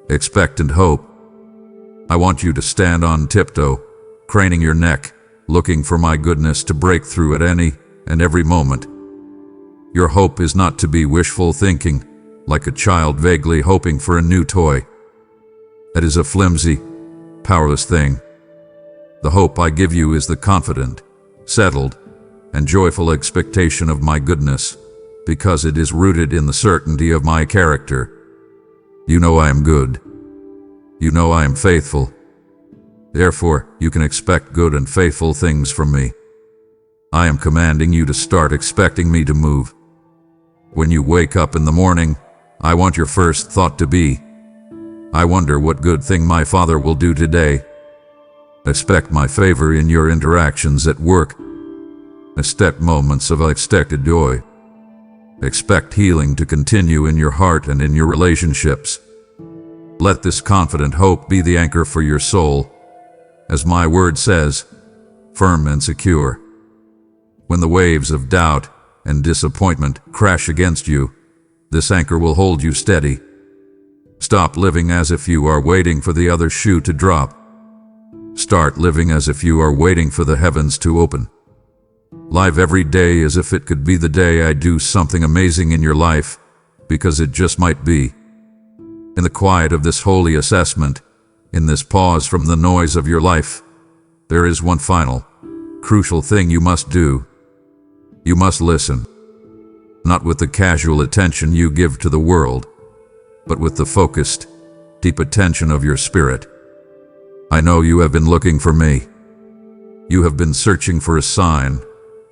expectant hope. I want you to stand on tiptoe, craning your neck, looking for my goodness to break through at any and every moment. Your hope is not to be wishful thinking, like a child vaguely hoping for a new toy. That is a flimsy, powerless thing. The hope I give you is the confident, settled, and joyful expectation of my goodness, because it is rooted in the certainty of my character. You know I am good. You know I am faithful. Therefore, you can expect good and faithful things from me. I am commanding you to start expecting me to move. When you wake up in the morning, I want your first thought to be, I wonder what good thing my Father will do today. Expect my favor in your interactions at work. Expect moments of unexpected joy. Expect healing to continue in your heart and in your relationships. Let this confident hope be the anchor for your soul. As my word says, firm and secure. When the waves of doubt and disappointment crash against you, this anchor will hold you steady. Stop living as if you are waiting for the other shoe to drop. Start living as if you are waiting for the heavens to open. Live every day as if it could be the day I do something amazing in your life, because it just might be. In the quiet of this holy assessment, in this pause from the noise of your life, there is one final, crucial thing you must do. You must listen. Not with the casual attention you give to the world, but with the focused, deep attention of your spirit. I know you have been looking for me. You have been searching for a sign,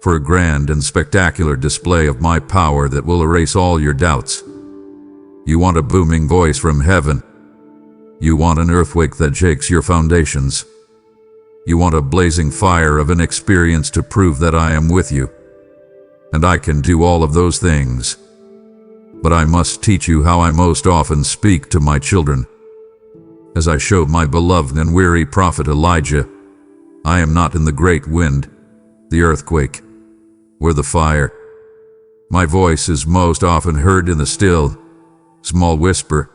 for a grand and spectacular display of my power that will erase all your doubts. You want a booming voice from heaven. You want an earthquake that shakes your foundations. You want a blazing fire of an experience to prove that I am with you. And I can do all of those things. But I must teach you how I most often speak to my children. As I showed my beloved and weary prophet Elijah, I am not in the great wind, the earthquake, or the fire. My voice is most often heard in the still, small whisper.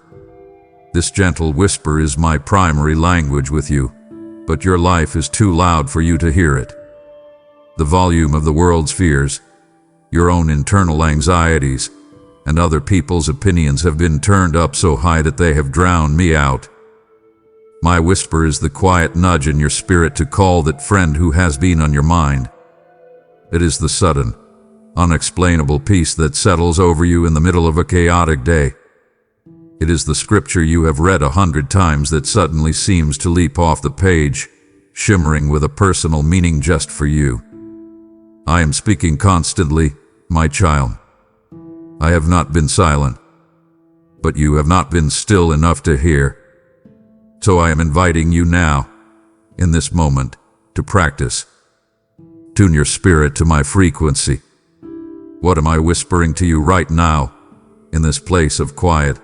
This gentle whisper is my primary language with you, but your life is too loud for you to hear it. The volume of the world's fears, your own internal anxieties, and other people's opinions have been turned up so high that they have drowned me out. My whisper is the quiet nudge in your spirit to call that friend who has been on your mind. It is the sudden, unexplainable peace that settles over you in the middle of a chaotic day. It is the scripture you have read 100 times that suddenly seems to leap off the page, shimmering with a personal meaning just for you. I am speaking constantly, my child. I have not been silent, but you have not been still enough to hear. So I am inviting you now, in this moment, to practice. Tune your spirit to my frequency. What am I whispering to you right now, in this place of quiet?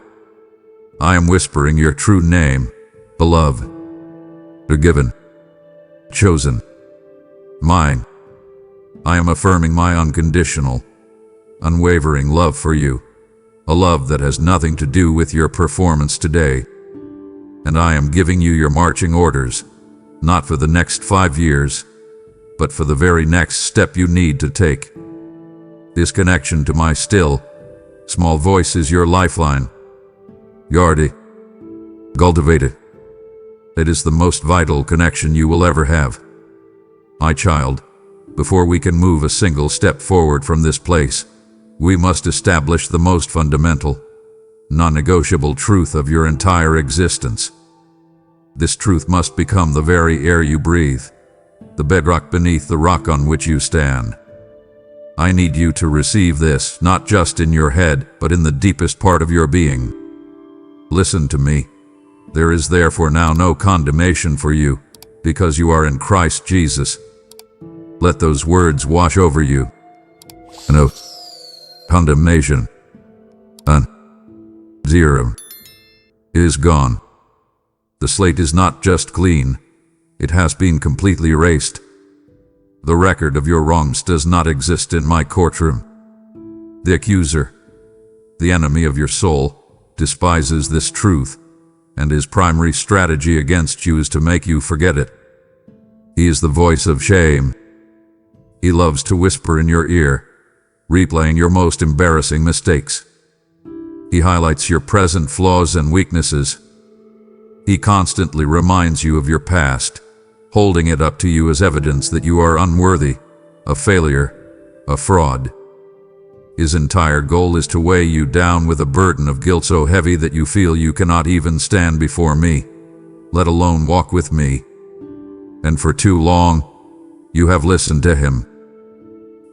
I am whispering your true name, beloved, forgiven, chosen, mine. I am affirming my unconditional, unwavering love for you, a love that has nothing to do with your performance today. And I am giving you your marching orders, not for the next 5 years, but for the very next step you need to take. This connection to my still, small voice is your lifeline. Guard, cultivate it. It is the most vital connection you will ever have. My child, Before we can move a single step forward from this place, we must establish the most fundamental, non-negotiable truth of your entire existence. This truth must become the very air you breathe, the bedrock beneath the rock on which you stand. I need you to receive this, not just in your head, but in the deepest part of your being. Listen to me. There is therefore now no condemnation for you, because you are in Christ Jesus. Let those words wash over you. No condemnation. Zero is gone. The slate is not just clean, it has been completely erased. The record of your wrongs does not exist in my courtroom. The accuser, the enemy of your soul, despises this truth, and his primary strategy against you is to make you forget it. He is the voice of shame. He loves to whisper in your ear, replaying your most embarrassing mistakes. He highlights your present flaws and weaknesses. He constantly reminds you of your past, holding it up to you as evidence that you are unworthy, a failure, a fraud. His entire goal is to weigh you down with a burden of guilt so heavy that you feel you cannot even stand before me, let alone walk with me. And for too long, you have listened to him.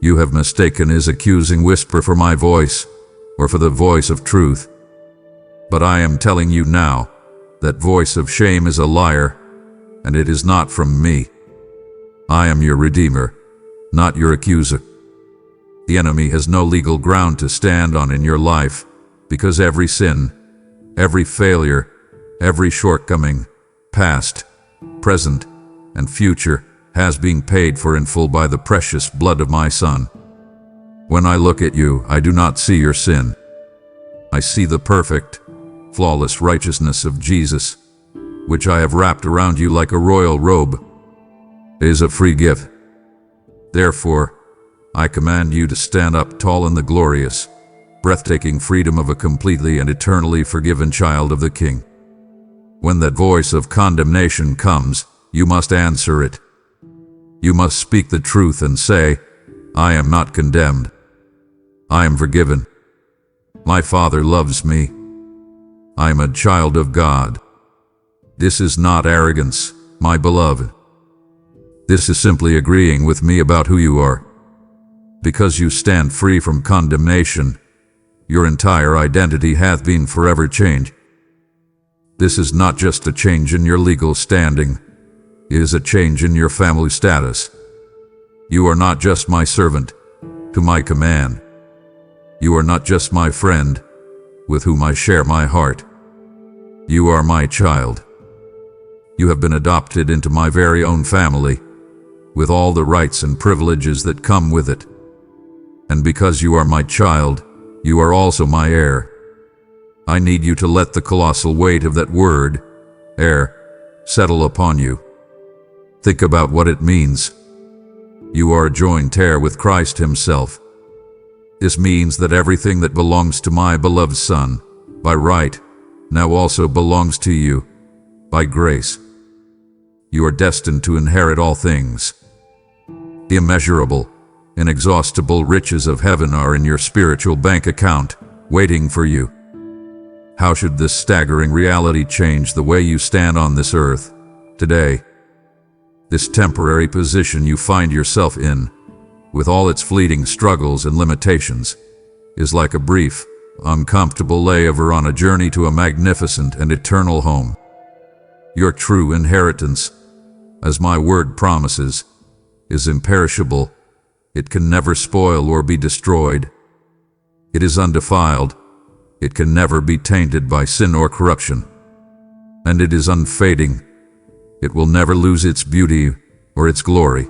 You have mistaken his accusing whisper for my voice, or for the voice of truth. But I am telling you now, that voice of shame is a liar, and it is not from me. I am your Redeemer, not your accuser. The enemy has no legal ground to stand on in your life, because every sin, every failure, every shortcoming, past, present, and future, has been paid for in full by the precious blood of my Son. When I look at you, I do not see your sin. I see the perfect, flawless righteousness of Jesus, which I have wrapped around you like a royal robe. It is a free gift. Therefore, I command you to stand up tall in the glorious, breathtaking freedom of a completely and eternally forgiven child of the King. When that voice of condemnation comes, you must answer it. You must speak the truth and say, I am not condemned. I am forgiven. My Father loves me. I am a child of God. This is not arrogance, my beloved. This is simply agreeing with me about who you are. Because you stand free from condemnation, your entire identity hath been forever changed. This is not just a change in your legal standing, it is a change in your family status. You are not just my servant, to my command. You are not just my friend, with whom I share my heart. You are my child. You have been adopted into my very own family, with all the rights and privileges that come with it. And because you are my child, you are also my heir. I need you to let the colossal weight of that word, heir, settle upon you. Think about what it means. You are a joint heir with Christ himself. This means that everything that belongs to my beloved Son, by right, now also belongs to you, by grace. You are destined to inherit all things. The immeasurable, inexhaustible riches of heaven are in your spiritual bank account, waiting for you. How should this staggering reality change the way you stand on this earth today? This temporary position you find yourself in, with all its fleeting struggles and limitations, is like a brief, uncomfortable layover on a journey to a magnificent and eternal home. Your true inheritance, as my word promises, is imperishable. It can never spoil or be destroyed. It is undefiled. It can never be tainted by sin or corruption. And it is unfading. It will never lose its beauty or its glory.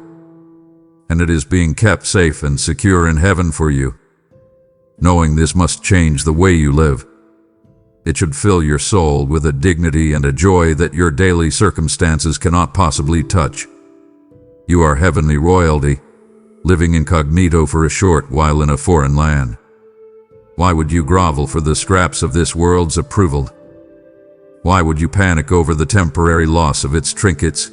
And it is being kept safe and secure in heaven for you. Knowing this must change the way you live. It should fill your soul with a dignity and a joy that your daily circumstances cannot possibly touch. You are heavenly royalty, living incognito for a short while in a foreign land. Why would you grovel for the scraps of this world's approval? Why would you panic over the temporary loss of its trinkets?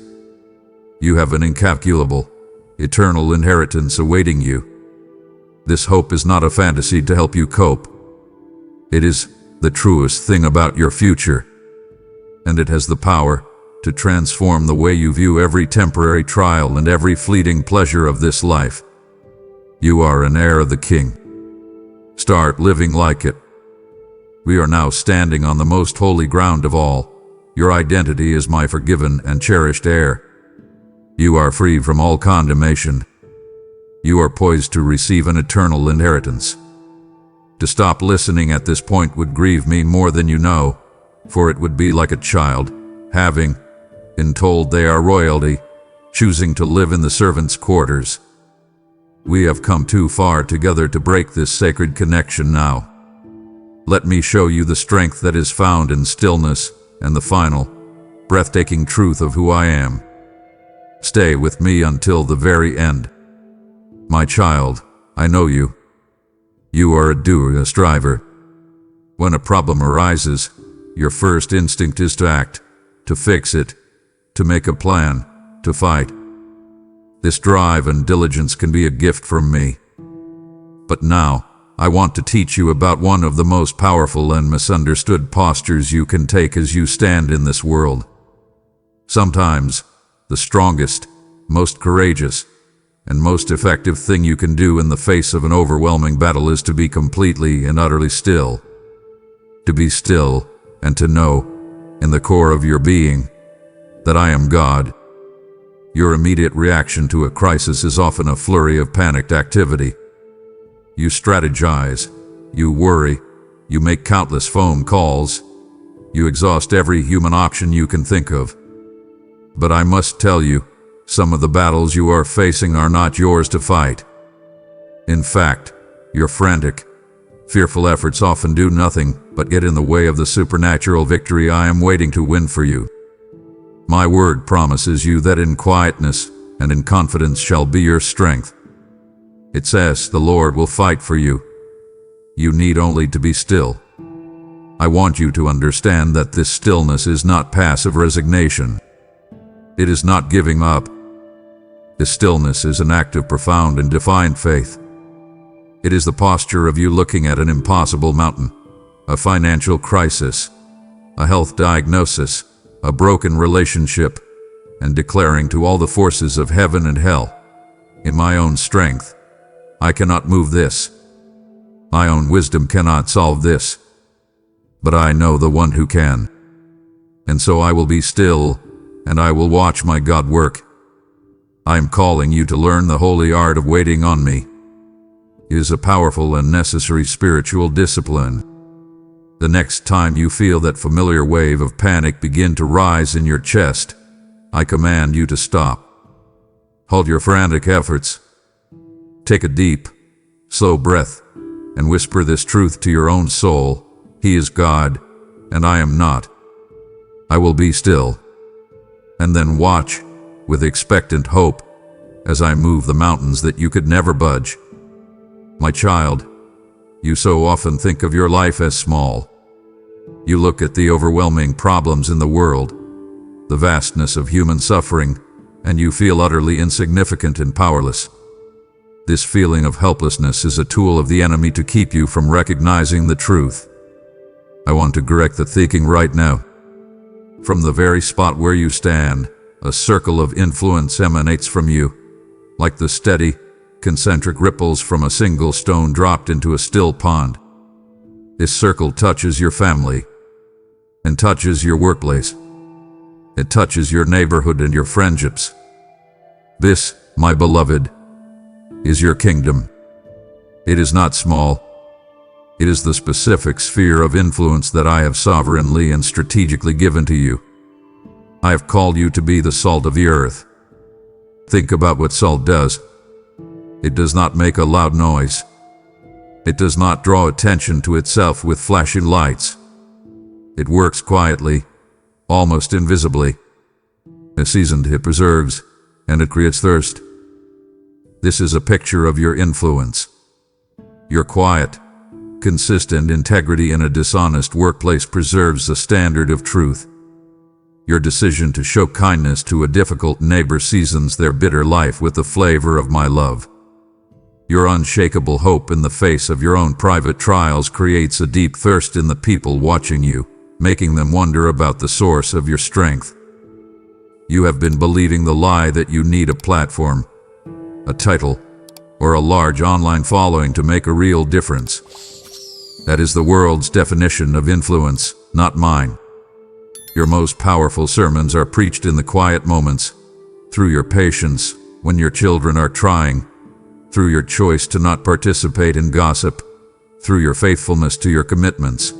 You have an incalculable, eternal inheritance awaiting you. This hope is not a fantasy to help you cope. It is the truest thing about your future, and it has the power to transform the way you view every temporary trial and every fleeting pleasure of this life. You are an heir of the King. Start living like it. We are now standing on the most holy ground of all. Your identity is my forgiven and cherished heir. You are free from all condemnation. You are poised to receive an eternal inheritance. To stop listening at this point would grieve me more than you know, for it would be like a child, having been told they are royalty, choosing to live in the servants' quarters. We have come too far together to break this sacred connection now. Let me show you the strength that is found in stillness and the final, breathtaking truth of who I am. Stay with me until the very end. My child, I know you. You are a doer, a striver. When a problem arises, your first instinct is to act, to fix it, to make a plan, to fight. This drive and diligence can be a gift from me. But now, I want to teach you about one of the most powerful and misunderstood postures you can take as you stand in this world. Sometimes, the strongest, most courageous, and most effective thing you can do in the face of an overwhelming battle is to be completely and utterly still. To be still and to know, in the core of your being, that I am God. Your immediate reaction to a crisis is often a flurry of panicked activity. You strategize, you worry, you make countless phone calls, you exhaust every human option you can think of. But I must tell you, some of the battles you are facing are not yours to fight. In fact, your frantic, fearful efforts often do nothing but get in the way of the supernatural victory I am waiting to win for you. My word promises you that in quietness and in confidence shall be your strength. It says the Lord will fight for you. You need only to be still. I want you to understand that this stillness is not passive resignation. It is not giving up. This stillness is an act of profound and defiant faith. It is the posture of you looking at an impossible mountain, a financial crisis, a health diagnosis, a broken relationship, and declaring to all the forces of heaven and hell, in my own strength, I cannot move this. My own wisdom cannot solve this. But I know the one who can. And so I will be still, and I will watch my God work. I am calling you to learn the holy art of waiting on me. It is a powerful and necessary spiritual discipline. The next time you feel that familiar wave of panic begin to rise in your chest, I command you to stop. Halt your frantic efforts. Take a deep, slow breath and whisper this truth to your own soul. He is God, and I am not. I will be still. And then watch, with expectant hope, as I move the mountains that you could never budge. My child, you so often think of your life as small. You look at the overwhelming problems in the world, the vastness of human suffering, and you feel utterly insignificant and powerless. This feeling of helplessness is a tool of the enemy to keep you from recognizing the truth. I want to correct the thinking right now. From the very spot where you stand, a circle of influence emanates from you, like the steady, concentric ripples from a single stone dropped into a still pond. This circle touches your family, and touches your workplace. It touches your neighborhood and your friendships. This, my beloved, is your kingdom. It is not small. It is the specific sphere of influence that I have sovereignly and strategically given to you. I have called you to be the salt of the earth. Think about what salt does. It does not make a loud noise. It does not draw attention to itself with flashing lights. It works quietly, almost invisibly. A seasoned it preserves, and it creates thirst. This is a picture of your influence. Your quiet, consistent integrity in a dishonest workplace preserves the standard of truth. Your decision to show kindness to a difficult neighbor seasons their bitter life with the flavor of my love. Your unshakable hope in the face of your own private trials creates a deep thirst in the people watching you, making them wonder about the source of your strength. You have been believing the lie that you need a platform, a title, or a large online following to make a real difference. That is the world's definition of influence, not mine. Your most powerful sermons are preached in the quiet moments, through your patience when your children are trying, through your choice to not participate in gossip, through your faithfulness to your commitments.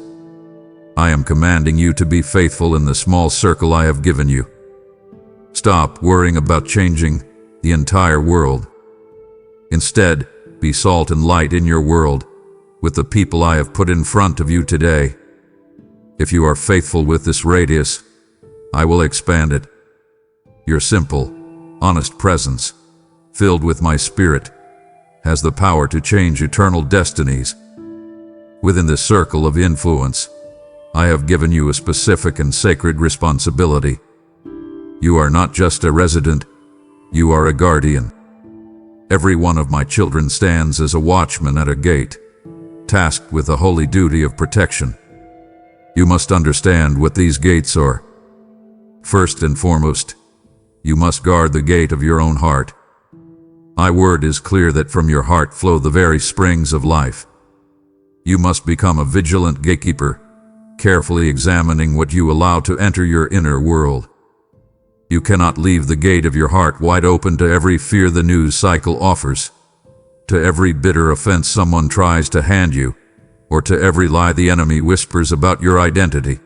I am commanding you to be faithful in the small circle I have given you. Stop worrying about changing the entire world. Instead, be salt and light in your world, with the people I have put in front of you today. If you are faithful with this radius, I will expand it. Your simple, honest presence, filled with my spirit, has the power to change eternal destinies. Within this circle of influence, I have given you a specific and sacred responsibility. You are not just a resident, you are a guardian. Every one of my children stands as a watchman at a gate, tasked with the holy duty of protection. You must understand what these gates are. First and foremost, you must guard the gate of your own heart. My word is clear that from your heart flow the very springs of life. You must become a vigilant gatekeeper, carefully examining what you allow to enter your inner world. You cannot leave the gate of your heart wide open to every fear the news cycle offers, to every bitter offense someone tries to hand you, or to every lie the enemy whispers about your identity.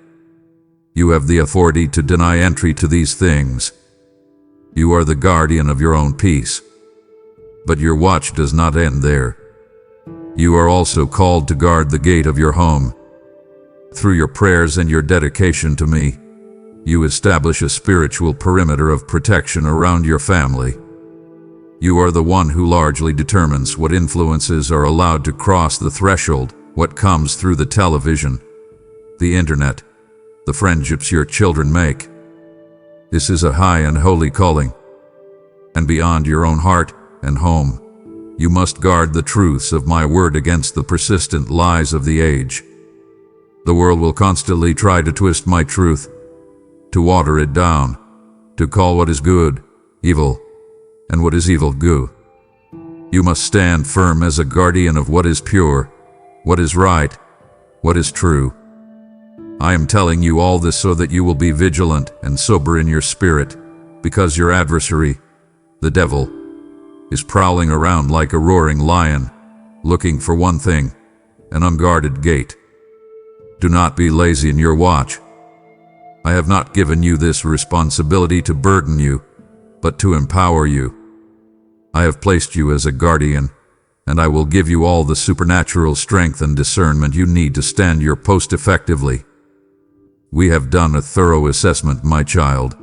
You have the authority to deny entry to these things. You are the guardian of your own peace. But your watch does not end there. You are also called to guard the gate of your home. Through your prayers and your dedication to me, you establish a spiritual perimeter of protection around your family. You are the one who largely determines what influences are allowed to cross the threshold, what comes through the television, the internet, the friendships your children make. This is a high and holy calling. And beyond your own heart and home, you must guard the truths of my word against the persistent lies of the age. The world will constantly try to twist my truth, to water it down, to call what is good evil, and what is evil good. You must stand firm as a guardian of what is pure, what is right, what is true. I am telling you all this so that you will be vigilant and sober in your spirit, because your adversary, the devil, is prowling around like a roaring lion, looking for one thing, an unguarded gate. Do not be lazy in your watch. I have not given you this responsibility to burden you, but to empower you. I have placed you as a guardian, and I will give you all the supernatural strength and discernment you need to stand your post effectively. We have done a thorough assessment, my child.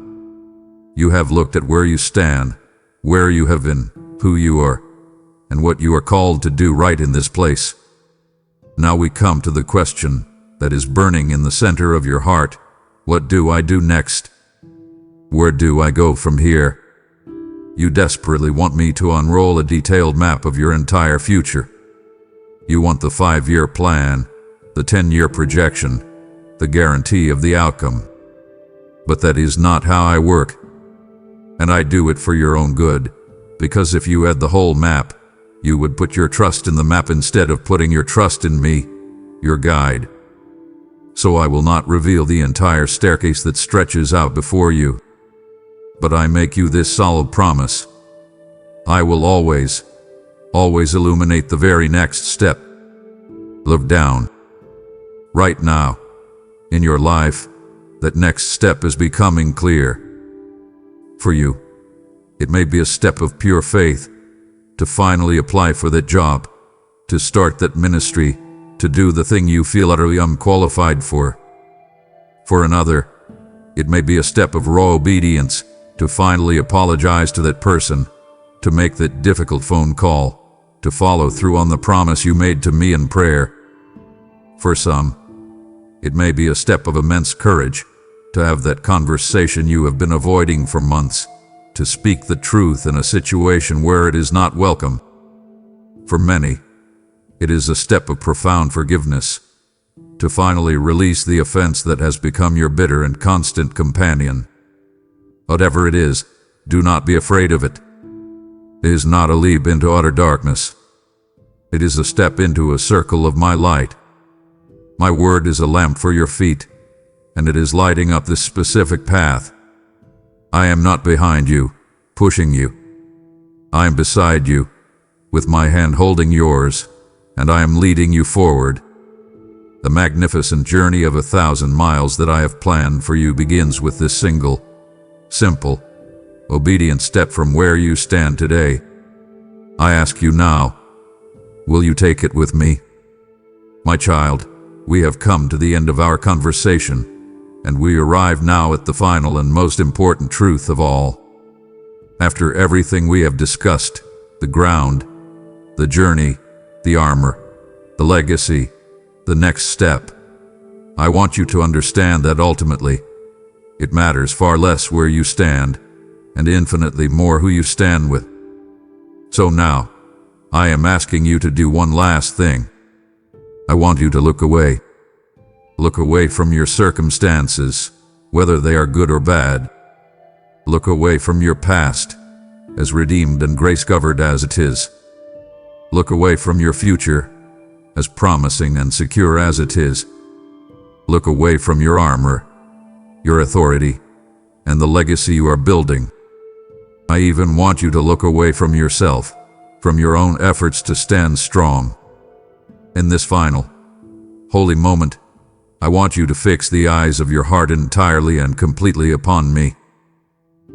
You have looked at where you stand, where you have been, who you are, and what you are called to do right in this place. Now we come to the question that is burning in the center of your heart. What do I do next? Where do I go from here? You desperately want me to unroll a detailed map of your entire future. You want the 5-year plan, the 10-year projection, the guarantee of the outcome. But that is not how I work. And I do it for your own good, because if you had the whole map, you would put your trust in the map instead of putting your trust in me, your guide. So I will not reveal the entire staircase that stretches out before you. But I make you this solid promise. I will always illuminate the very next step. Look down. Right now, in your life, that next step is becoming clear. For you, it may be a step of pure faith, to finally apply for that job, to start that ministry, to do the thing you feel utterly unqualified for. For another, it may be a step of raw obedience, to finally apologize to that person, to make that difficult phone call, to follow through on the promise you made to me in prayer. For some, it may be a step of immense courage, to have that conversation you have been avoiding for months, to speak the truth in a situation where it is not welcome. For many, it is a step of profound forgiveness, to finally release the offense that has become your bitter and constant companion. Whatever it is, do not be afraid of it. It is not a leap into utter darkness. It is a step into a circle of my light. My word is a lamp for your feet, and it is lighting up this specific path. I am not behind you, pushing you. I am beside you, with my hand holding yours, and I am leading you forward. The magnificent journey of 1,000 miles that I have planned for you begins with this single, simple, obedient step from where you stand today. I ask you now, will you take it with me? My child, we have come to the end of our conversation, and we arrive now at the final and most important truth of all. After everything we have discussed, the ground, the journey, the armor, the legacy, the next step, I want you to understand that ultimately, it matters far less where you stand, and infinitely more who you stand with. So now, I am asking you to do one last thing. I want you to look away. Look away from your circumstances, whether they are good or bad. Look away from your past, as redeemed and grace-covered as it is. Look away from your future, as promising and secure as it is. Look away from your armor, your authority, and the legacy you are building. I even want you to look away from yourself, from your own efforts to stand strong. In this final, holy moment, I want you to fix the eyes of your heart entirely and completely upon me.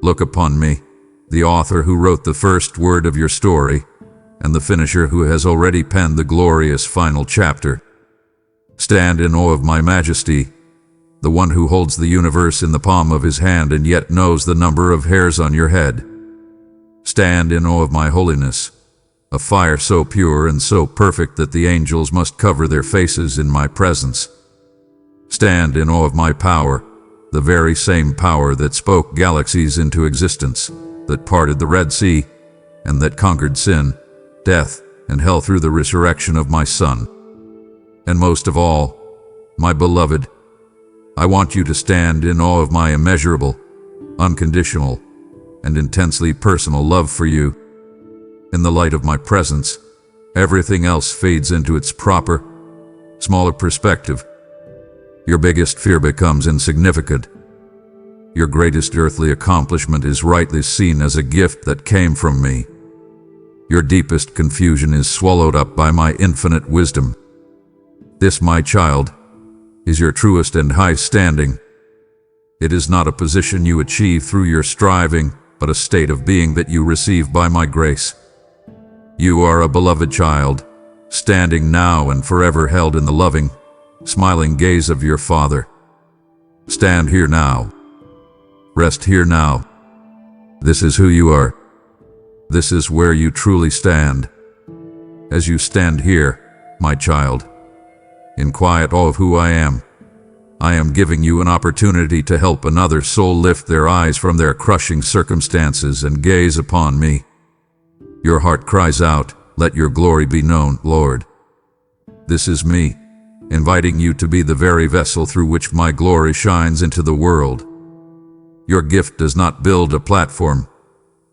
Look upon me, the author who wrote the first word of your story, and the finisher who has already penned the glorious final chapter. Stand in awe of my majesty, the one who holds the universe in the palm of his hand and yet knows the number of hairs on your head. Stand in awe of my holiness, a fire so pure and so perfect that the angels must cover their faces in my presence. Stand in awe of my power, the very same power that spoke galaxies into existence, that parted the Red Sea, and that conquered sin, death, and hell through the resurrection of my Son. And most of all, my beloved, I want you to stand in awe of my immeasurable, unconditional, and intensely personal love for you. In the light of my presence, everything else fades into its proper, smaller perspective. Your biggest fear becomes insignificant. Your greatest earthly accomplishment is rightly seen as a gift that came from me. Your deepest confusion is swallowed up by my infinite wisdom. This, my child, is your truest and highest standing. It is not a position you achieve through your striving, but a state of being that you receive by my grace. You are a beloved child, standing now and forever held in the loving, smiling gaze of your Father. Stand here now. Rest here now. This is who you are. This is where you truly stand. As you stand here, my child, in quiet awe of who I am giving you an opportunity to help another soul lift their eyes from their crushing circumstances and gaze upon me. Your heart cries out, "Let your glory be known, Lord." This is me, inviting you to be the very vessel through which my glory shines into the world. Your gift does not build a platform.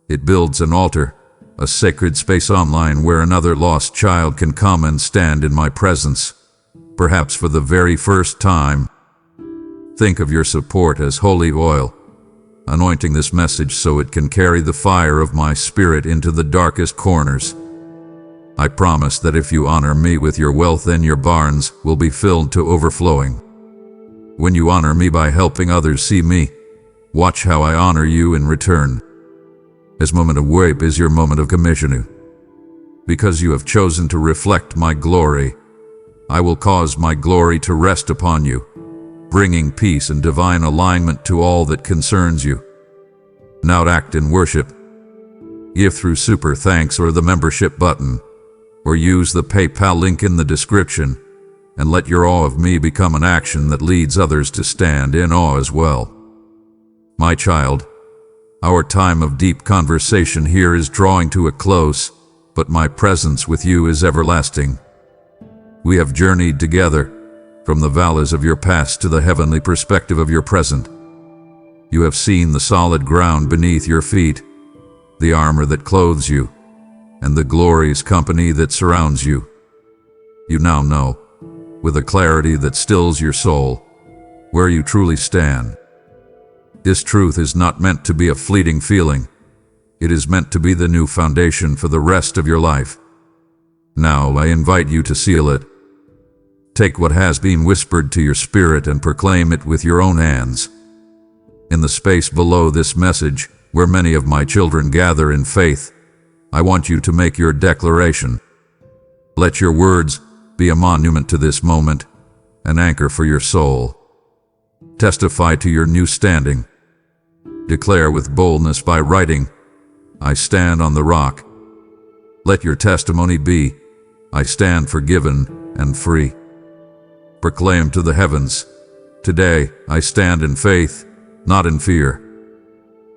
It builds an altar, a sacred space online where another lost child can come and stand in my presence, perhaps for the very first time. Think of your support as holy oil, anointing this message so it can carry the fire of my spirit into the darkest corners. I promise that if you honor me with your wealth, then your barns will be filled to overflowing. When you honor me by helping others see me, watch how I honor you in return. This moment of worship is your moment of commissioning. Because you have chosen to reflect my glory, I will cause my glory to rest upon you, bringing peace and divine alignment to all that concerns you. Now act in worship. Give through super thanks or the membership button, or use the PayPal link in the description, and let your awe of me become an action that leads others to stand in awe as well. My child, our time of deep conversation here is drawing to a close, but my presence with you is everlasting. We have journeyed together, from the valleys of your past to the heavenly perspective of your present. You have seen the solid ground beneath your feet, the armor that clothes you, and the glorious company that surrounds you. You now know, with a clarity that stills your soul, where you truly stand. This truth is not meant to be a fleeting feeling. It is meant to be the new foundation for the rest of your life. Now I invite you to seal it. Take what has been whispered to your spirit and proclaim it with your own hands. In the space below this message, where many of my children gather in faith, I want you to make your declaration. Let your words be a monument to this moment, an anchor for your soul. Testify to your new standing. Declare with boldness by writing, I stand on the rock. Let your testimony be, I stand forgiven and free. Proclaim to the heavens, today I stand in faith, not in fear.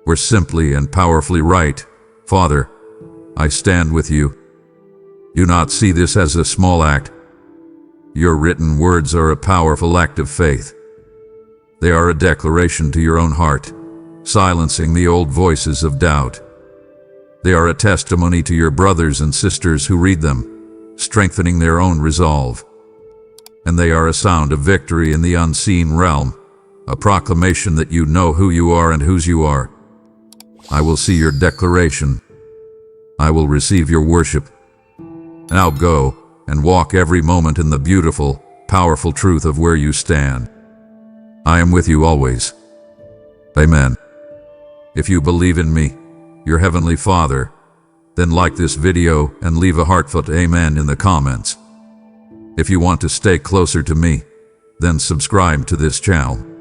We're simply and powerfully right. Father, I stand with you. Do not see this as a small act. Your written words are a powerful act of faith. They are a declaration to your own heart, silencing the old voices of doubt. They are a testimony to your brothers and sisters who read them, strengthening their own resolve. And they are a sound of victory in the unseen realm, a proclamation that you know who you are and whose you are. I will see your declaration. I will receive your worship. Now go and walk every moment in the beautiful, powerful truth of where you stand. I am with you always. Amen. If you believe in me, your Heavenly Father, then like this video and leave a heartfelt amen in the comments. If you want to stay closer to me, then subscribe to this channel.